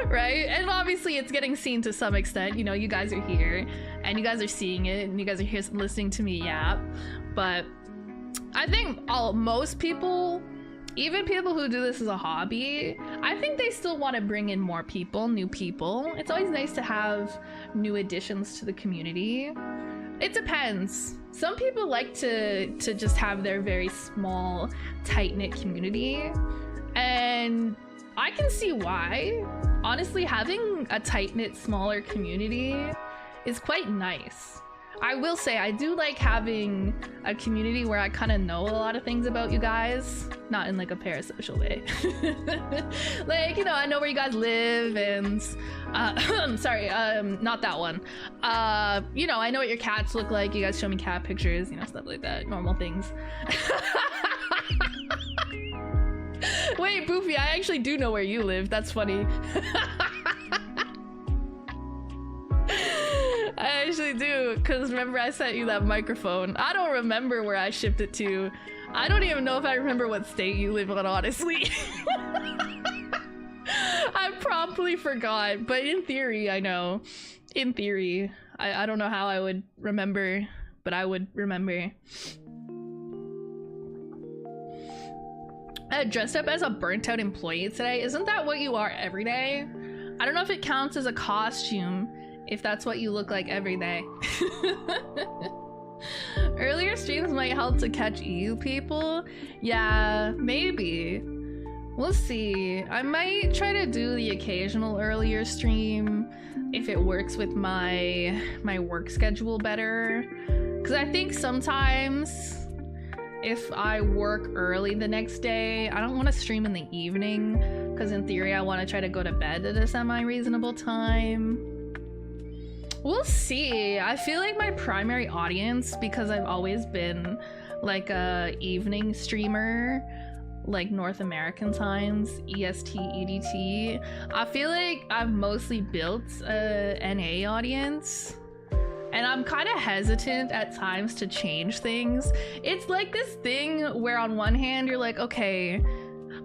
Right? And obviously it's getting seen to some extent. You know, you guys are here and you guys are seeing it and you guys are here listening to me yap. But I think most people, even people who do this as a hobby, I think they still want to bring in more people, new people. It's always nice to have new additions to the community. It depends. Some people like to just have their very small, tight-knit community. And I can see why. Honestly, having a tight-knit, smaller community is quite nice. I will say, I do like having a community where I kind of know a lot of things about you guys. Not in like a parasocial way. Like, you know, I know where you guys live and... sorry, not that one. You know, I know what your cats look like. You guys show me cat pictures, you know, stuff like that. Normal things. Wait, Boofy, I actually do know where you live. That's funny. I actually do, because remember I sent you that microphone. I don't remember where I shipped it to. I don't even know if I remember what state you live in, honestly. I promptly forgot, but in theory, I know. In theory. I don't know how I would remember, but I would remember. I dressed up as a burnt out employee today. Isn't that what you are every day? I don't know if it counts as a costume, if that's what you look like every day. Earlier streams might help to catch EU people. Yeah, maybe. We'll see. I might try to do the occasional earlier stream if it works with my work schedule better. Because I think sometimes if I work early the next day, I don't want to stream in the evening, because in theory I want to try to go to bed at a semi-reasonable time. We'll see. I feel like my primary audience, because I've always been like a evening streamer, like North American times, EST, EDT, I feel like I've mostly built a NA audience. And I'm kind of hesitant at times to change things. It's like this thing where on one hand you're like, okay,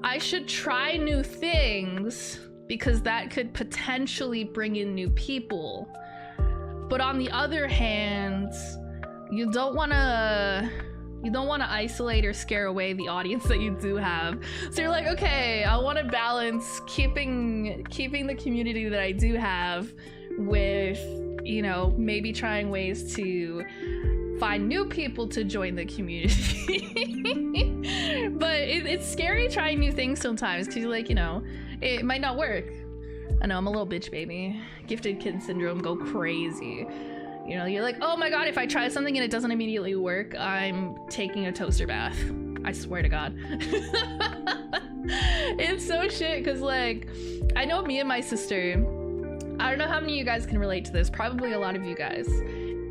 I should try new things because that could potentially bring in new people. But on the other hand, you don't want to isolate or scare away the audience that you do have. So you're like, okay, I want to balance keeping the community that I do have with, you know, maybe trying ways to find new people to join the community. But it's scary trying new things sometimes, because you're like, you know, it might not work. I know, I'm a little bitch baby. Gifted kid syndrome, go crazy. You know, you're like, oh my god, if I try something and it doesn't immediately work, I'm taking a toaster bath. I swear to god. It's so shit, because like, I know me and my sister, I don't know how many of you guys can relate to this, probably a lot of you guys,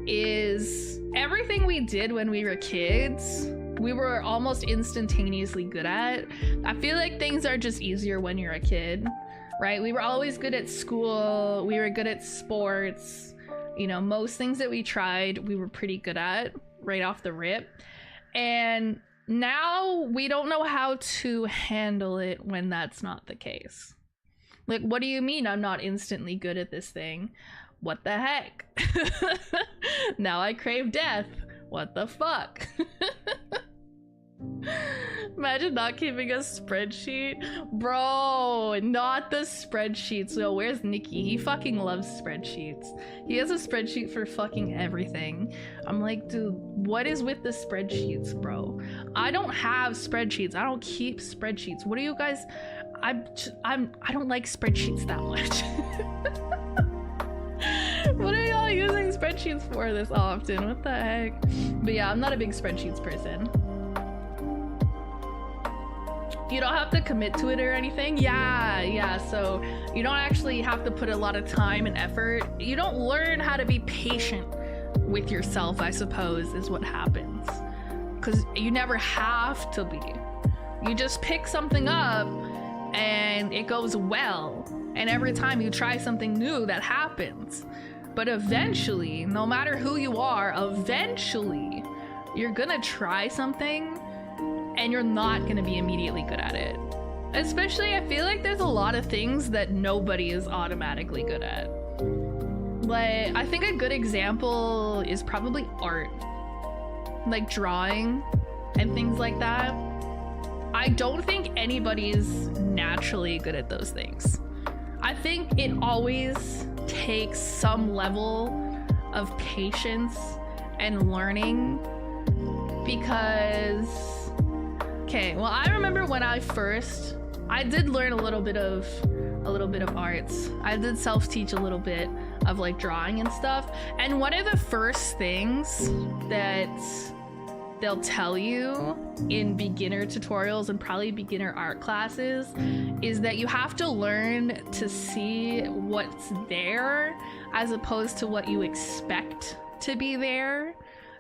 is everything we did when we were kids, we were almost instantaneously good at. I feel like things are just easier when you're a kid, right? We were always good at school, we were good at sports, you know, most things that we tried, we were pretty good at right off the rip. And now we don't know how to handle it when that's not the case. Like, what do you mean I'm not instantly good at this thing? What the heck? Now I crave death. What the fuck? Imagine not keeping a spreadsheet. Bro, not the spreadsheets. Yo, where's Nikki? He fucking loves spreadsheets. He has a spreadsheet for fucking everything. I'm like, dude, what is with the spreadsheets, bro? I don't have spreadsheets. I don't keep spreadsheets. What are you guys? I don't like spreadsheets that much. What are y'all using spreadsheets for this often? What the heck? But yeah, I'm not a big spreadsheets person. You don't have to commit to it or anything. Yeah, so you don't actually have to put a lot of time and effort. You don't learn how to be patient with yourself, I suppose, is what happens. Because you never have to be. You just pick something up and it goes well. And every time you try something new, that happens. But eventually, no matter who you are, eventually you're gonna try something and you're not gonna be immediately good at it. Especially, I feel like there's a lot of things that nobody is automatically good at. Like, I think a good example is probably art. Like drawing and things like that. I don't think anybody's naturally good at those things. I think it always takes some level of patience and learning, because okay, well, I remember when I did learn a little bit of arts. I did self-teach a little bit of like drawing and stuff, and one of the first things that they'll tell you in beginner tutorials and probably beginner art classes is that you have to learn to see what's there as opposed to what you expect to be there.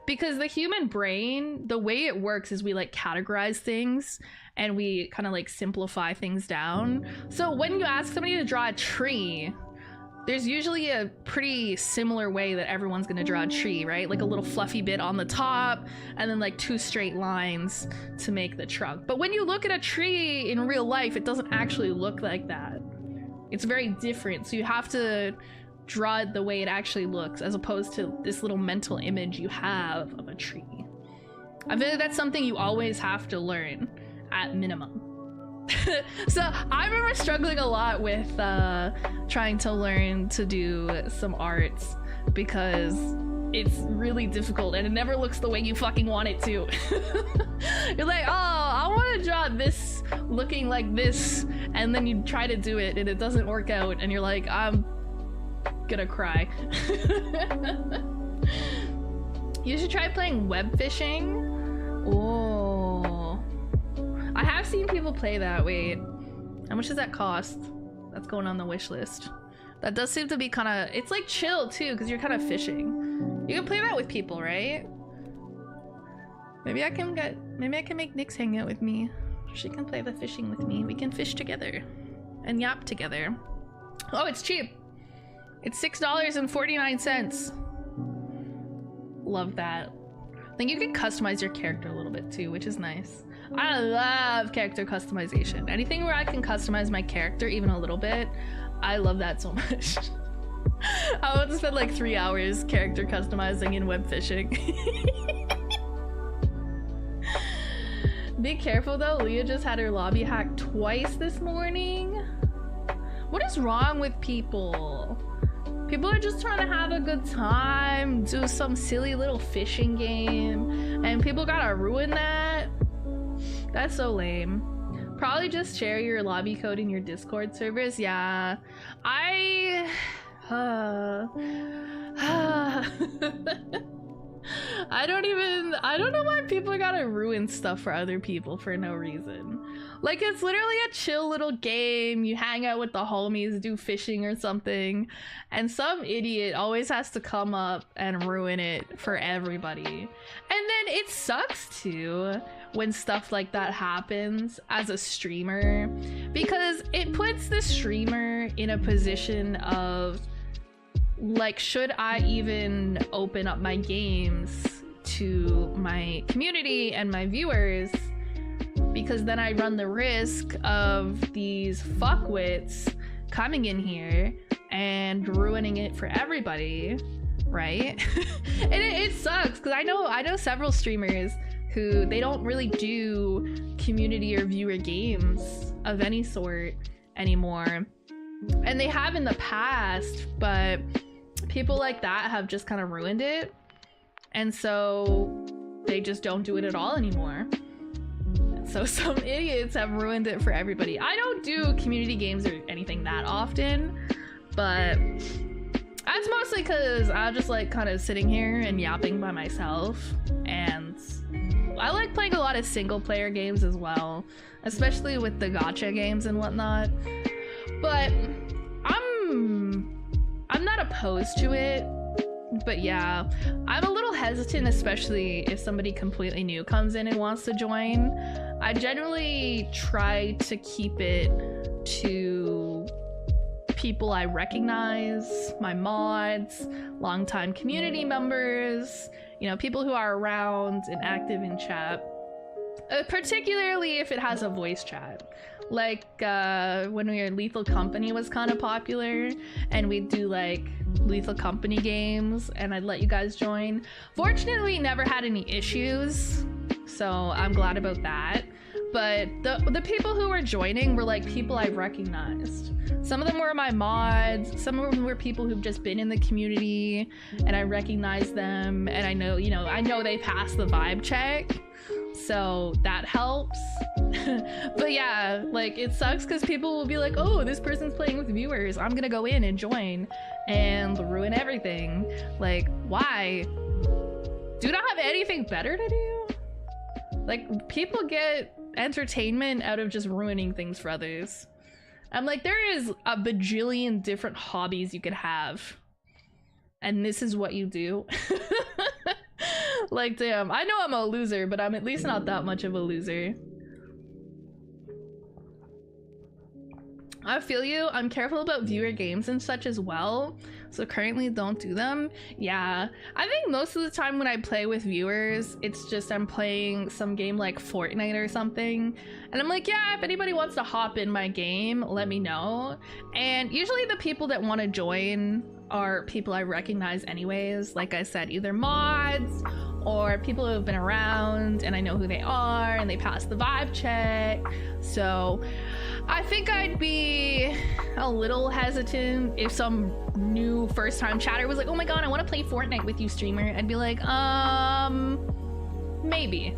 Because the human brain, the way it works is we like categorize things and we kind of like simplify things down. So when you ask somebody to draw a tree, there's usually a pretty similar way that everyone's gonna draw a tree, right? Like a little fluffy bit on the top and then like 2 straight lines to make the trunk. But when you look at a tree in real life, it doesn't actually look like that. It's very different. So you have to draw it the way it actually looks as opposed to this little mental image you have of a tree. I feel like that's something you always have to learn at minimum. So I remember struggling a lot with trying to learn to do some arts because it's really difficult and it never looks the way you fucking want it to. You're like, oh, I want to draw this looking like this, and then you try to do it and it doesn't work out and you're like, I'm gonna cry. You should try playing web fishing. Oh, I have seen people play that. Wait, how much does that cost? That's going on the wish list. That does seem to be kind of, it's like chill too, because you're kind of fishing. You can play that with people, right? Maybe I can make Nyx hang out with me. She can play the fishing with me. We can fish together and yap together. Oh, it's cheap. It's $6.49. Love that. I think you can customize your character a little bit too, which is nice. I love character customization. Anything where I can customize my character even a little bit, I love that so much. I want to spend like 3 hours character customizing in web fishing. Be careful though, Leah just had her lobby hacked twice this morning. What is wrong with people? People are just trying to have a good time, do some silly little fishing game, and people gotta ruin that? That's so lame. Probably just share your lobby code in your Discord servers. Yeah, I don't know why people gotta ruin stuff for other people for no reason. Like, it's literally a chill little game. You hang out with the homies, do fishing or something, and some idiot always has to come up and ruin it for everybody. And then it sucks too when stuff like that happens as a streamer, because it puts the streamer in a position of, like, should I even open up my games to my community and my viewers? Because then I run the risk of these fuckwits coming in here and ruining it for everybody, right? And it sucks, because I know several streamers who they don't really do community or viewer games of any sort anymore. And they have in the past, but people like that have just kind of ruined it, and so they just don't do it at all anymore. So some idiots have ruined it for everybody. I don't do community games or anything that often, but that's mostly because I'm just like kind of sitting here and yapping by myself, and I like playing a lot of single player games as well, especially with the gacha games and whatnot. But I'm not opposed to it, but yeah, I'm a little hesitant, especially if somebody completely new comes in and wants to join. I generally try to keep it to people I recognize, my mods, longtime community members, you know, people who are around and active in chat, particularly if it has a voice chat. Like when we were Lethal Company was kind of popular, and we'd do like Lethal Company games, and I'd let you guys join. Fortunately, never had any issues, so I'm glad about that. But the people who were joining were like people I recognized. Some of them were my mods, some of them were people who've just been in the community, and I recognize them, and I know they passed the vibe check, so that helps. But yeah, like, it sucks because people will be like, oh, this person's playing with viewers, I'm gonna go in and join and ruin everything. Like, why? Do not have anything better to do? Like, people get entertainment out of just ruining things for others. I'm like, there is a bajillion different hobbies you could have, and this is what you do. Like, damn, I know I'm a loser, but I'm at least not that much of a loser. I feel you. I'm careful about viewer games and such as well, so currently don't do them. Yeah, I think most of the time when I play with viewers, it's just I'm playing some game like Fortnite or something, and I'm like, yeah, if anybody wants to hop in my game, let me know. And usually the people that want to join are people I recognize anyways. Like I said, either mods or people who have been around and I know who they are and they pass the vibe check. So I think I'd be a little hesitant if some new first-time chatter was like, oh my god, I want to play Fortnite with you, streamer. I'd be like, maybe.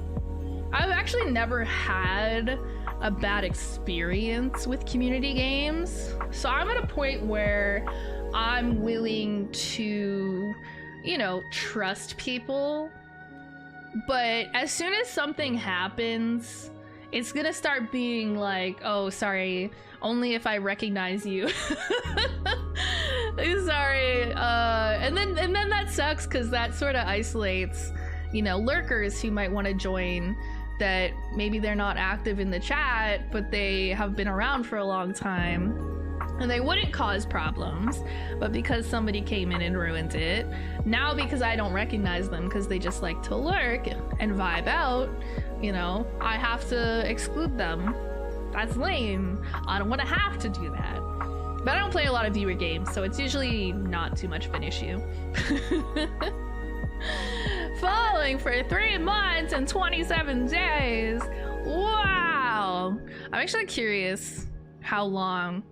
I've actually never had a bad experience with community games, so I'm at a point where I'm willing to, you know, trust people. But as soon as something happens, it's gonna start being like, oh, sorry, only if I recognize you. Sorry. And then that sucks, because that sort of isolates, you know, lurkers who might want to join, that maybe they're not active in the chat, but they have been around for a long time. And they wouldn't cause problems, but because somebody came in and ruined it, now because I don't recognize them because they just like to lurk and vibe out, you know, I have to exclude them. That's lame. I don't want to have to do that. But I don't play a lot of viewer games, so it's usually not too much of an issue. Following for 3 months and 27 days. Wow. I'm actually curious how long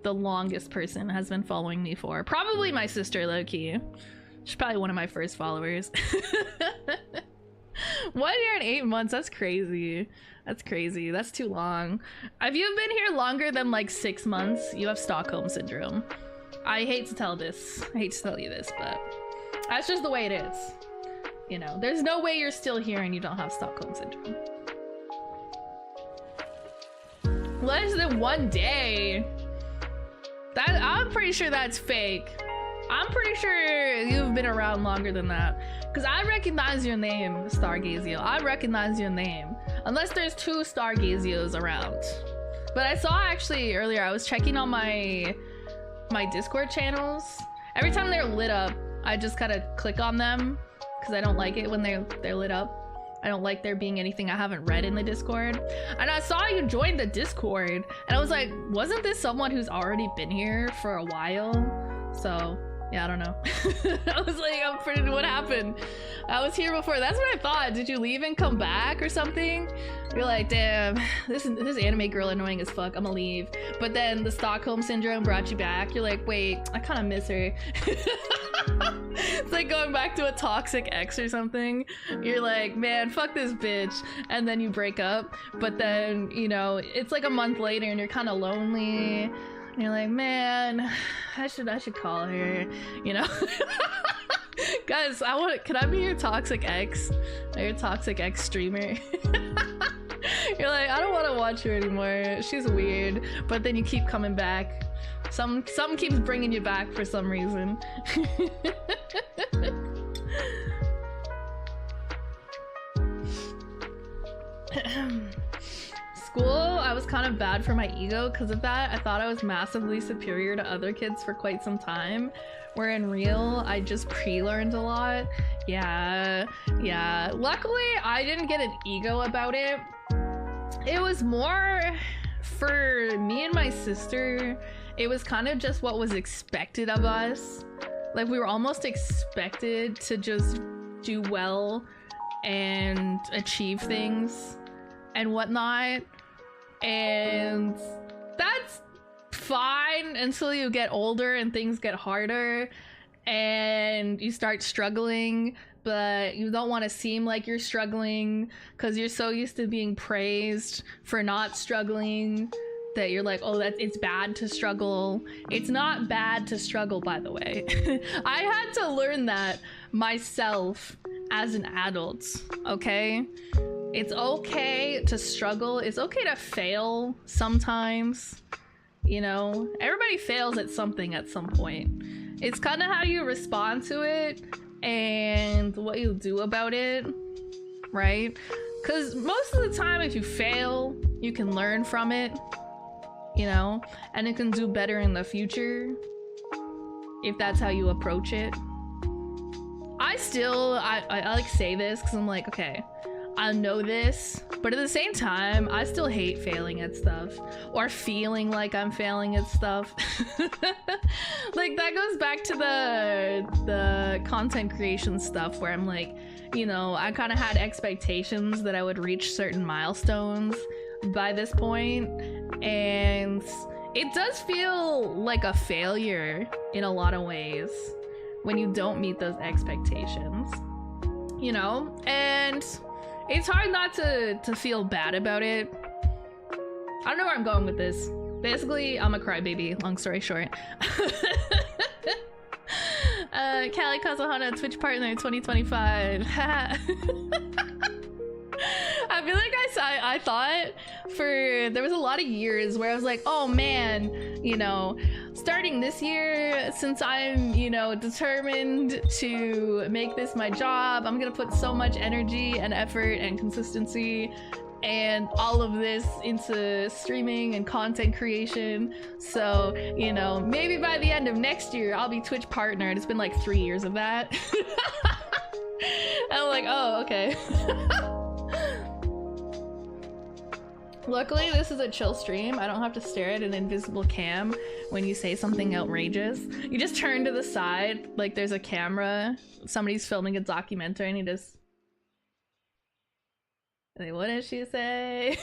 the longest person has been following me for. Probably my sister, low-key. She's probably one of my first followers. 1 year and 8 months, that's crazy. That's crazy, that's too long. If you've been here longer than like 6 months, you have Stockholm Syndrome. I hate to tell you this, but That's just the way it is. You know, there's no way you're still here and you don't have Stockholm Syndrome. Less than 1 day. I'm pretty sure that's fake. I'm pretty sure you've been around longer than that. Because I recognize your name, Stargazio. I recognize your name. Unless there's 2 Stargazios around. But I saw actually earlier, I was checking on my Discord channels. Every time they're lit up, I just kind of click on them. Because I don't like it when they're lit up. I don't like there being anything I haven't read in the Discord. And I saw you joined the Discord. And I was like, wasn't this someone who's already been here for a while? So, yeah, I don't know. I was like, what happened? I was here before. That's what I thought. Did you leave and come back or something? You're like, damn, this anime girl annoying as fuck. I'm gonna leave. But then the Stockholm Syndrome brought you back. You're like, wait, I kind of miss her. It's like going back to a toxic ex or something. You're like, man, fuck this bitch. And then you break up. But then, you know, it's like a month later and you're kind of lonely. And you're like, man, I should call her, you know? Guys, can I be your toxic ex? Or your toxic ex streamer? You're like, I don't want to watch her anymore. She's weird. But then you keep coming back. Some keeps bringing you back for some reason. School, I was kind of bad for my ego because of that. I thought I was massively superior to other kids for quite some time, where in real, I just pre-learned a lot. Yeah. Luckily, I didn't get an ego about it. It was more for me and my sister. It was kind of just what was expected of us. Like, we were almost expected to just do well and achieve things and whatnot. And that's fine until you get older and things get harder and you start struggling, but you don't want to seem like you're struggling because you're so used to being praised for not struggling that you're like, oh, it's bad to struggle. It's not bad to struggle, by the way. I had to learn that myself as an adult, okay? It's okay to struggle. It's okay to fail sometimes. You know, everybody fails at something at some point. It's kind of how you respond to it and what you do about it, right? Because most of the time, if you fail, you can learn from it, you know, and it can do better in the future if that's how you approach it. I like say this because I'm like, okay, I know this, but at the same time, I still hate failing at stuff or feeling like I'm failing at stuff. Like, that goes back to the content creation stuff where I'm like, you know, I kind of had expectations that I would reach certain milestones by this point, and it does feel like a failure in a lot of ways when you don't meet those expectations, you know? And it's hard not to feel bad about it. I don't know where I'm going with this. Basically, I'm a crybaby, long story short. Callie Kazahana, Twitch partner 2025. I feel like I thought there was a lot of years where I was like, oh man, you know, starting this year, since I'm, you know, determined to make this my job, I'm gonna put so much energy and effort and consistency and all of this into streaming and content creation. So, you know, maybe by the end of next year, I'll be Twitch partner. And it's been like 3 years of that. I'm like, oh, okay. Luckily, this is a chill stream. I don't have to stare at an invisible cam when you say something outrageous. You just turn to the side, like there's a camera. Somebody's filming a documentary and you just... Like, what did she say?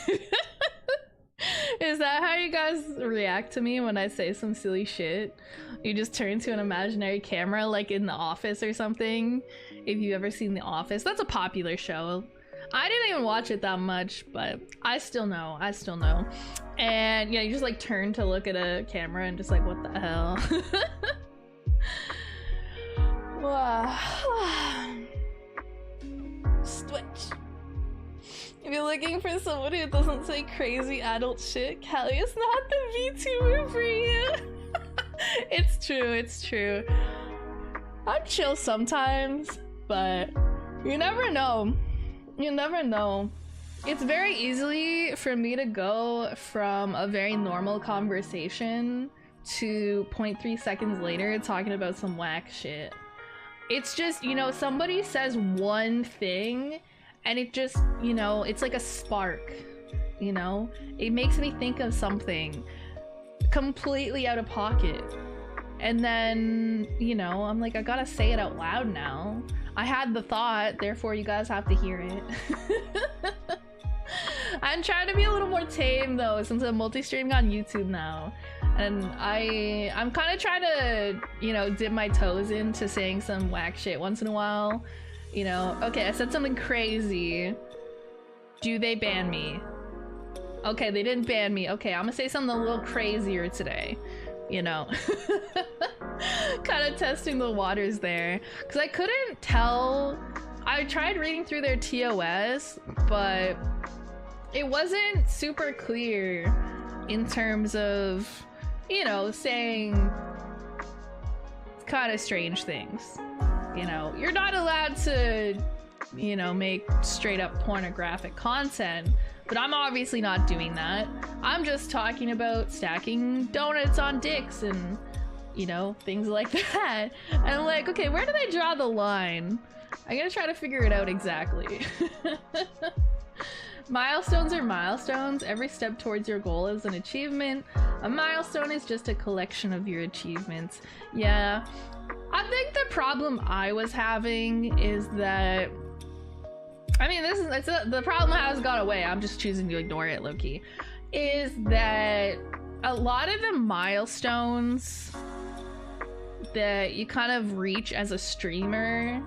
Is that how you guys react to me when I say some silly shit? You just turn to an imaginary camera, like in The Office or something? If you've ever seen The Office. That's a popular show. I didn't even watch it that much, but I still know. And yeah, you just like turn to look at a camera and just like, what the hell? Switch. If you're looking for someone who doesn't say crazy adult shit, Callie is not the VTuber for you. It's true, it's true. I'm chill sometimes, but you never know. You never know. It's very easily for me to go from a very normal conversation to 0.3 seconds later talking about some whack shit. It's just, you know, somebody says one thing and it just, you know, it's like a spark, you know? It makes me think of something completely out of pocket. And then, you know, I'm like, I gotta say it out loud now. I had the thought, therefore you guys have to hear it. I'm trying to be a little more tame though, since I'm multi-streaming on YouTube now. And I'm kind of trying to, you know, dip my toes into saying some whack shit once in a while. You know, okay, I said something crazy. Do they ban me? Okay, they didn't ban me. Okay, I'm gonna say something a little crazier today. You know, kind of testing the waters there. Because I couldn't tell. I tried reading through their TOS, but it wasn't super clear in terms of, you know, saying kind of strange things. You know, you're not allowed to, you know, make straight up pornographic content, but I'm obviously not doing that. I'm just talking about stacking donuts on dicks and, you know, things like that. And I'm like, okay, where do they draw the line? I'm gonna try to figure it out exactly. Milestones are milestones. Every step towards your goal is an achievement. A milestone is just a collection of your achievements. Yeah. I think the problem I was having is that, I mean, the problem has gone away. I'm just choosing to ignore it, low-key. Is that a lot of the milestones that you kind of reach as a streamer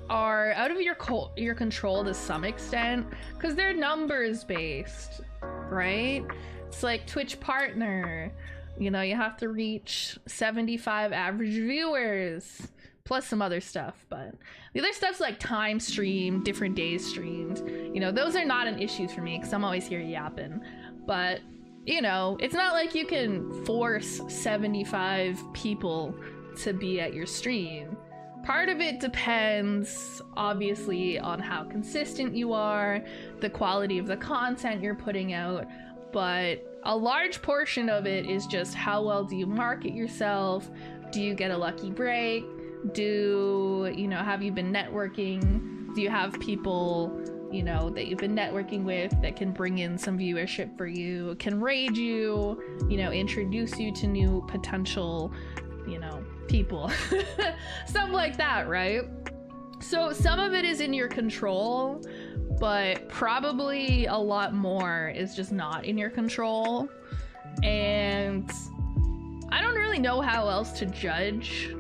are out of your control to some extent, because they're numbers based, right? It's like Twitch partner. You know, you have to reach 75 average viewers, plus some other stuff, but the other stuff's like time streamed, different days streamed. You know, those are not an issue for me because I'm always here yapping. But, you know, it's not like you can force 75 people to be at your stream. Part of it depends, obviously, on how consistent you are, the quality of the content you're putting out, but a large portion of it is just how well do you market yourself? Do you get a lucky break? You know, have you been networking? Do you have people, you know, that you've been networking with that can bring in some viewership for you, can raid you, you know, introduce you to new potential, you know, people. Stuff like that, right? So some of it is in your control, but probably a lot more is just not in your control. And I don't really know how else to judge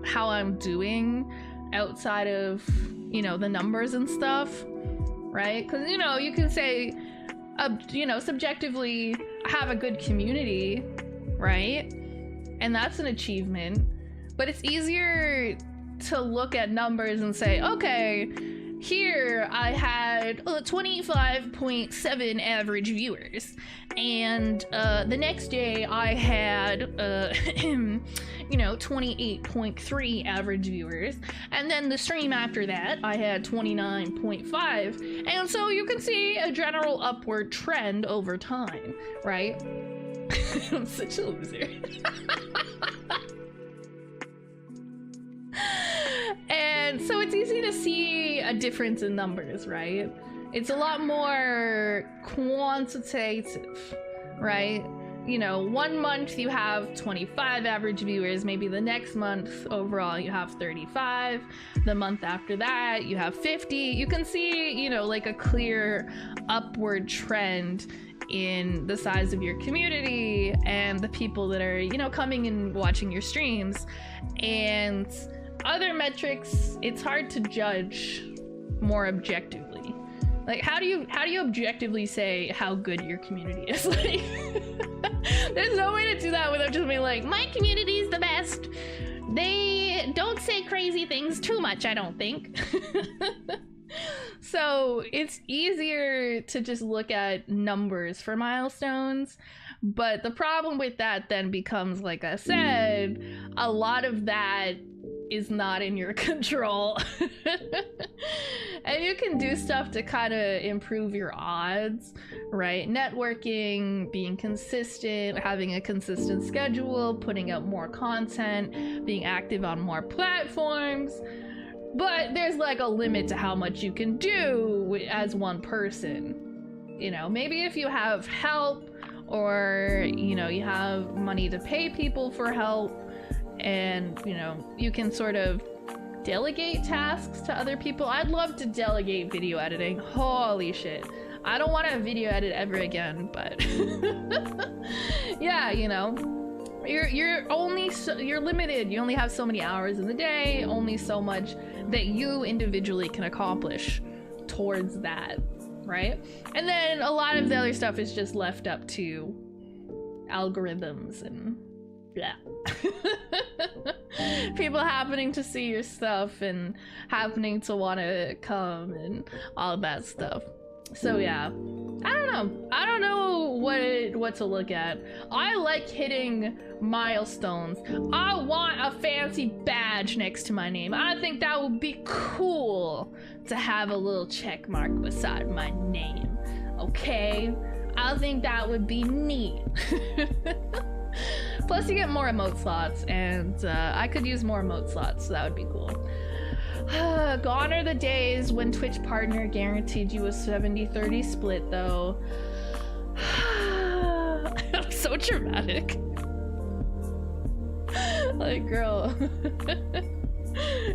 how I'm doing outside of, you know, the numbers and stuff, right? Because, you know, you can say, you know, subjectively, I have a good community, right? And that's an achievement. But it's easier to look at numbers and say, okay, here I had 25.7 average viewers, and the next day I had you know, 28.3 average viewers, and then the stream after that I had 29.5, and so you can see a general upward trend over time, right? I'm such a loser. And so it's easy to see a difference in numbers, right? It's a lot more quantitative, right? You know, 1 month you have 25 average viewers, maybe the next month overall you have 35, the month after that you have 50. You can see, you know, like a clear upward trend in the size of your community and the people that are, you know, coming and watching your streams. And other metrics, it's hard to judge more objectively. Like, how do you objectively say how good your community is? Like, there's no way to do that without just being like, my community is the best. they don't say crazy things too much, I don't think. So it's easier to just look at numbers for milestones. But the problem with that then becomes, like I said, a lot of that is not in your control. And you can do stuff to kind of improve your odds, right? Networking, being consistent, having a consistent schedule, putting out more content, being active on more platforms. But there's like a limit to how much you can do as one person. You know, maybe if you have help, or, you know, you have money to pay people for help, and, you know, you can sort of delegate tasks to other people. I'd love to delegate video editing. Holy shit. I don't want to video edit ever again, but yeah, you know, you're limited. You only have so many hours in the day, only so much that you individually can accomplish towards that, right? And then a lot of the other stuff is just left up to algorithms and blah. People happening to see your stuff and happening to want to come and all of that stuff. So yeah, I don't know what to look at. I like hitting milestones. I want a fancy badge next to my name. I think that would be cool to have a little check mark beside my name. Okay, I think that would be neat. Plus you get more emote slots, and I could use more emote slots, so that would be cool. Gone are the days when Twitch partner guaranteed you a 70-30 split, though. So dramatic. Like, girl.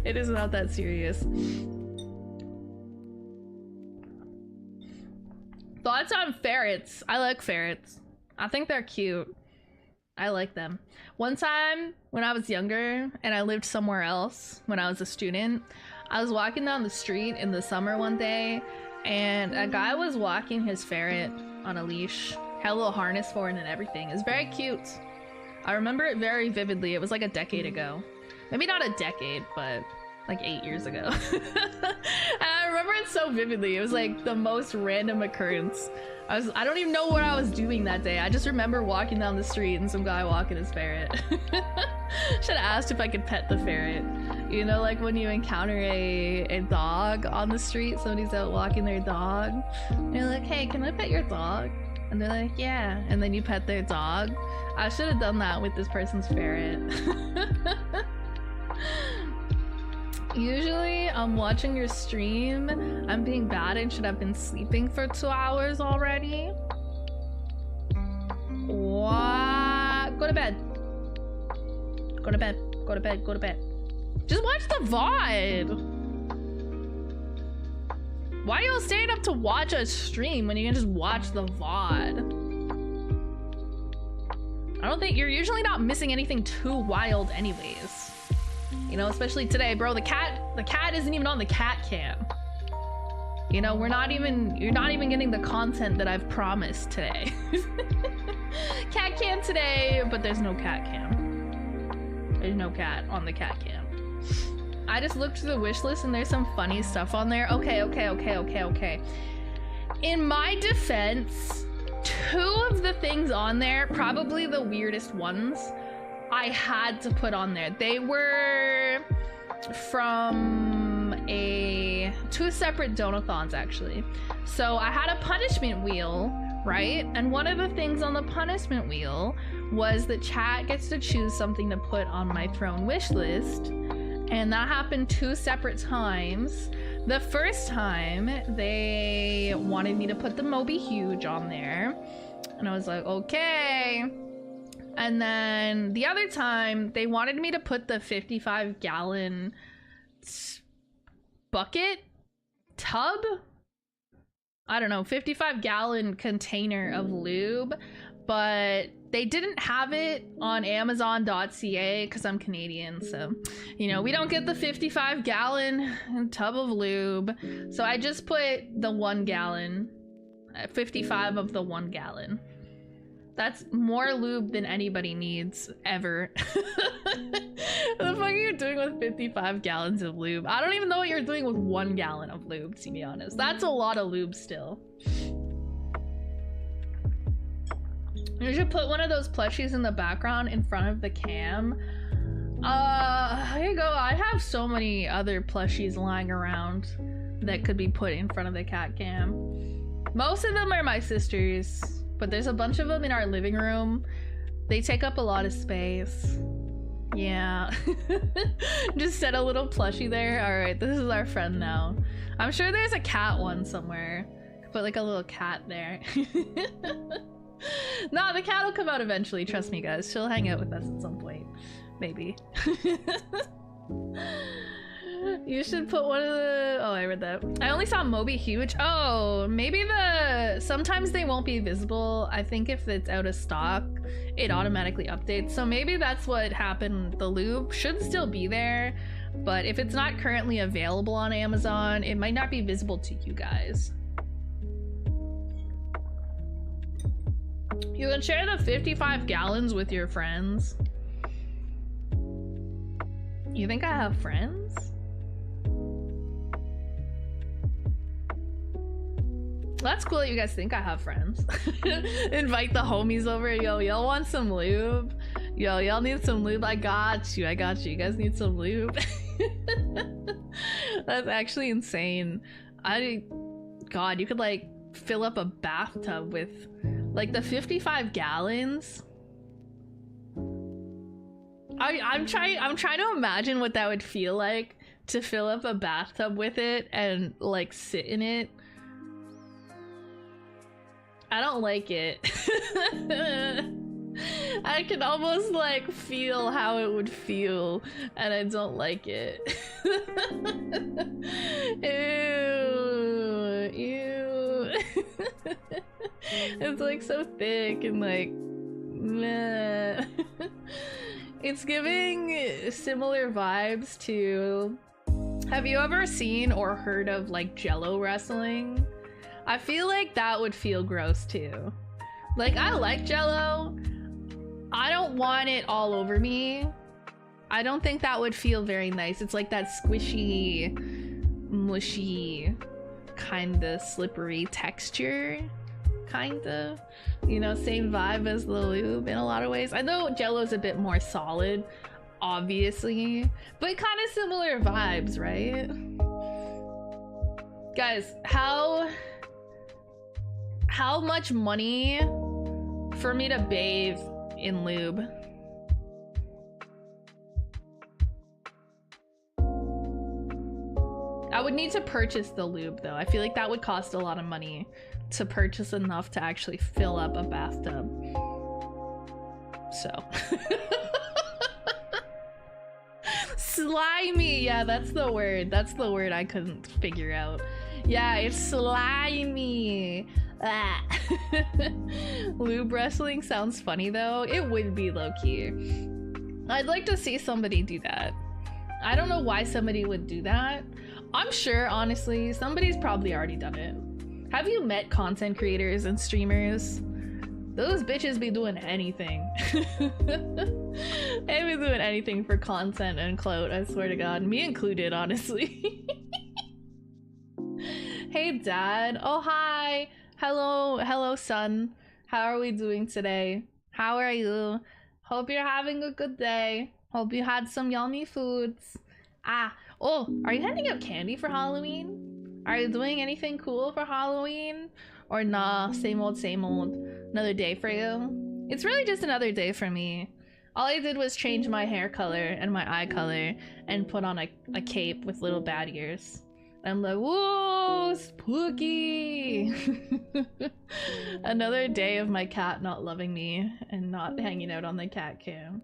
It is not that serious. Thoughts on ferrets? I like ferrets. I think they're cute. I like them. One time when I was younger and I lived somewhere else when I was a student, I was walking down the street in the summer one day, and a guy was walking his ferret on a leash. Had a little harness for it and everything. It was very cute. I remember it very vividly. It was like a decade ago. Maybe not a decade, but like 8 years ago. And I remember it so vividly. It was like the most random occurrence. I don't even know what I was doing that day. I just remember walking down the street and some guy walking his ferret. Should have asked if I could pet the ferret. You know, like when you encounter a dog on the street, somebody's out walking their dog, and you're like, hey, can I pet your dog? And they're like, yeah. And then you pet their dog. I should have done that with this person's ferret. Usually I'm watching your stream, I'm being bad and should have been sleeping for 2 hours already. What? Go to bed. Go to bed. Go to bed. Go to bed. Just watch the VOD. Why are y'all staying up to watch a stream when you can just watch the VOD? I don't think you're usually not missing anything too wild anyways. You know, especially today, bro, the cat isn't even on the cat cam. You know, you're not even getting the content that I've promised today. Cat cam today, but there's no cat cam. There's no cat on the cat cam. I just looked through the wish list and there's some funny stuff on there. Okay. In my defense, 2 of the things on there, probably the weirdest ones, I had to put on there. They were from 2 separate donathons, actually. So I had a punishment wheel, right? And one of the things on the punishment wheel was that chat gets to choose something to put on my throne wish list. And that happened 2 separate times. The first time, they wanted me to put the Moby Huge on there. And I was like, okay. And then the other time, they wanted me to put the 55-gallon bucket? Tub? I don't know, 55-gallon container of lube. But they didn't have it on Amazon.ca because I'm Canadian, so, you know, we don't get the 55-gallon tub of lube. So I just put the 1 gallon, 55 of the 1 gallon. That's more lube than anybody needs ever. What the fuck are you doing with 55 gallons of lube? I don't even know what you're doing with 1 gallon of lube, to be honest. That's a lot of lube still. You should put one of those plushies in the background in front of the cam. Here you go. I have so many other plushies lying around that could be put in front of the cat cam. Most of them are my sister's, but there's a bunch of them in our living room. They take up a lot of space. Yeah. Just set a little plushie there. All right, this is our friend now. I'm sure there's a cat one somewhere. Put like a little cat there. No, the cat will come out eventually. Trust me, guys. She'll hang out with us at some point. Maybe. You should put one of the... Oh, I read that. I only saw Moby Huge. Oh, maybe sometimes they won't be visible. I think if it's out of stock, it automatically updates. So maybe that's what happened. The lube should still be there, but if it's not currently available on Amazon, it might not be visible to you guys. You can share the 55 gallons with your friends. You think I have friends? That's cool that you guys think I have friends. Invite the homies over. Yo, y'all want some lube? Yo, y'all need some lube? I got you. You guys need some lube? That's actually insane. God, you could like fill up a bathtub with like the 55 gallons. I'm trying to imagine what that would feel like to fill up a bathtub with it and like sit in it. I don't like it. I can almost like feel how it would feel, and I don't like it. Ew, ew. It's like so thick and like, meh. It's giving similar vibes to, have you ever seen or heard of like Jello wrestling? I feel like that would feel gross too. Like, I like Jello. I don't want it all over me. I don't think that would feel very nice. It's like that squishy, mushy, kind of slippery texture. Kind of. You know, same vibe as the lube in a lot of ways. I know Jello's a bit more solid, obviously, but kind of similar vibes, right? Guys, how much money for me to bathe in lube? I would need to purchase the lube though. I feel like that would cost a lot of money to purchase enough to actually fill up a bathtub. So. Slimy, yeah, that's the word. That's the word I couldn't figure out. Yeah, it's slimy. Ah. Lube wrestling sounds funny though. It would be low-key. I'd like to see somebody do that. I don't know why somebody would do that. I'm sure, honestly, somebody's probably already done it. Have you met content creators and streamers? Those bitches be doing anything. They be doing anything for content and clout, I swear to God. Me included, honestly. Hey, Dad. Oh, hi. Hello, son. How are we doing today? How are you? Hope you're having a good day. Hope you had some yummy foods. Oh, are you handing out candy for Halloween? Are you doing anything cool for Halloween? Or nah, same old, another day for you? It's really just another day for me. All I did was change my hair color and my eye color and put on a cape with little bat ears. I'm like, whoa, spooky! Another day of my cat not loving me and not hanging out on the cat cam.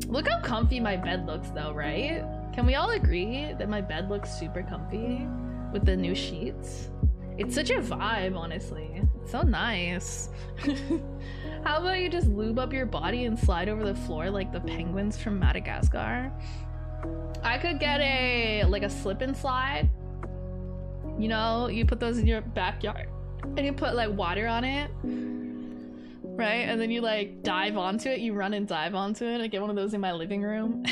Look how comfy my bed looks though, right? Can we all agree that my bed looks super comfy with the new sheets? It's such a vibe, honestly. It's so nice. How about you just lube up your body and slide over the floor like the penguins from Madagascar? I could get a slip and slide. You know, you put those in your backyard and you put like water on it. right? And then you like dive onto it, you run and dive onto it. I get one of those in my living room.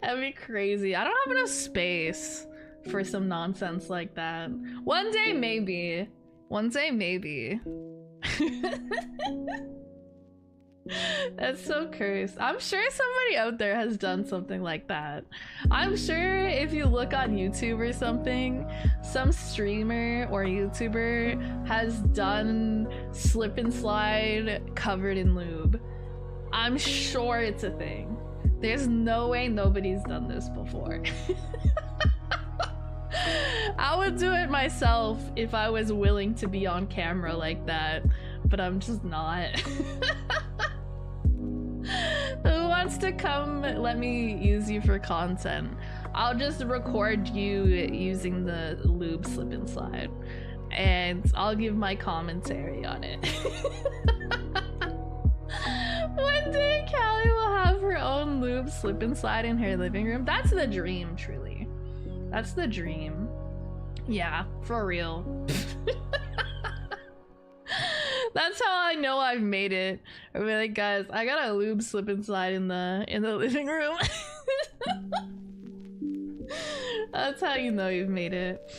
That'd be crazy. I don't have enough space for some nonsense like that. One day maybe. One day maybe. That's so cursed. I'm sure somebody out there has done something like that. I'm sure if you look on YouTube or something, some streamer or YouTuber has done slip and slide covered in lube. I'm sure it's a thing. There's no way nobody's done this before. I would do it myself if I was willing to be on camera like that, but I'm just not. Who wants to come let me use you for content? I'll just record you using the lube slip and slide, and I'll give my commentary on it. One day Callie will have her own lube slip and slide in her living room. That's the dream, truly. That's the dream. Yeah, for real. That's how I know I've made it. I'll be like, guys, I got a lube slip and slide in the living room. That's how you know you've made it.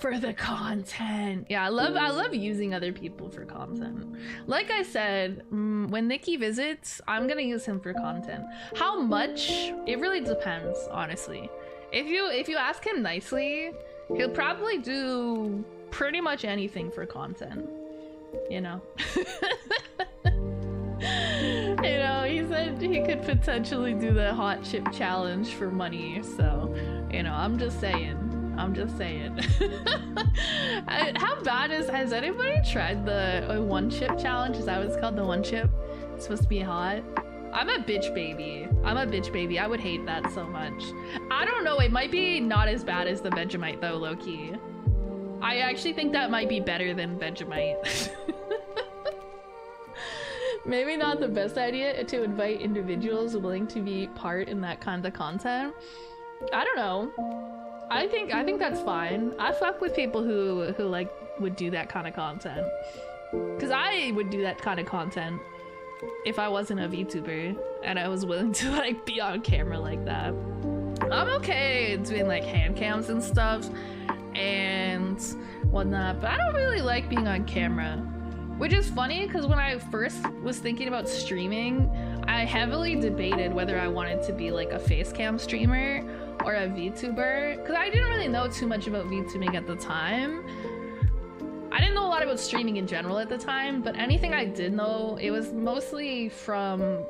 For the content. Yeah, I love using other people for content. Like I said, when Nikki visits, I'm gonna use him for content. How much? It really depends, honestly. If you ask him nicely, he'll probably do pretty much anything for content. You know. You know, he said he could potentially do the hot chip challenge for money, so you know, I'm just saying. How bad has anybody tried the one chip challenge? Is that what it's called? The one chip? It's supposed to be hot. I'm a bitch baby. I would hate that so much. I don't know, it might be not as bad as the Vegemite though, low-key. I actually think that might be better than Vegemite. Maybe not the best idea to invite individuals willing to be part in that kind of content. I don't know. I think that's fine. I fuck with people who like would do that kind of content. Cause I would do that kind of content if I wasn't a VTuber and I was willing to like be on camera like that. I'm okay doing like hand cams and stuff and whatnot, but I don't really like being on camera. Which is funny because when I first was thinking about streaming, I heavily debated whether I wanted to be like a face cam streamer or a VTuber, because I didn't really know too much about VTubing at the time. I didn't know a lot about streaming in general at the time, but anything I did know, it was mostly from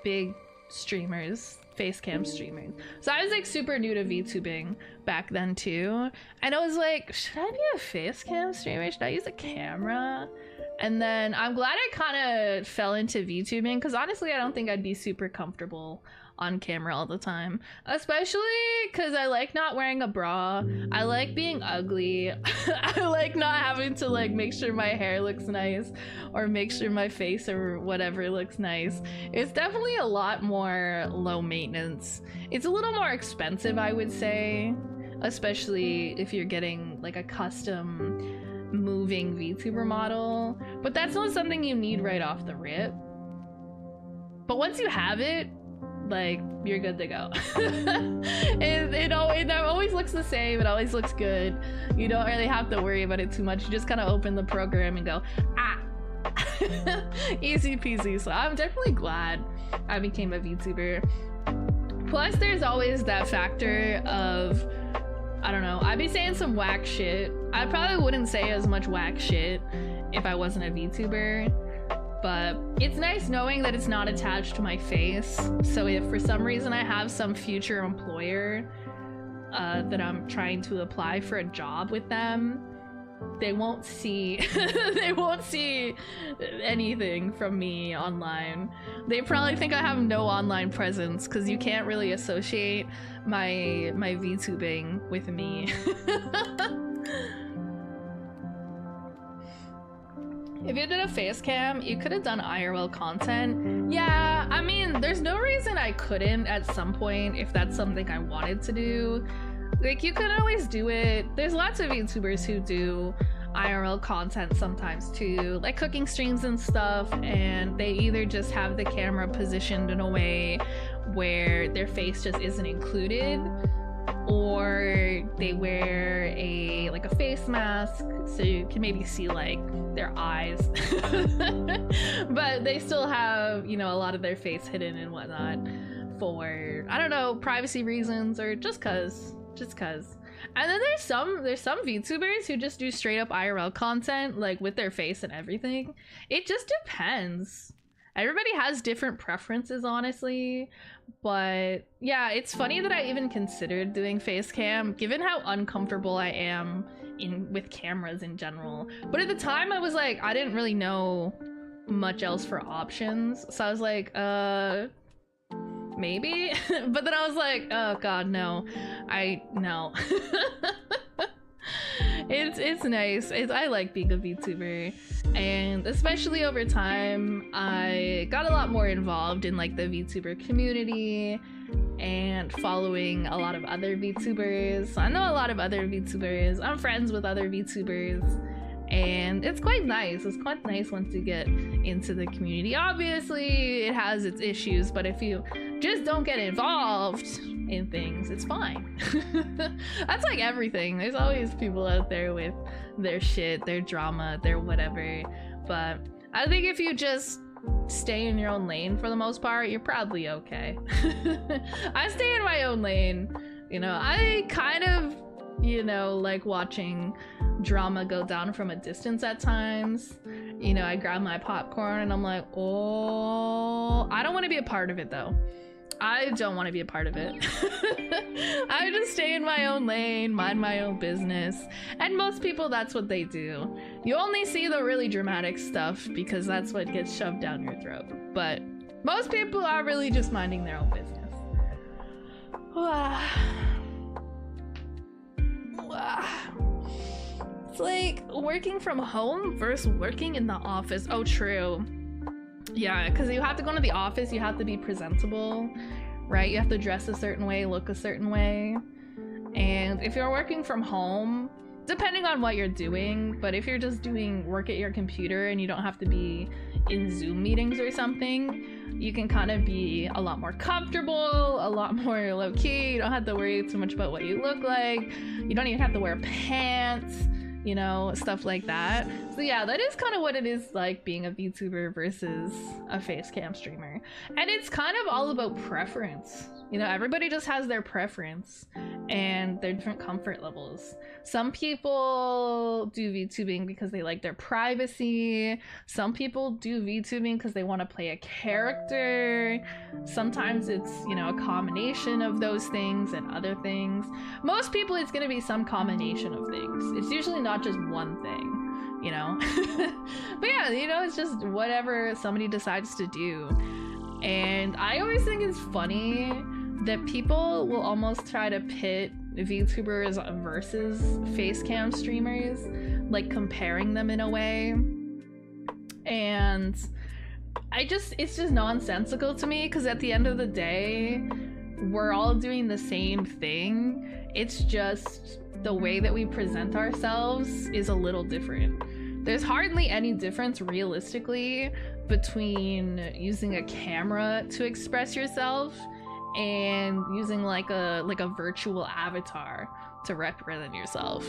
big streamers, face cam streamers. So I was like super new to VTubing back then too, and I was like, should I be a face cam streamer? Should I use a camera? And then I'm glad I kind of fell into VTubing, because honestly I don't think I'd be super comfortable on camera all the time, especially because I like not wearing a bra. I like being ugly. I like not having to like make sure my hair looks nice or make sure my face or whatever looks nice. It's definitely a lot more low maintenance. It's a little more expensive, I would say, especially if you're getting like a custom moving VTuber model, but that's not something you need right off the rip. But once you have it, like, you're good to go. it always looks the same. It always looks good. You don't really have to worry about it too much. You just kind of open the program and go, ah. Easy peasy. So I'm definitely glad I became a VTuber. Plus there's always that factor of, I don't know, I'd be saying some whack shit. I probably wouldn't say as much whack shit if I wasn't a VTuber. But it's nice knowing that it's not attached to my face. So if for some reason I have some future employer that I'm trying to apply for a job with them, they won't see anything from me online. They probably think I have no online presence because you can't really associate my VTubing with me. If you did a face cam, you could have done IRL content. Yeah, I mean, there's no reason I couldn't at some point if that's something I wanted to do. Like, you could always do it. There's lots of YouTubers who do IRL content sometimes too, like cooking streams and stuff, and they either just have the camera positioned in a way where their face just isn't included, or they wear a face mask so you can maybe see like their eyes but they still have, you know, a lot of their face hidden and whatnot for, I don't know, privacy reasons or just cuz. And then there's some VTubers who just do straight up IRL content, like with their face and everything. It just depends. Everybody has different preferences, honestly. But yeah, it's funny that I even considered doing face cam, given how uncomfortable I am with cameras in general. But at the time I was like, I didn't really know much else for options. So I was like, maybe? But then I was like, oh god, no. No. It's nice. I like being a VTuber, and especially over time I got a lot more involved in like the VTuber community and following a lot of other VTubers. I know a lot of other VTubers. I'm friends with other VTubers, and it's quite nice. It's quite nice once you get into the community. Obviously it has its issues, but if you just don't get involved in things, it's fine. That's like everything. There's always people out there with their shit, their drama, their whatever. But I think if you just stay in your own lane for the most part, you're probably okay. I stay in my own lane. You know, I kind of, you know, like watching drama go down from a distance at times. You know, I grab my popcorn and I'm like, oh, I don't want to be a part of it though. I don't want to be a part of it. I just stay in my own lane, mind my own business. And most people, that's what they do. You only see the really dramatic stuff because that's what gets shoved down your throat. But most people are really just minding their own business. It's like working from home versus working in the office. Oh, true. Yeah, because you have to go into the office, you have to be presentable, right? You have to dress a certain way, look a certain way. And if you're working from home, depending on what you're doing, but if you're just doing work at your computer and you don't have to be in Zoom meetings or something, you can kind of be a lot more comfortable, a lot more low-key. You don't have to worry too much about what you look like. You don't even have to wear pants, you know, stuff like that. So yeah, that is kind of what it is like being a VTuber versus a face cam streamer. And it's kind of all about preference. You know, everybody just has their preference and their different comfort levels. Some people do VTubing because they like their privacy. Some people do VTubing because they want to play a character. Sometimes it's, you know, a combination of those things and other things. Most people, it's going to be some combination of things. It's usually not just one thing, you know? But yeah, you know, it's just whatever somebody decides to do. And I always think it's funny that people will almost try to pit VTubers versus facecam streamers, like comparing them in a way. And it's just nonsensical to me, because at the end of the day, we're all doing the same thing. It's just the way that we present ourselves is a little different. There's hardly any difference realistically between using a camera to express yourself and using like a virtual avatar to represent yourself.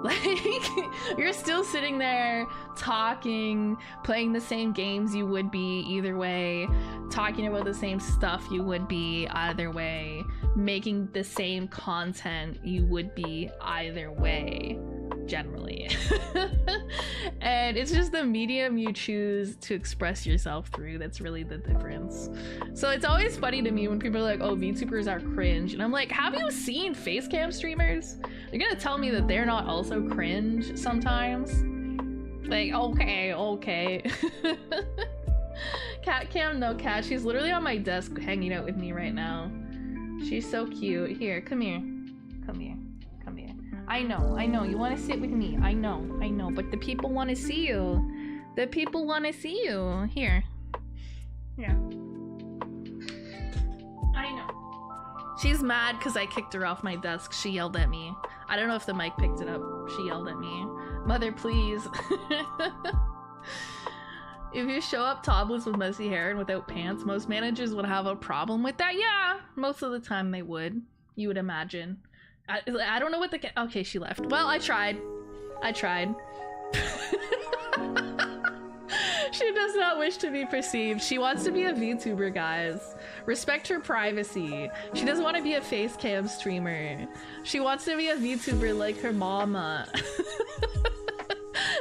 Like, you're still sitting there talking, playing the same games you would be either way, talking about the same stuff you would be either way, making the same content you would be either way, generally. And it's just the medium you choose to express yourself through that's really the difference. So it's always funny to me when people are like, oh, VTubers are cringe, and I'm like, have you seen facecam streamers? You're gonna tell me that they're not also cringe sometimes? Like, okay. Cat cam, no cat. She's literally on my desk hanging out with me right now. She's so cute. Here, come here. I know, you want to sit with me. I know, but the people want to see you. The people want to see you. Here. Yeah. I know. She's mad because I kicked her off my desk. She yelled at me. I don't know if the mic picked it up. She yelled at me. Mother, please. If you show up topless with messy hair and without pants, most managers would have a problem with that. Yeah, most of the time they would. You would imagine. I don't know what the... Okay, she left. Well, I tried. She does not wish to be perceived. She wants to be a VTuber, guys. Respect her privacy. She doesn't want to be a face cam streamer. She wants to be a VTuber like her mama.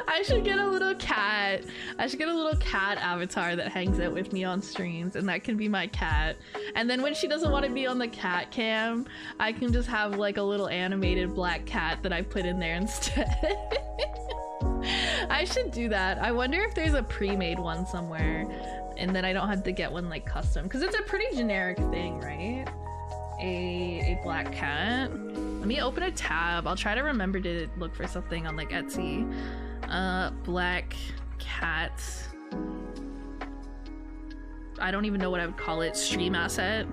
I should get a little cat. I should get a little cat avatar that hangs out with me on streams, and that can be my cat. And then when she doesn't want to be on the cat cam, I can just have like a little animated black cat that I put in there instead. I should do that. I wonder if there's a pre-made one somewhere, and then I don't have to get one like custom, because it's a pretty generic thing, right? A black cat. Let me open a tab. I'll try to remember to look for something on like Etsy. Black cat. I don't even know what I would call it. Stream asset.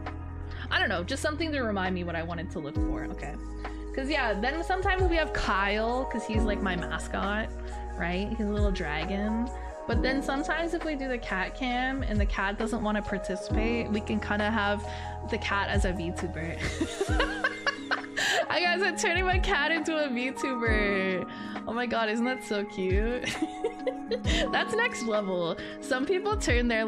I don't know. Just something to remind me what I wanted to look for. Okay. Because yeah, then sometimes we have Kyle, because he's like my mascot, right? He's a little dragon. But then sometimes if we do the cat cam and the cat doesn't want to participate, we can kind of have the cat as a VTuber. I guys, I'm turning my cat into a VTuber. Oh my god, isn't that so cute? That's next level. Some people turn their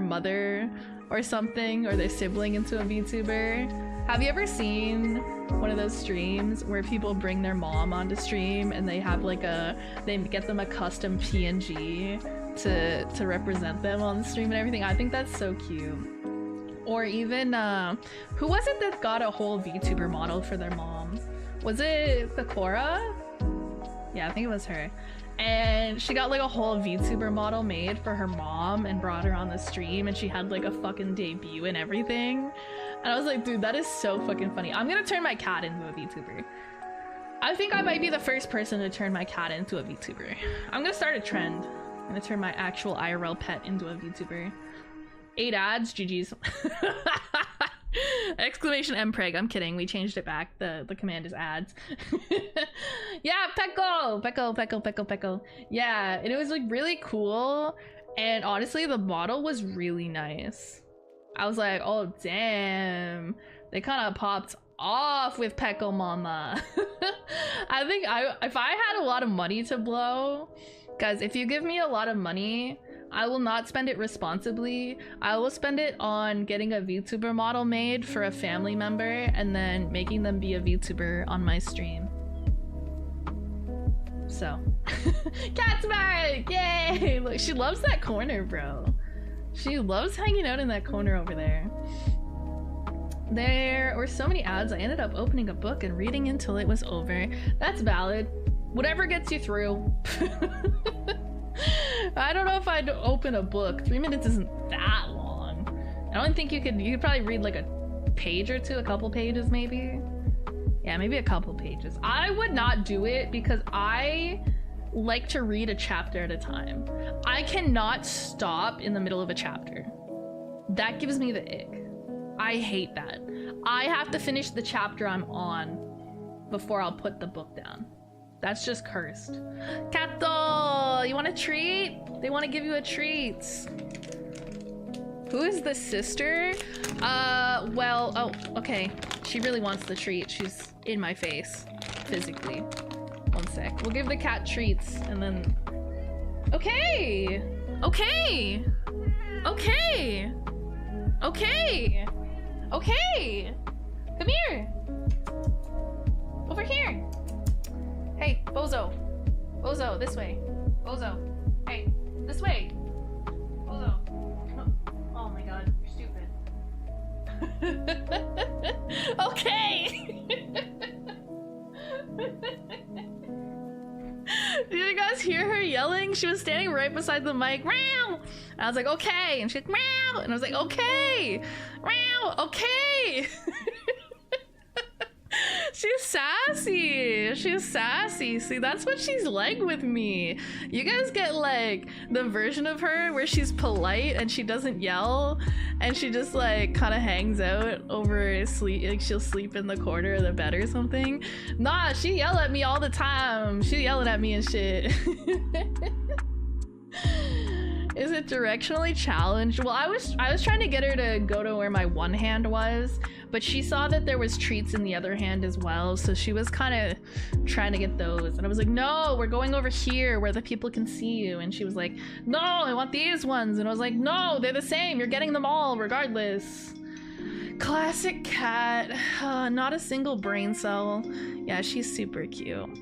mother or something, or their sibling into a VTuber. Have you ever seen one of those streams where people bring their mom onto stream and they have like they get them a custom PNG to represent them on the stream and everything? I think that's so cute. Or even who was it that got a whole VTuber model for their mom? Was it Sakura? Yeah, I think it was her. And she got like a whole VTuber model made for her mom and brought her on the stream, and she had like a fucking debut and everything. And I was like, dude, that is so fucking funny. I'm gonna turn my cat into a VTuber. I think I might be the first person to turn my cat into a VTuber. I'm gonna start a trend. I'm gonna turn my actual IRL pet into a VTuber. 8 ads, GG's. Exclamation mpreg. I'm kidding. We changed it back. The command is ads. Yeah, Pecco. Yeah, and it was like really cool. And honestly, the model was really nice. I was like, oh damn, they kind of popped off with Pecco Mama. I think if I had a lot of money to blow, guys, if you give me a lot of money, I will not spend it responsibly. I will spend it on getting a VTuber model made for a family member and then making them be a VTuber on my stream. So, cat's back! Yay! Look, she loves that corner, bro. She loves hanging out in that corner over there. There were so many ads, I ended up opening a book and reading until it was over. That's valid. Whatever gets you through. I don't know if I'd open a book. 3 minutes isn't that long. I don't think you could probably read like a page or two, a couple pages maybe. Yeah, maybe a couple pages. I would not do it because I like to read a chapter at a time. I cannot stop in the middle of a chapter. That gives me the ick. I hate that. I have to finish the chapter I'm on before I'll put the book down. That's just cursed. Kato, you want a treat? They want to give you a treat. Who is the sister? Well, oh, okay. She really wants the treat. She's in my face, physically. One sec. We'll give the cat treats, and then... Okay! Okay! Okay! Okay! Okay! Come here! Over here! Hey, Bozo! Bozo, this way. Bozo. Hey, this way! Bozo. Oh my god, you're stupid. Okay! Did you guys hear her yelling? She was standing right beside the mic. Meow! I was like, okay. And she's like, meow! And I was like, okay! Meow! Okay! She's sassy. She's sassy. See, that's what she's like with me. You guys get like the version of her where she's polite and she doesn't yell and she just like kind of hangs out over sleep. Like she'll sleep in the corner of the bed or something. Nah, she yell at me all the time. She yelling at me and shit. Is it directionally challenged? Well, I was trying to get her to go to where my one hand was, but she saw that there was treats in the other hand as well, so she was kind of trying to get those. And I was like, no, we're going over here where the people can see you. And she was like, no, I want these ones. And I was like, no, they're the same. You're getting them all regardless. Classic cat. Not a single brain cell. Yeah, she's super cute.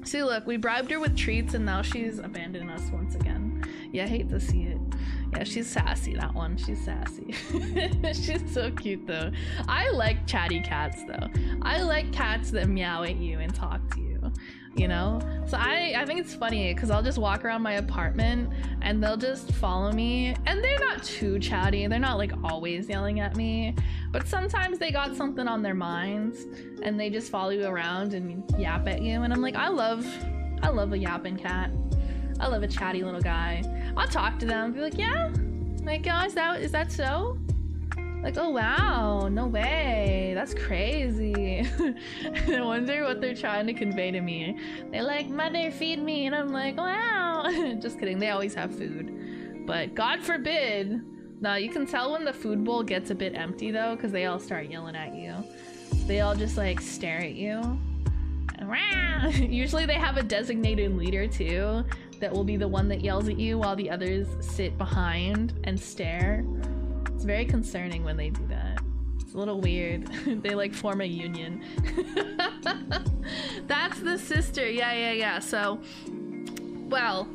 See, look, we bribed her with treats and now she's abandoning us once again. Yeah, I hate to see it. Yeah, she's sassy, that one. She's sassy. She's so cute, though. I like chatty cats, though. I like cats that meow at you and talk to you, you know? So I think it's funny because I'll just walk around my apartment and they'll just follow me. And they're not too chatty. They're not, like, always yelling at me. But sometimes they got something on their minds and they just follow you around and yap at you. And I'm like, I love a yapping cat. I love a chatty little guy. I'll talk to them, be like, yeah, like, oh, is that so? Like, oh wow, no way, that's crazy. I wonder what they're trying to convey to me. They're like, mother, feed me, and I'm like, wow. Just kidding, they always have food. But God forbid. No, you can tell when the food bowl gets a bit empty though, because they all start yelling at you. They all just like stare at you. Usually they have a designated leader too, that will be the one that yells at you while the others sit behind and stare. It's very concerning when they do that. It's a little weird. They like form a union. That's the sister. Yeah. So, well,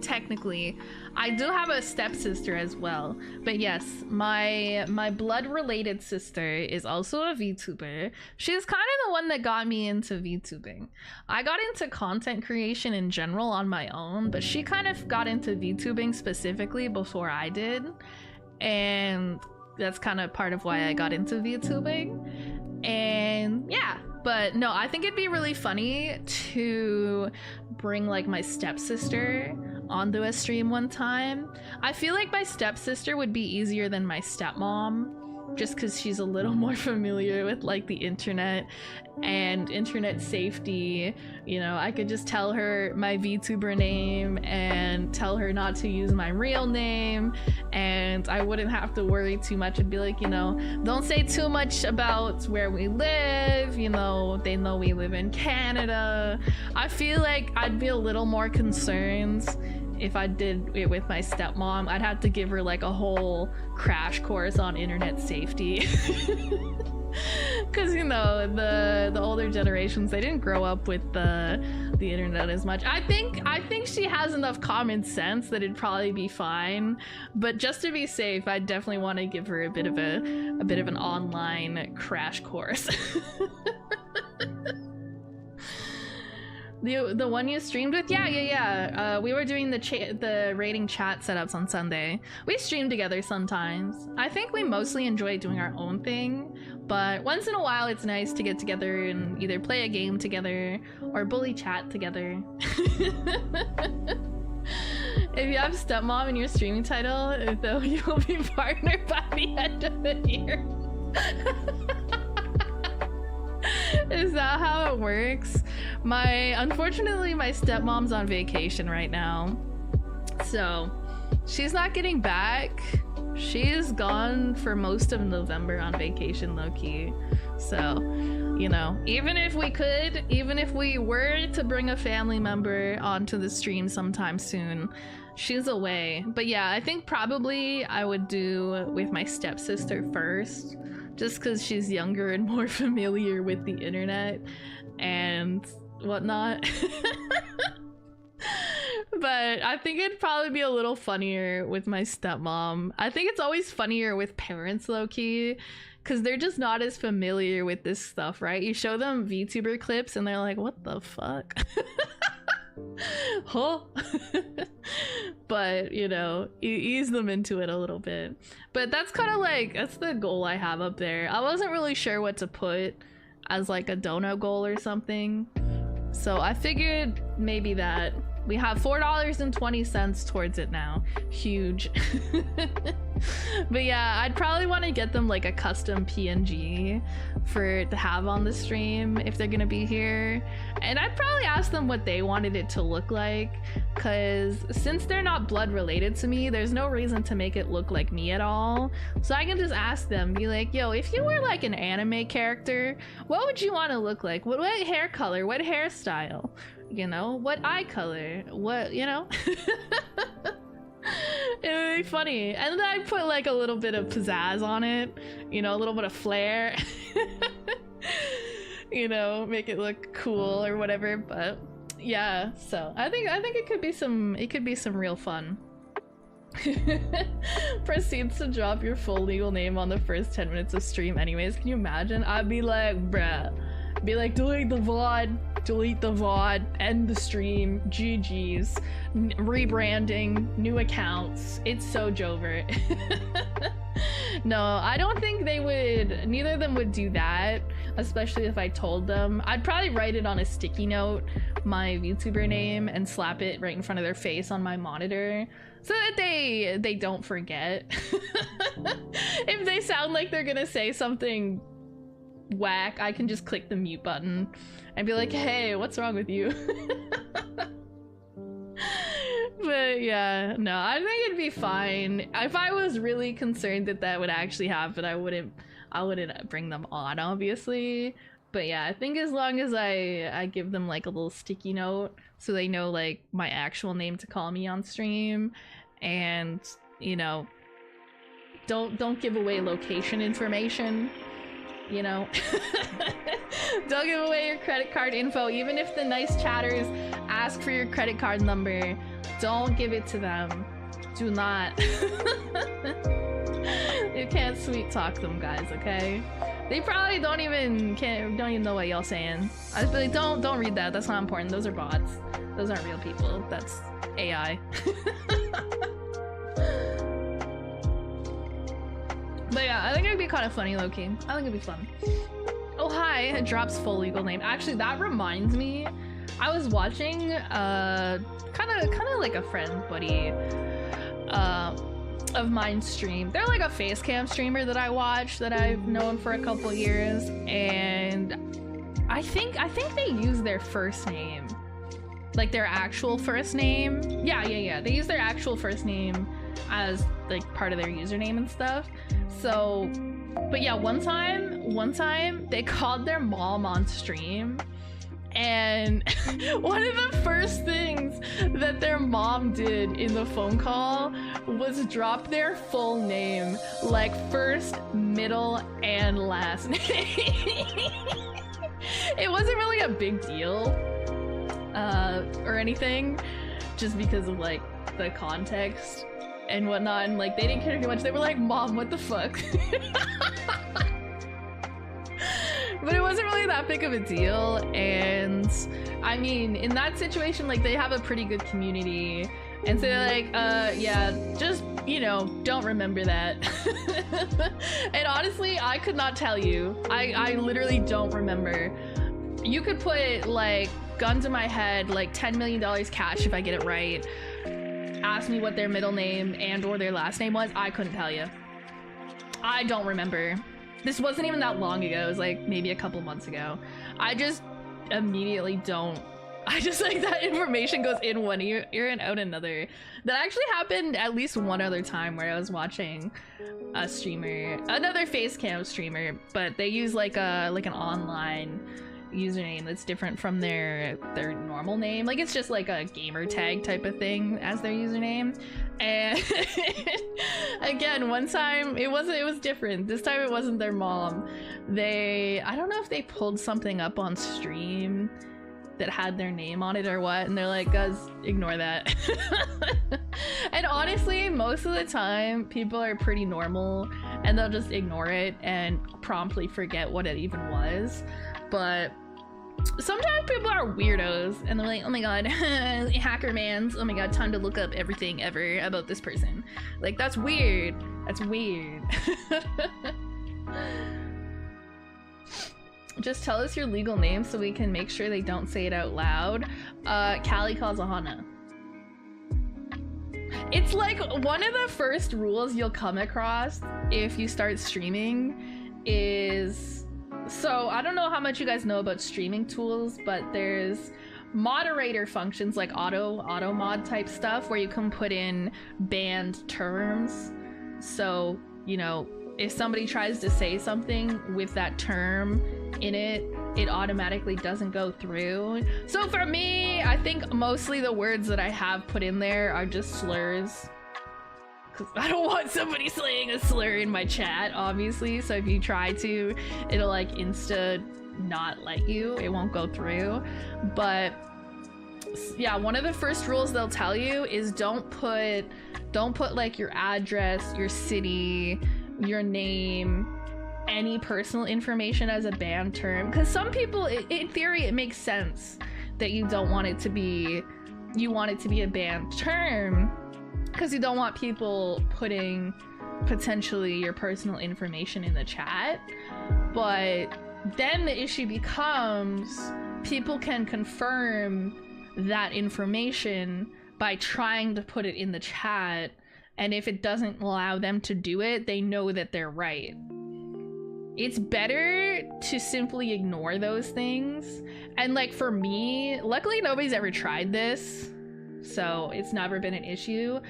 technically, I do have a stepsister as well. But yes, my blood-related sister is also a VTuber. She's kind of the one that got me into VTubing. I got into content creation in general on my own, but she kind of got into VTubing specifically before I did. And that's kind of part of why I got into VTubing. And yeah. But no, I think it'd be really funny to bring like my stepsister onto a stream one time. I feel like my stepsister would be easier than my stepmom, just because she's a little more familiar with like the internet and internet safety. You know, I could just tell her my VTuber name and tell her not to use my real name, and I wouldn't have to worry too much. I'd be like, you know, don't say too much about where we live. You know, they know we live in Canada. I feel like I'd be a little more concerned if I did it with my stepmom. I'd have to give her like a whole crash course on internet safety. Because, you know, the older generations, they didn't grow up with the internet as much. I think she has enough common sense that it'd probably be fine. But just to be safe, I definitely want to give her a bit of an online crash course. The one you streamed with? Yeah. We were doing the rating chat setups on Sunday. We stream together sometimes. I think we mostly enjoy doing our own thing, but once in a while it's nice to get together and either play a game together or bully chat together. If you have stepmom in your streaming title, though, you will be partnered by the end of the year. Is that how it works? Unfortunately, my stepmom's on vacation right now, so she's not getting back. She's gone for most of November on vacation, low-key. So, you know, even if we were to bring a family member onto the stream sometime soon, she's away. But yeah, I think probably I would do with my stepsister first, just because she's younger and more familiar with the internet and whatnot. But I think it'd probably be a little funnier with my stepmom. I think it's always funnier with parents, low-key, because they're just not as familiar with this stuff, right? You show them VTuber clips and they're like, what the fuck? Huh? But, you know, ease them into it a little bit. But that's kind of like, that's the goal I have up there. I wasn't really sure what to put as like a dono goal or something. So I figured maybe that. We have $4.20 towards it now. Huge. But yeah, I'd probably want to get them like a custom PNG to have on the stream if they're gonna be here. And I'd probably ask them what they wanted it to look like, because since they're not blood related to me, there's no reason to make it look like me at all. So I can just ask them, be like, yo, if you were like an anime character, what would you want to look like? What hair color? What hairstyle? You know, what eye color? What, you know? It would be funny. And then I'd put like a little bit of pizzazz on it, you know, a little bit of flair. You know, make it look cool or whatever. But yeah, so I think it could be some real fun. Proceeds to drop your full legal name on the first 10 minutes of stream anyways. Can you imagine? I'd be like, bruh. Be like, delete the VOD, end the stream, GG's, rebranding, new accounts. It's so Jovert. No, I don't think they would, neither of them would do that, especially if I told them. I'd probably write it on a sticky note, my VTuber name, and slap it right in front of their face on my monitor, so that they don't forget. If they sound like they're gonna say something whack, I can just click the mute button and be like, hey, what's wrong with you? But yeah, no, I think it'd be fine. If I was really concerned that that would actually happen, I wouldn't bring them on, obviously. But yeah, I think as long as I give them like a little sticky note so they know like my actual name to call me on stream, and you know, don't give away location information. You know, don't give away your credit card info. Even if the nice chatters ask for your credit card number, don't give it to them. Do not. You can't sweet talk them, guys, okay? They probably don't even know what y'all saying. I just be like, don't read that. That's not important. Those are bots. Those aren't real people. That's AI. But yeah, I think it'd be kind of funny, low-key. I think it'd be fun. Oh, hi, it drops full legal name. Actually, that reminds me, I was watching kind of like a friend buddy of mine stream. They're like a face cam streamer that I watch, that I've known for a couple years, and I think they use their first name, like their actual first name. Yeah. They use their actual first name as like part of their username and stuff. So, but yeah, one time they called their mom on stream, and one of the first things that their mom did in the phone call was drop their full name, like first, middle, and last name. It wasn't really a big deal or anything, just because of like the context and whatnot, and like they didn't care too much. They were like, Mom, what the fuck? But it wasn't really that big of a deal. And I mean, in that situation, like they have a pretty good community, and so they're like, yeah, just, you know, don't remember that. And honestly, I could not tell you. I literally don't remember. You could put like gun to my head, like $10 million cash if I get it right. Ask me what their middle name and or their last name was. I couldn't tell you. I don't remember. This wasn't even that long ago. It was like maybe a couple months ago. I just immediately don't. I just like that information goes in one ear and out another. That actually happened at least one other time where I was watching a streamer, another face cam streamer, but they use like an online username that's different from their normal name. Like it's just like a gamer tag type of thing as their username. And again, one time it was different. This time it wasn't their mom. I don't know if they pulled something up on stream that had their name on it or what, and they're like, guys, ignore that. And honestly, most of the time people are pretty normal and they'll just ignore it and promptly forget what it even was. But sometimes people are weirdos and they're like, oh my god, hacker mans, oh my god, time to look up everything ever about this person. Like, that's weird. That's weird. Just tell us your legal name so we can make sure they don't say it out loud. Kazahana. It's like one of the first rules you'll come across if you start streaming is... So I don't know how much you guys know about streaming tools, but there's moderator functions like auto mod type stuff where you can put in banned terms. So, you know, if somebody tries to say something with that term in it, it automatically doesn't go through. So for me, I think mostly the words that I have put in there are just slurs. Because I don't want somebody saying a slur in my chat, obviously. So if you try to, it'll like insta not let you. It won't go through. But yeah, one of the first rules they'll tell you is don't put like your address, your city, your name, any personal information as a banned term. Because some people, in theory, it makes sense that you don't want it to be, you want it to be a banned term because you don't want people putting potentially your personal information in the chat. But then the issue becomes people can confirm that information by trying to put it in the chat, and if it doesn't allow them to do it, they know that they're right. It's better to simply ignore those things. And like for me, luckily nobody's ever tried this, so it's never been an issue.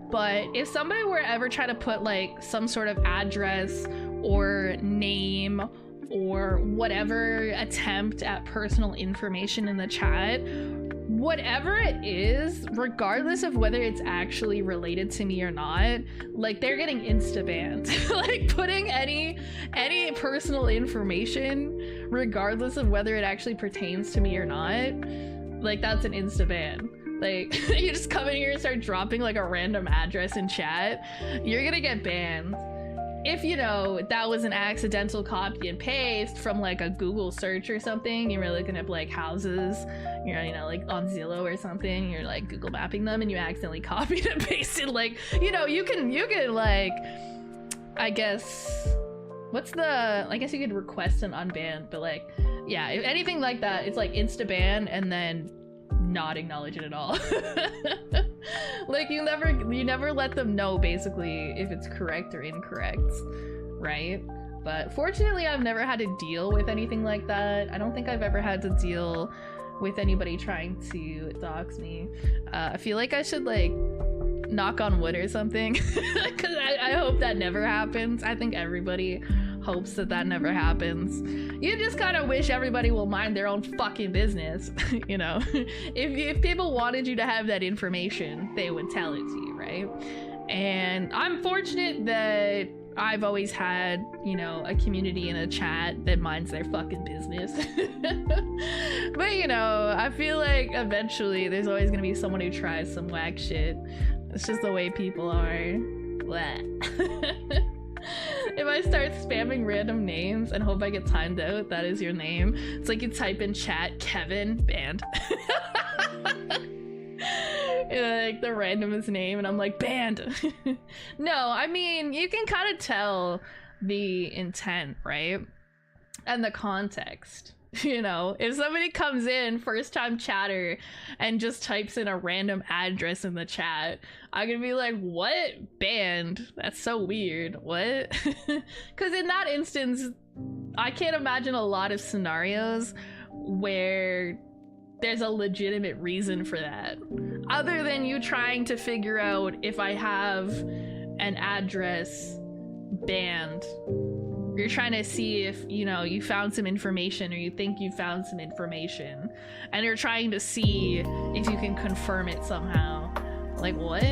But if somebody were ever try to put like some sort of address or name or whatever attempt at personal information in the chat, whatever it is, regardless of whether it's actually related to me or not, like they're getting insta banned. Like putting any personal information, regardless of whether it actually pertains to me or not, like that's an insta ban. Like you just come in here and start dropping like a random address in chat, you're gonna get banned. If, you know, that was an accidental copy and paste from like a Google search or something, you were looking up like houses, you're, you know, like on Zillow or something, you're like Google mapping them and you accidentally copied and pasted, like, you know, you can like, I guess, I guess you could request an unban, but like, yeah, if anything like that, it's like insta ban and then not acknowledge it at all. Like you never let them know basically if it's correct or incorrect, right? But fortunately I've never had to deal with anything like that. I don't think I've ever had to deal with anybody trying to dox me. I feel like I should like knock on wood or something because I hope that never happens. I think everybody hopes that that never happens. You just kind of wish everybody will mind their own fucking business. You know, if people wanted you to have that information, they would tell it to you, right? And I'm fortunate that I've always had, you know, a community in a chat that minds their fucking business. But you know, I feel like eventually there's always gonna be someone who tries some whack shit. It's just the way people are. Blah. If I start spamming random names and hope I get timed out, that is your name. It's like you type in chat, Kevin, banned. Like the randomest name and I'm like, banned. No, I mean, you can kind of tell the intent, right? And the context. You know, if somebody comes in first time chatter and just types in a random address in the chat, I'm gonna be like, what? Banned? That's so weird. What? Because in that instance, I can't imagine a lot of scenarios where there's a legitimate reason for that, other than you trying to figure out if I have an address banned. You're trying to see if, you know, you found some information or you think you found some information and you're trying to see if you can confirm it somehow. Like, what?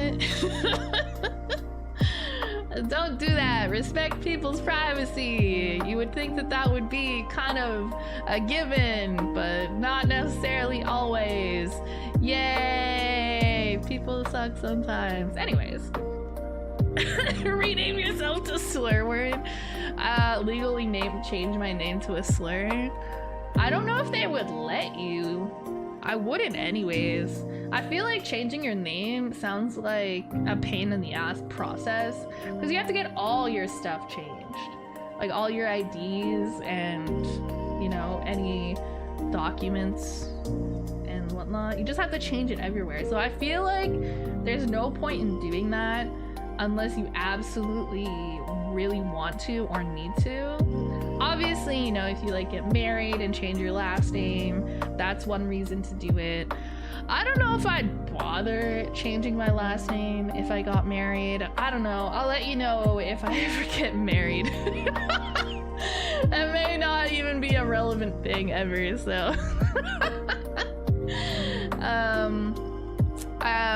Don't do that. Respect people's privacy. You would think that that would be kind of a given, but not necessarily always. Yay! People suck sometimes. Anyways. Rename yourself to slur word. Legally change my name to a slur. I don't know if they would let you. I wouldn't anyways. I feel like changing your name sounds like a pain in the ass process because you have to get all your stuff changed, like all your IDs and you know, any documents and whatnot. You just have to change it everywhere. So I feel like there's no point in doing that unless you absolutely really want to or need to. Obviously, you know, if you like get married and change your last name, that's one reason to do it. I don't know if I'd bother changing my last name if I got married. I don't know. I'll let you know if I ever get married. That may not even be a relevant thing ever, so.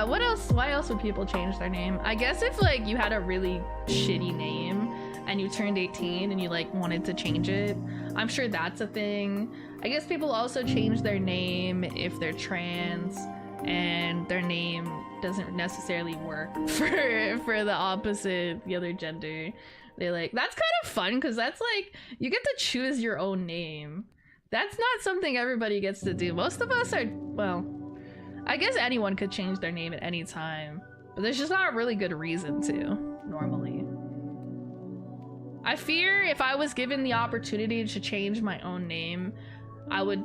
What else? Why else would people change their name? I guess if like you had a really shitty name and you turned 18 and you like wanted to change it, I'm sure that's a thing. I guess people also change their name if they're trans and their name doesn't necessarily work for the opposite, the other gender. They like, that's kind of fun because that's like, you get to choose your own name. That's not something everybody gets to do. Most of us are, well, I guess anyone could change their name at any time, but there's just not a really good reason to, normally. I fear if I was given the opportunity to change my own name, I would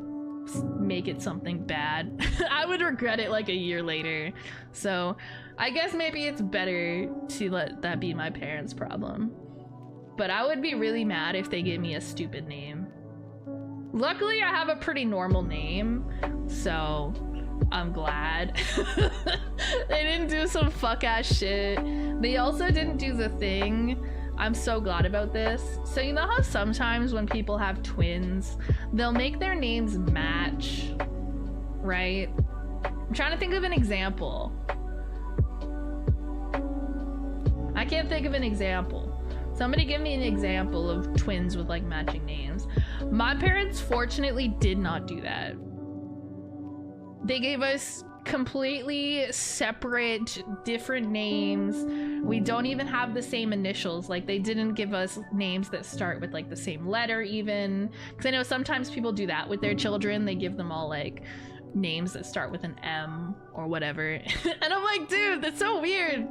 make it something bad. I would regret it like a year later. So I guess maybe it's better to let that be my parents' problem. But I would be really mad if they gave me a stupid name. Luckily, I have a pretty normal name, so I'm glad. They didn't do some fuck ass shit. They also didn't do the thing. I'm so glad about this. So you know how sometimes when people have twins, they'll make their names match, right? I'm trying to think of an example. I can't think of an example. Somebody give me an example of twins with like matching names. My parents fortunately did not do that. They gave us completely separate, different names. We don't even have the same initials. Like they didn't give us names that start with like the same letter even. Because I know sometimes people do that with their children. They give them all like names that start with an M or whatever. And I'm like, dude, that's so weird.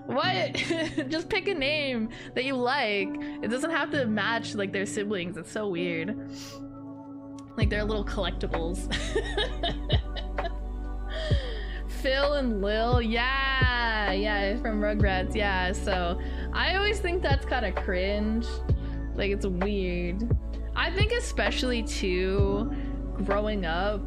What? Just pick a name that you like. It doesn't have to match like their siblings. It's so weird. Like they're little collectibles. Phil and Lil, yeah, from Rugrats, yeah. So I always think that's kind of cringe. Like it's weird. I think especially too, growing up,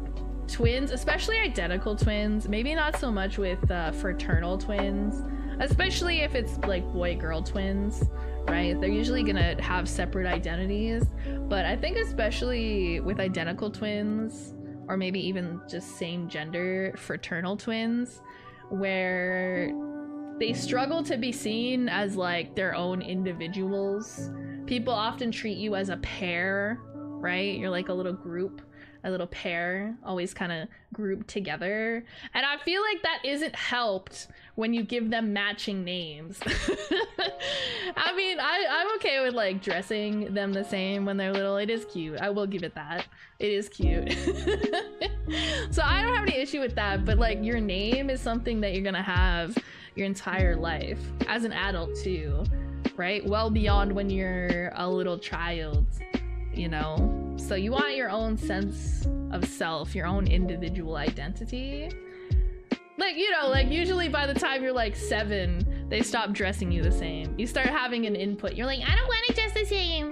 twins, especially identical twins, maybe not so much with fraternal twins, especially if it's like boy-girl twins, right? They're usually gonna have separate identities, but I think especially with identical twins, or maybe even just same gender fraternal twins, where they struggle to be seen as like their own individuals. People often treat you as a pair, right? You're like a little group, a little pair, always kind of grouped together. And I feel like that isn't helped when you give them matching names. I mean, I'm okay with like dressing them the same when they're little. It is cute. I will give it that. It is cute. So I don't have any issue with that, but like your name is something that you're gonna have your entire life as an adult too, right? Well beyond when you're a little child, you know? So you want your own sense of self, your own individual identity. Like, you know, like usually by the time you're like 7, they stop dressing you the same. You start having an input. You're like, I don't want to dress the same.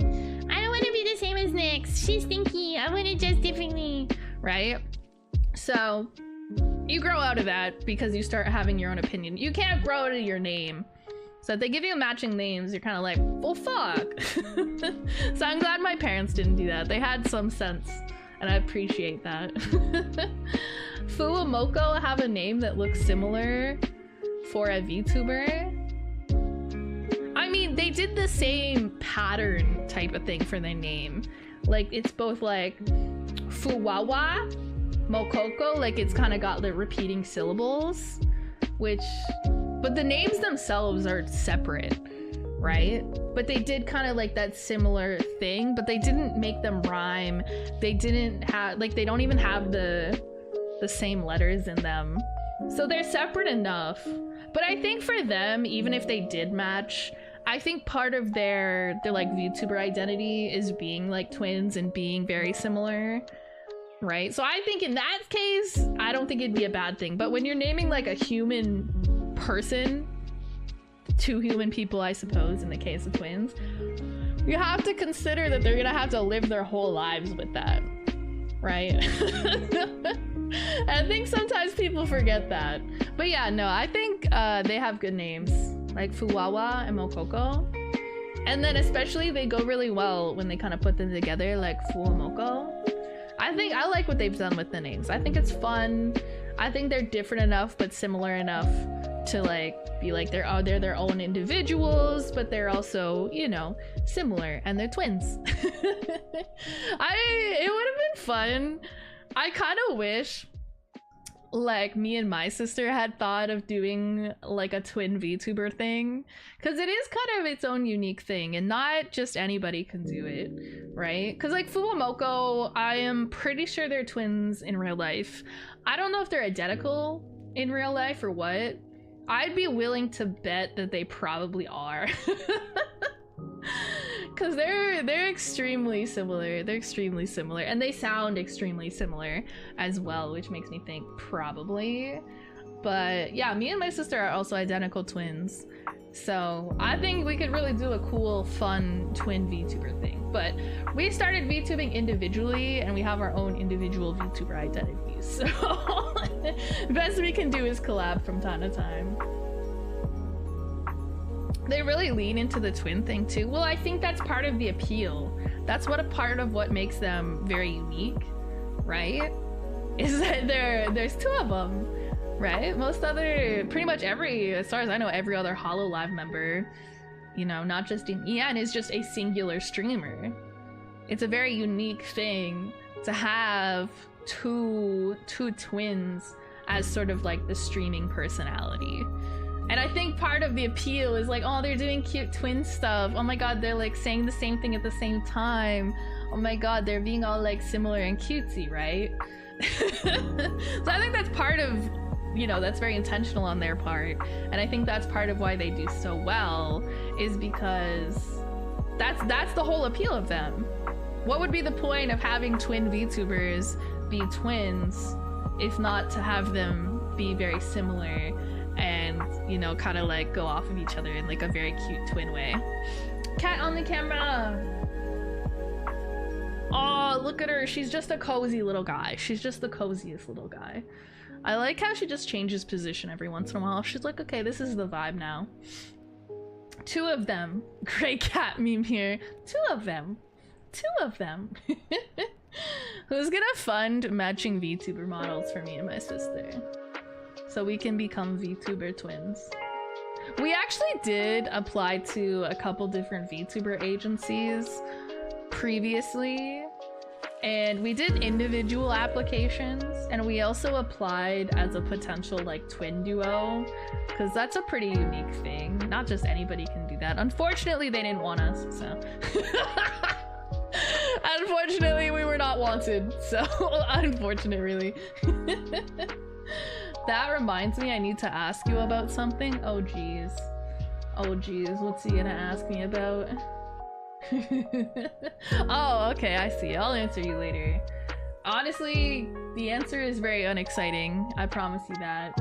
I don't want to be the same as Nyx. She's stinky. I want to dress differently, right? So you grow out of that because you start having your own opinion. You can't grow out of your name. So if they give you matching names, you're kind of like, well, fuck. So I'm glad my parents didn't do that. They had some sense, and I appreciate that. Fuamoko have a name that looks similar for a VTuber. I mean, they did the same pattern type of thing for their name. Like, it's both like Fuwawa, Mokoko, like it's kind of got the repeating syllables, which... But the names themselves are separate, right? But they did kind of like that similar thing, but they didn't make them rhyme. They didn't have, like, they don't even have the same letters in them. So they're separate enough. But I think for them, even if they did match, I think part of their like VTuber identity is being like twins and being very similar, right? So I think in that case, I don't think it'd be a bad thing. But when you're naming like a human person, two human people, I suppose, in the case of twins, you have to consider that they're gonna have to live their whole lives with that, right? I think sometimes people forget that. But yeah, no, I think they have good names, like Fuwawa and Mokoko. And then especially they go really well when they kind of put them together, like Fuwamoko. I like what they've done with the names. I think it's fun. I think they're different enough but similar enough to like be like they're their own individuals, but they're also, you know, similar, and they're twins. It would have been fun. I kind of wish like me and my sister had thought of doing like a twin VTuber thing, because it is kind of its own unique thing and not just anybody can do it, right? Because like Fuwamoko, I am pretty sure they're twins in real life. I don't know if they're identical in real life or what. I'd be willing to bet that they probably are. Because they're extremely similar. They're extremely similar, and they sound extremely similar as well, which makes me think probably. But yeah, me and my sister are also identical twins, so I think we could really do a cool, fun twin VTuber thing. But we started VTubing individually, and we have our own individual VTuber identities. So best we can do is collab from time to time. They really lean into the twin thing too. Well, I think that's part of the appeal. That's what a part of what makes them very unique, right? Is that there's two of them, right? Most other, pretty much every, as far as I know, every other HoloLive member, you know, not just in Ian, is just a singular streamer. It's a very unique thing to have two twins as sort of like the streaming personality. And I think part of the appeal is like, oh, they're doing cute twin stuff. Oh my god, they're like saying the same thing at the same time. Oh my god, they're being all like similar and cutesy, right? So I think that's part of, you know, that's very intentional on their part. And I think that's part of why they do so well, is because that's the whole appeal of them. What would be the point of having twin VTubers be twins if not to have them be very similar and, you know, kind of like go off of each other in like a very cute twin way. Cat on the camera. Oh, look at her. She's just a cozy little guy. She's just the coziest little guy. I like how she just changes position every once in a while. She's like, okay, this is the vibe now. Two of them. Great cat meme here. Two of them. Who's gonna fund matching VTuber models for me and my sister, so we can become VTuber twins? We actually did apply to a couple different VTuber agencies previously, and we did individual applications, and we also applied as a potential like twin duo, because that's a pretty unique thing. Not just anybody can do that. Unfortunately, they didn't want us, so unfortunately we were not wanted, so unfortunate really. That reminds me, I need to ask you about something. Oh geez, what's he gonna ask me about? Oh, okay, I see. I'll answer you later. Honestly, the answer is very unexciting, I promise you that.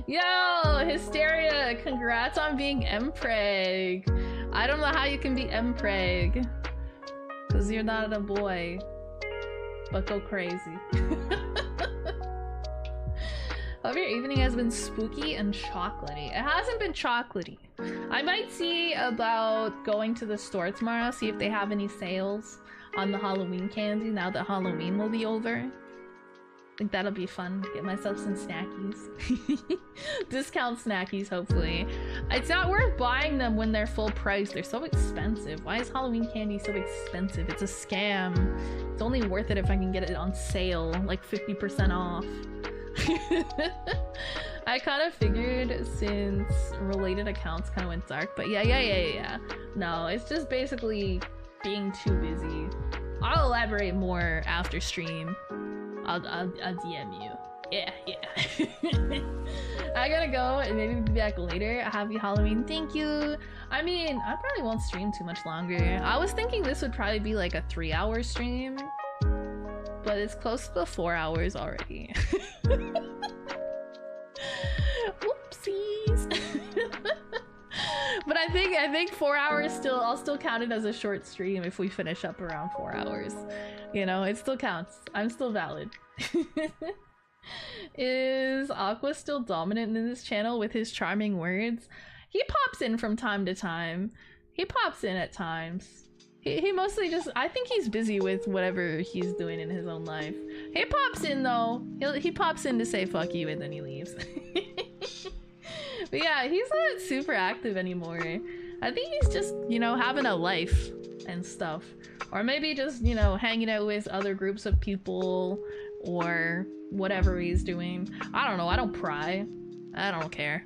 Yo, Hysteria, congrats on being Mpreg. I don't know how you can be Mpreg, because you're not a boy, but go crazy. Hope your evening has been spooky and chocolatey. It hasn't been chocolatey. I might see about going to the store tomorrow, see if they have any sales on the Halloween candy now that Halloween will be over. I think that'll be fun. Get myself some snackies. Discount snackies, hopefully. It's not worth buying them when they're full price. They're so expensive. Why is Halloween candy so expensive? It's a scam. It's only worth it if I can get it on sale, like 50% off. I kind of figured since related accounts kind of went dark, but yeah. No, it's just basically being too busy. I'll elaborate more after stream. I'll DM you. Yeah. I gotta go and maybe be back later. Happy Halloween. Thank you. I mean, I probably won't stream too much longer. I was thinking this would probably be like a 3-hour stream, but it's close to 4 hours already. Whoopsies. But I think 4 hours still, I'll still count it as a short stream if we finish up around 4 hours. You know, it still counts. I'm still valid. Is Aqua still dominant in this channel with his charming words? He pops in from time to time. He pops in at times. He mostly just, I think he's busy with whatever he's doing in his own life. He pops in though. He pops in to say fuck you and then he leaves. But yeah, he's not super active anymore. I think he's just, you know, having a life and stuff. Or maybe just, you know, hanging out with other groups of people or whatever he's doing. I don't know, I don't pry. I don't care.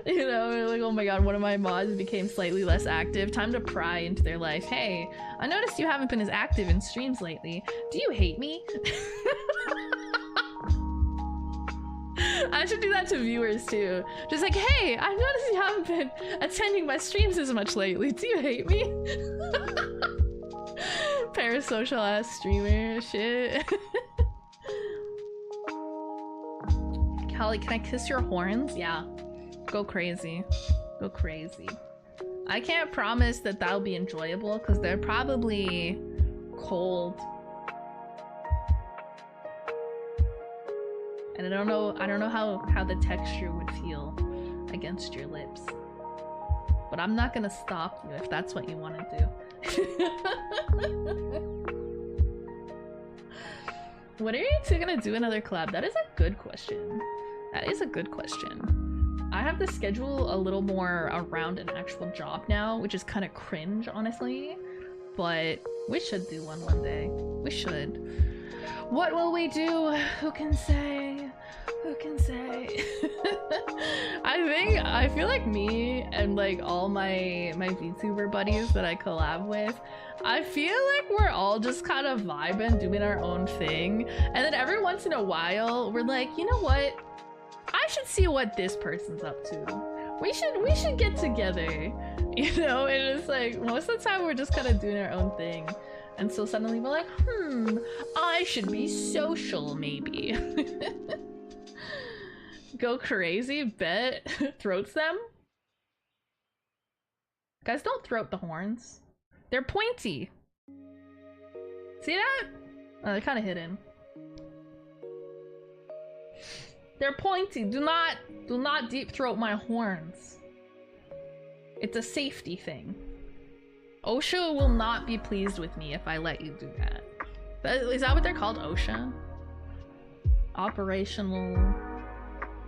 You know, like, oh my god, one of my mods became slightly less active. Time to pry into their life. Hey, I noticed you haven't been as active in streams lately. Do you hate me? I should do that to viewers too. Just like, hey, I noticed you haven't been attending my streams as much lately. Do you hate me? Parasocial ass streamer shit. Callie, can I kiss your horns? Yeah. Go crazy. Go crazy. I can't promise that that'll be enjoyable because they're probably cold. And I don't know how the texture would feel against your lips. But I'm not gonna stop you if that's what you want to do. What are you two gonna do another collab? That is a good question. That is a good question. I have to schedule a little more around an actual job now, which is kind of cringe, honestly. But we should do one day. We should. What will we do? Who can say? Who can say? I feel like me and like all my VTuber buddies that I collab with, I feel like we're all just kind of vibing, doing our own thing. And then every once in a while, we're like, you know what? I should see what this person's up to. We should get together. You know, and it's like most of the time we're just kind of doing our own thing. And so suddenly we're like, I should be social maybe. Go crazy, bet. Throats them? Guys, don't throat the horns. They're pointy. See that? Oh, they're kind of hidden. They're pointy. Do not deep throat my horns. It's a safety thing. OSHA will not be pleased with me if I let you do that. Is that what they're called? OSHA? Operational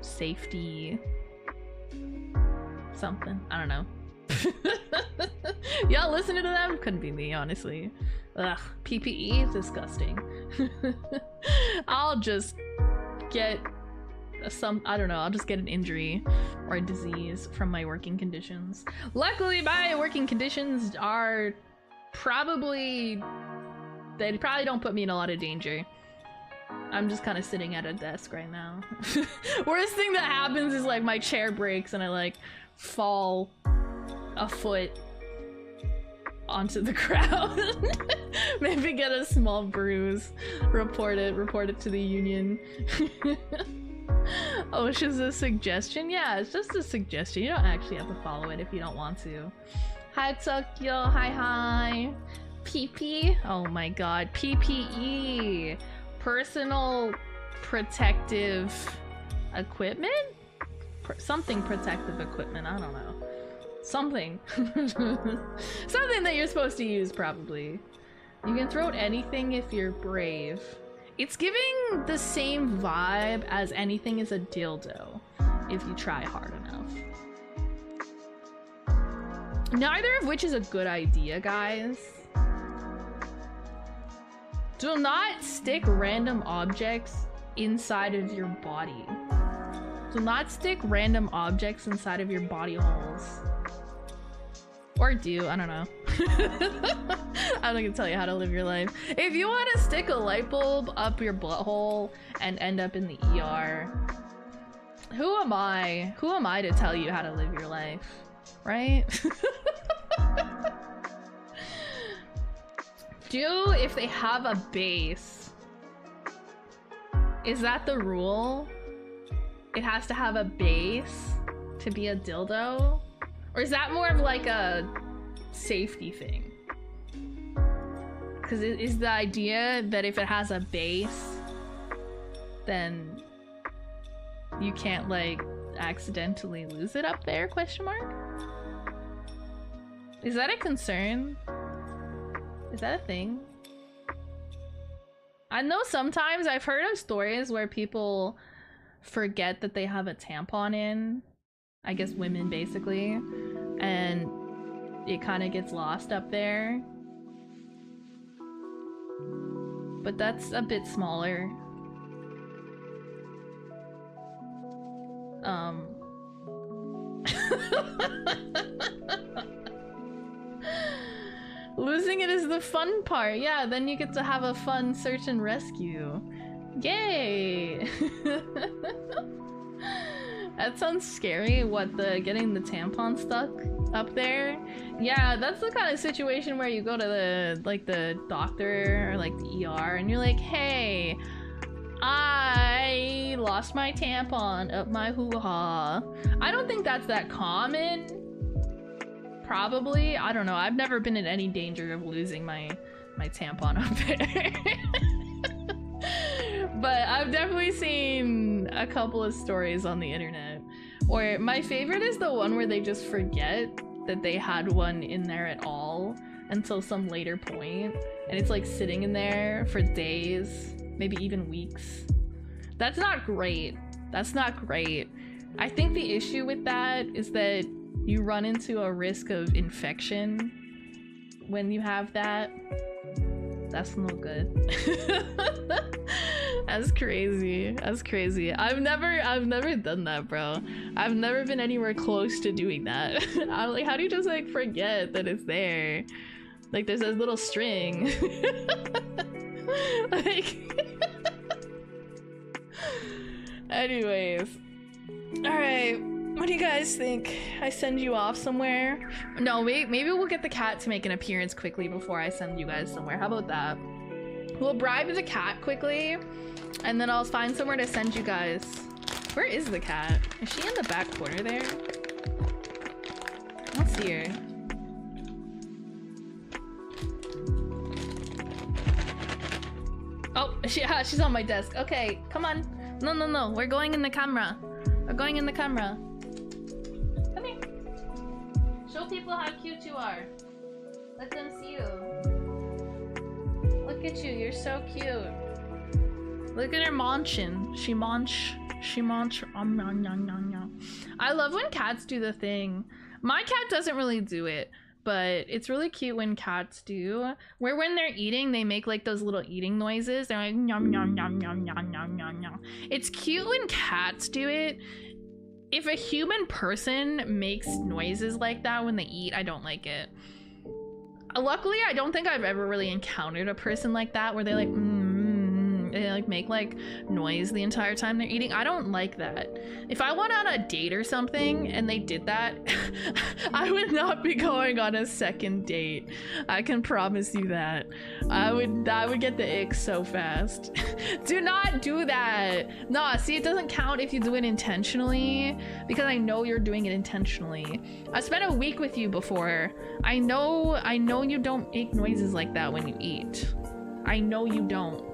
safety something. I don't know. Y'all listening to them? Couldn't be me, honestly. Ugh, PPE is disgusting. I'll just get I don't know, I'll just get an injury or a disease from my working conditions. Luckily, my working conditions are they probably don't put me in a lot of danger. I'm just kind of sitting at a desk right now. Worst thing that happens is like my chair breaks and I like fall a foot onto the ground. Maybe get a small bruise. Report it to the union. OSHA's a suggestion? Yeah, it's just a suggestion. You don't actually have to follow it if you don't want to. Hi Tokyo, hi. PP? Oh my god, PPE. Personal protective equipment? Something protective equipment, I don't know. Something. Something that you're supposed to use, probably. You can throw anything if you're brave. It's giving the same vibe as anything is a dildo, if you try hard enough. Neither of which is a good idea, guys. Do not stick random objects inside of your body. Do not stick random objects inside of your body holes. Or do, I don't know. I'm not gonna tell you how to live your life. If you want to stick a light bulb up your butthole and end up in the ER, who am I? Who am I to tell you how to live your life, right? Do if they have a base. Is that the rule? It has to have a base to be a dildo? Or is that more of like a safety thing? Because it is the idea that if it has a base, then you can't like accidentally lose it up there, question mark? Is that a concern? Is that a thing? I know sometimes I've heard of stories where people forget that they have a tampon in. I guess women basically. And it kind of gets lost up there. But that's a bit smaller. Losing it is the fun part. Yeah, then you get to have a fun search and rescue. Yay! That sounds scary. What, the getting the tampon stuck up there? Yeah, that's the kind of situation where you go to the doctor or like the ER and you're like, hey, I lost my tampon up my hoo-ha. I don't think that's that common. Probably. I don't know. I've never been in any danger of losing my tampon up there. But I've definitely seen a couple of stories on the internet. Or my favorite is the one where they just forget that they had one in there at all until some later point, and it's like sitting in there for days, maybe even weeks. That's not great. That's not great. I think the issue with that is that you run into a risk of infection when you have that. That's no good. That's crazy. That's crazy. I've never done that, bro. I've never been anywhere close to doing that. I'm like, how do you just like forget that it's there? Like there's a little string. Like anyways. Alright. What do you guys think? I send you off somewhere? No, maybe we'll get the cat to make an appearance quickly before I send you guys somewhere. How about that? We'll bribe the cat quickly, and then I'll find somewhere to send you guys. Where is the cat? Is she in the back corner there? I don't see her. Oh, she's on my desk. Okay, come on. No. We're going in the camera. We're going in the camera. Come here. Show people how cute you are. Let them see you. Look at you. You're so cute. Look at her munching. She munch. I love when cats do the thing. My cat doesn't really do it, but it's really cute when cats do. Where when they're eating, they make like those little eating noises. They're like yum yum yum yum yum yum yum yum. It's cute when cats do it. If a human person makes noises like that when they eat, I don't like it. Luckily, I don't think I've ever really encountered a person like that where they like they like make like noise the entire time they're eating. I don't like that. If I went on a date or something and they did that, I would not be going on a second date. I can promise you that. I would get the ick so fast. Do not do that. Nah, see, it doesn't count if you do it intentionally, because I know you're doing it intentionally. I spent a week with you before. I know you don't make noises like that when you eat. I know you don't.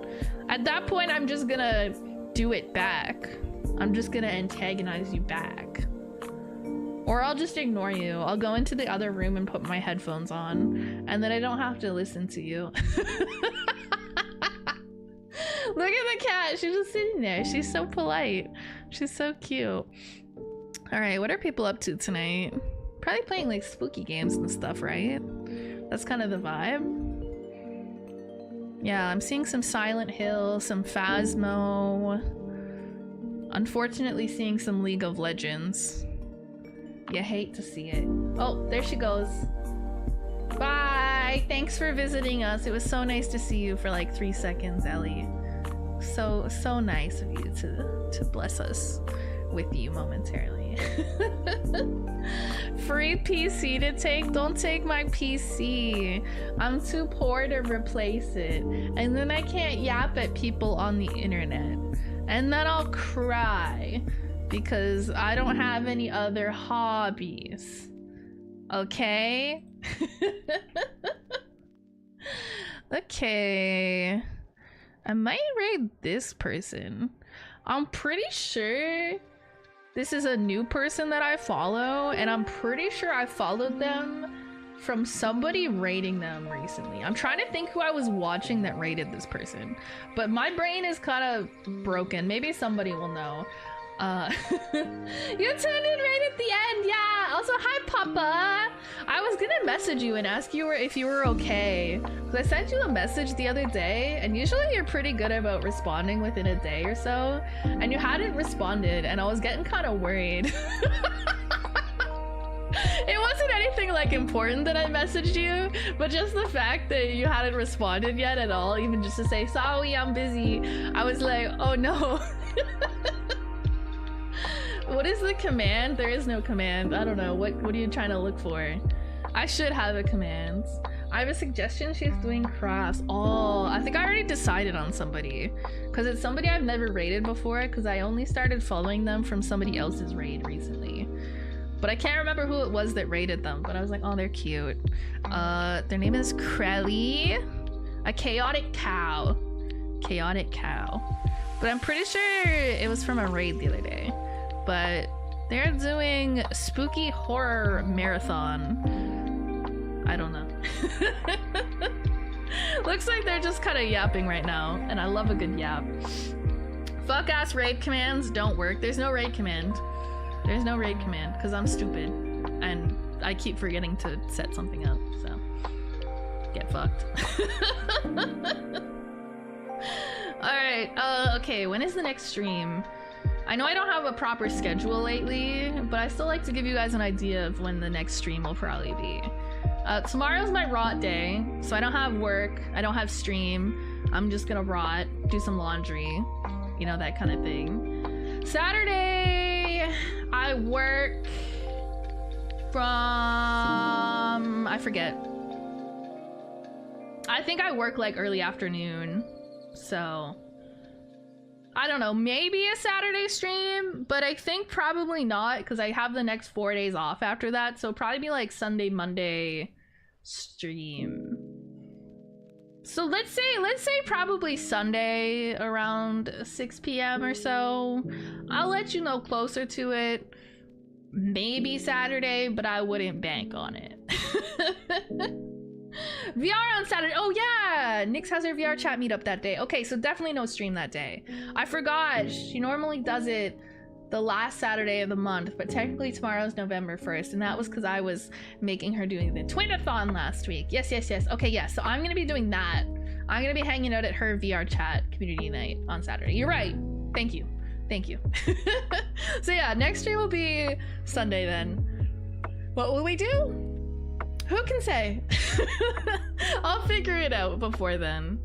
At that point, I'm just gonna do it back. I'm just gonna antagonize you back. Or I'll just ignore you. I'll go into the other room and put my headphones on, and then I don't have to listen to you. Look at the cat. She's just sitting there. She's so polite. She's so cute. Alright, what are people up to tonight? Probably playing like spooky games and stuff, right? That's kind of the vibe. Yeah, I'm seeing some Silent Hill, some Phasmo. Unfortunately, seeing some League of Legends. You hate to see it. Oh, there she goes. Hey, thanks for visiting us. It was so nice to see you for like 3 seconds, Ellie. So nice of you to bless us with you momentarily. Free PC to take? Don't take my PC. I'm too poor to replace it. And then I can't yap at people on the internet. And then I'll cry because I don't have any other hobbies. Okay? Okay. I might raid this person. I'm pretty sure this is a new person that I follow, and I'm pretty sure I followed them from somebody raiding them recently. I'm trying to think who I was watching that raided this person, but my brain is kind of broken. Maybe somebody will know. You tuned in right at the end, yeah. Also, hi Papa. I was gonna message you and ask you if you were okay, because I sent you a message the other day, and usually you're pretty good about responding within a day or so, and you hadn't responded, and I was getting kind of worried. It wasn't anything like important that I messaged you, but just the fact that you hadn't responded yet at all, even just to say sorry, I'm busy, I was like, oh no. What is the command? There is no command. I don't know. What are you trying to look for? I should have a command. I have a suggestion. She's doing crafts. Oh, I think I already decided on somebody, because it's somebody I've never raided before, because I only started following them from somebody else's raid recently. But I can't remember who it was that raided them, but I was like, oh, they're cute. Their name is Krelly. A chaotic cow. Chaotic cow. But I'm pretty sure it was from a raid the other day. But they're doing spooky horror marathon. I don't know. Looks like they're just kind of yapping right now, and I love a good yap. Fuck ass raid commands don't work. There's no raid command. There's no raid command because I'm stupid and I keep forgetting to set something up, so get fucked. Alright, okay, when is the next stream? I know I don't have a proper schedule lately, but I still like to give you guys an idea of when the next stream will probably be. Tomorrow's my rot day, so I don't have work, I don't have stream. I'm just gonna rot, do some laundry, you know, that kind of thing. Saturday, I work from... I forget. I think I work like early afternoon, so... I don't know, maybe a Saturday stream, but I think probably not, because I have the next 4 days off after that, so it'll probably be like Sunday, Monday stream. So let's say probably Sunday around 6 p.m. or so. I'll let you know closer to it. Maybe Saturday, but I wouldn't bank on it. VR on Saturday. Oh yeah, Nyx has her VR chat meetup that day. Okay, so definitely no stream that day. I forgot, she normally does it the last Saturday of the month, but technically tomorrow's November 1st, and that was because I was making her doing the Twinathon last week. Yes. Okay, yeah, so I'm gonna be doing that. I'm gonna be hanging out at her VR chat community night on Saturday. You're right. Thank you. So yeah, next stream will be Sunday then. What will we do? Who can say? I'll figure it out before then.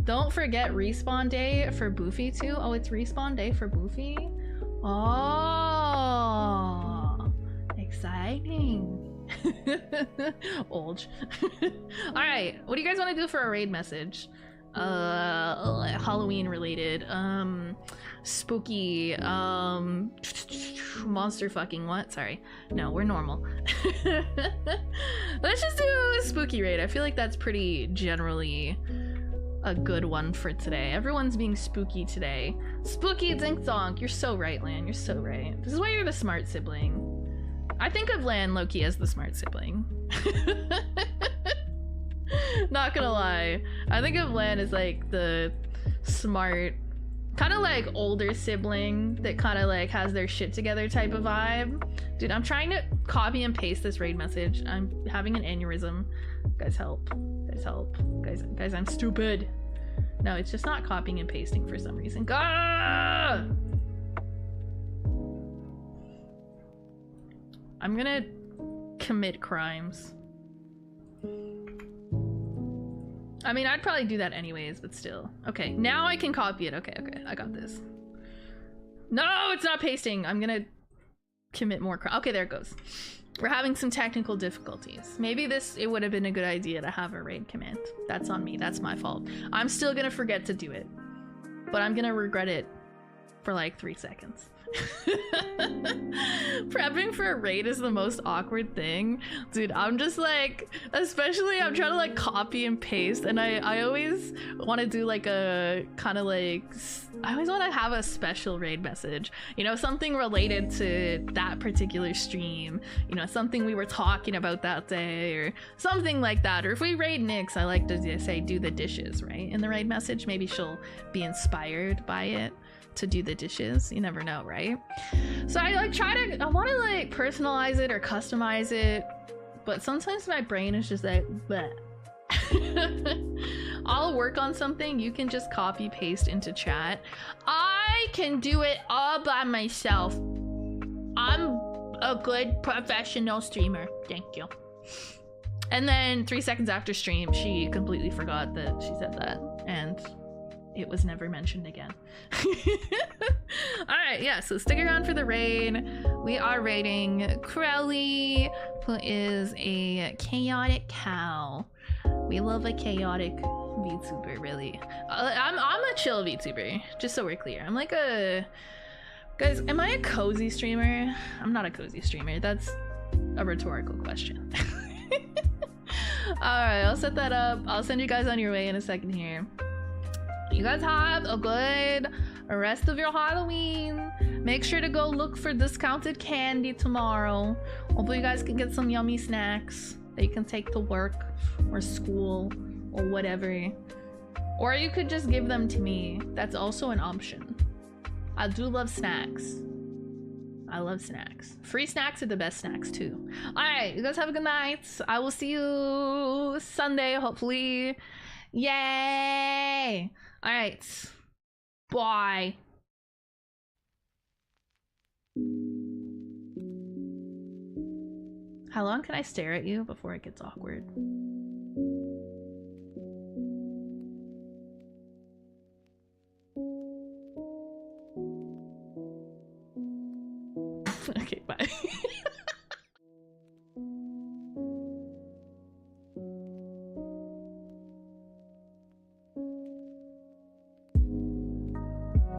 Don't forget respawn day for Boofy too. Oh, it's respawn day for Boofy? Oh, exciting. Old. Alright, what do you guys want to do for a raid message? Halloween related. Spooky, monster fucking what? Sorry. No, we're normal. Let's just do a spooky raid. I feel like that's pretty generally a good one for today. Everyone's being spooky today. Spooky dink donk. You're so right, Lan. You're so right. This is why you're the smart sibling. I think of Lan Loki as the smart sibling. Not gonna lie. I think of Lan as like the smart, kind of like older sibling that kind of like has their shit together type of vibe. Dude, I'm trying to copy and paste this raid message. I'm having an aneurysm. Guys, help. Guys, help. Guys, I'm stupid. No, it's just not copying and pasting for some reason. Gah! I'm gonna commit crimes. I mean, I'd probably do that anyways, but still. Okay, now I can copy it. Okay, I got this. No, it's not pasting. I'm gonna commit more okay, there it goes. We're having some technical difficulties. Maybe it would have been a good idea to have a raid command. That's on me, that's my fault. I'm still gonna forget to do it, but I'm gonna regret it for like 3 seconds. Prepping for a raid is the most awkward thing. Dude, I'm just like, especially I'm trying to like copy and paste, and I always want to do like a kind of like, I always want to have a special raid message, you know, something related to that particular stream, you know, something we were talking about that day or something like that. Or if we raid Nyx, I like to say do the dishes, right, in the raid message. Maybe she'll be inspired by it to do the dishes. You never know, right? So I like I want to like personalize it or customize it, but sometimes my brain is just like bleh. I'll work on something, you can just copy paste into chat. I can do it all by myself. I'm a good professional streamer, thank you. And then 3 seconds after stream, she completely forgot that she said that, and it was never mentioned again. Alright, yeah, so stick around for the raid. We are raiding Crowley, who is a chaotic cow. We love a chaotic VTuber, really. I'm a chill VTuber, just so we're clear. I'm like a... Guys, am I a cozy streamer? I'm not a cozy streamer. That's a rhetorical question. Alright, I'll set that up. I'll send you guys on your way in a second here. You guys have a good rest of your Halloween. Make sure to go look for discounted candy tomorrow. Hopefully you guys can get some yummy snacks that you can take to work or school or whatever. Or you could just give them to me. That's also an option. I do love snacks. I love snacks. Free snacks are the best snacks too. Alright, you guys have a good night. I will see you Sunday, hopefully. Yay! Alright. Bye. How long can I stare at you before it gets awkward? Okay, bye.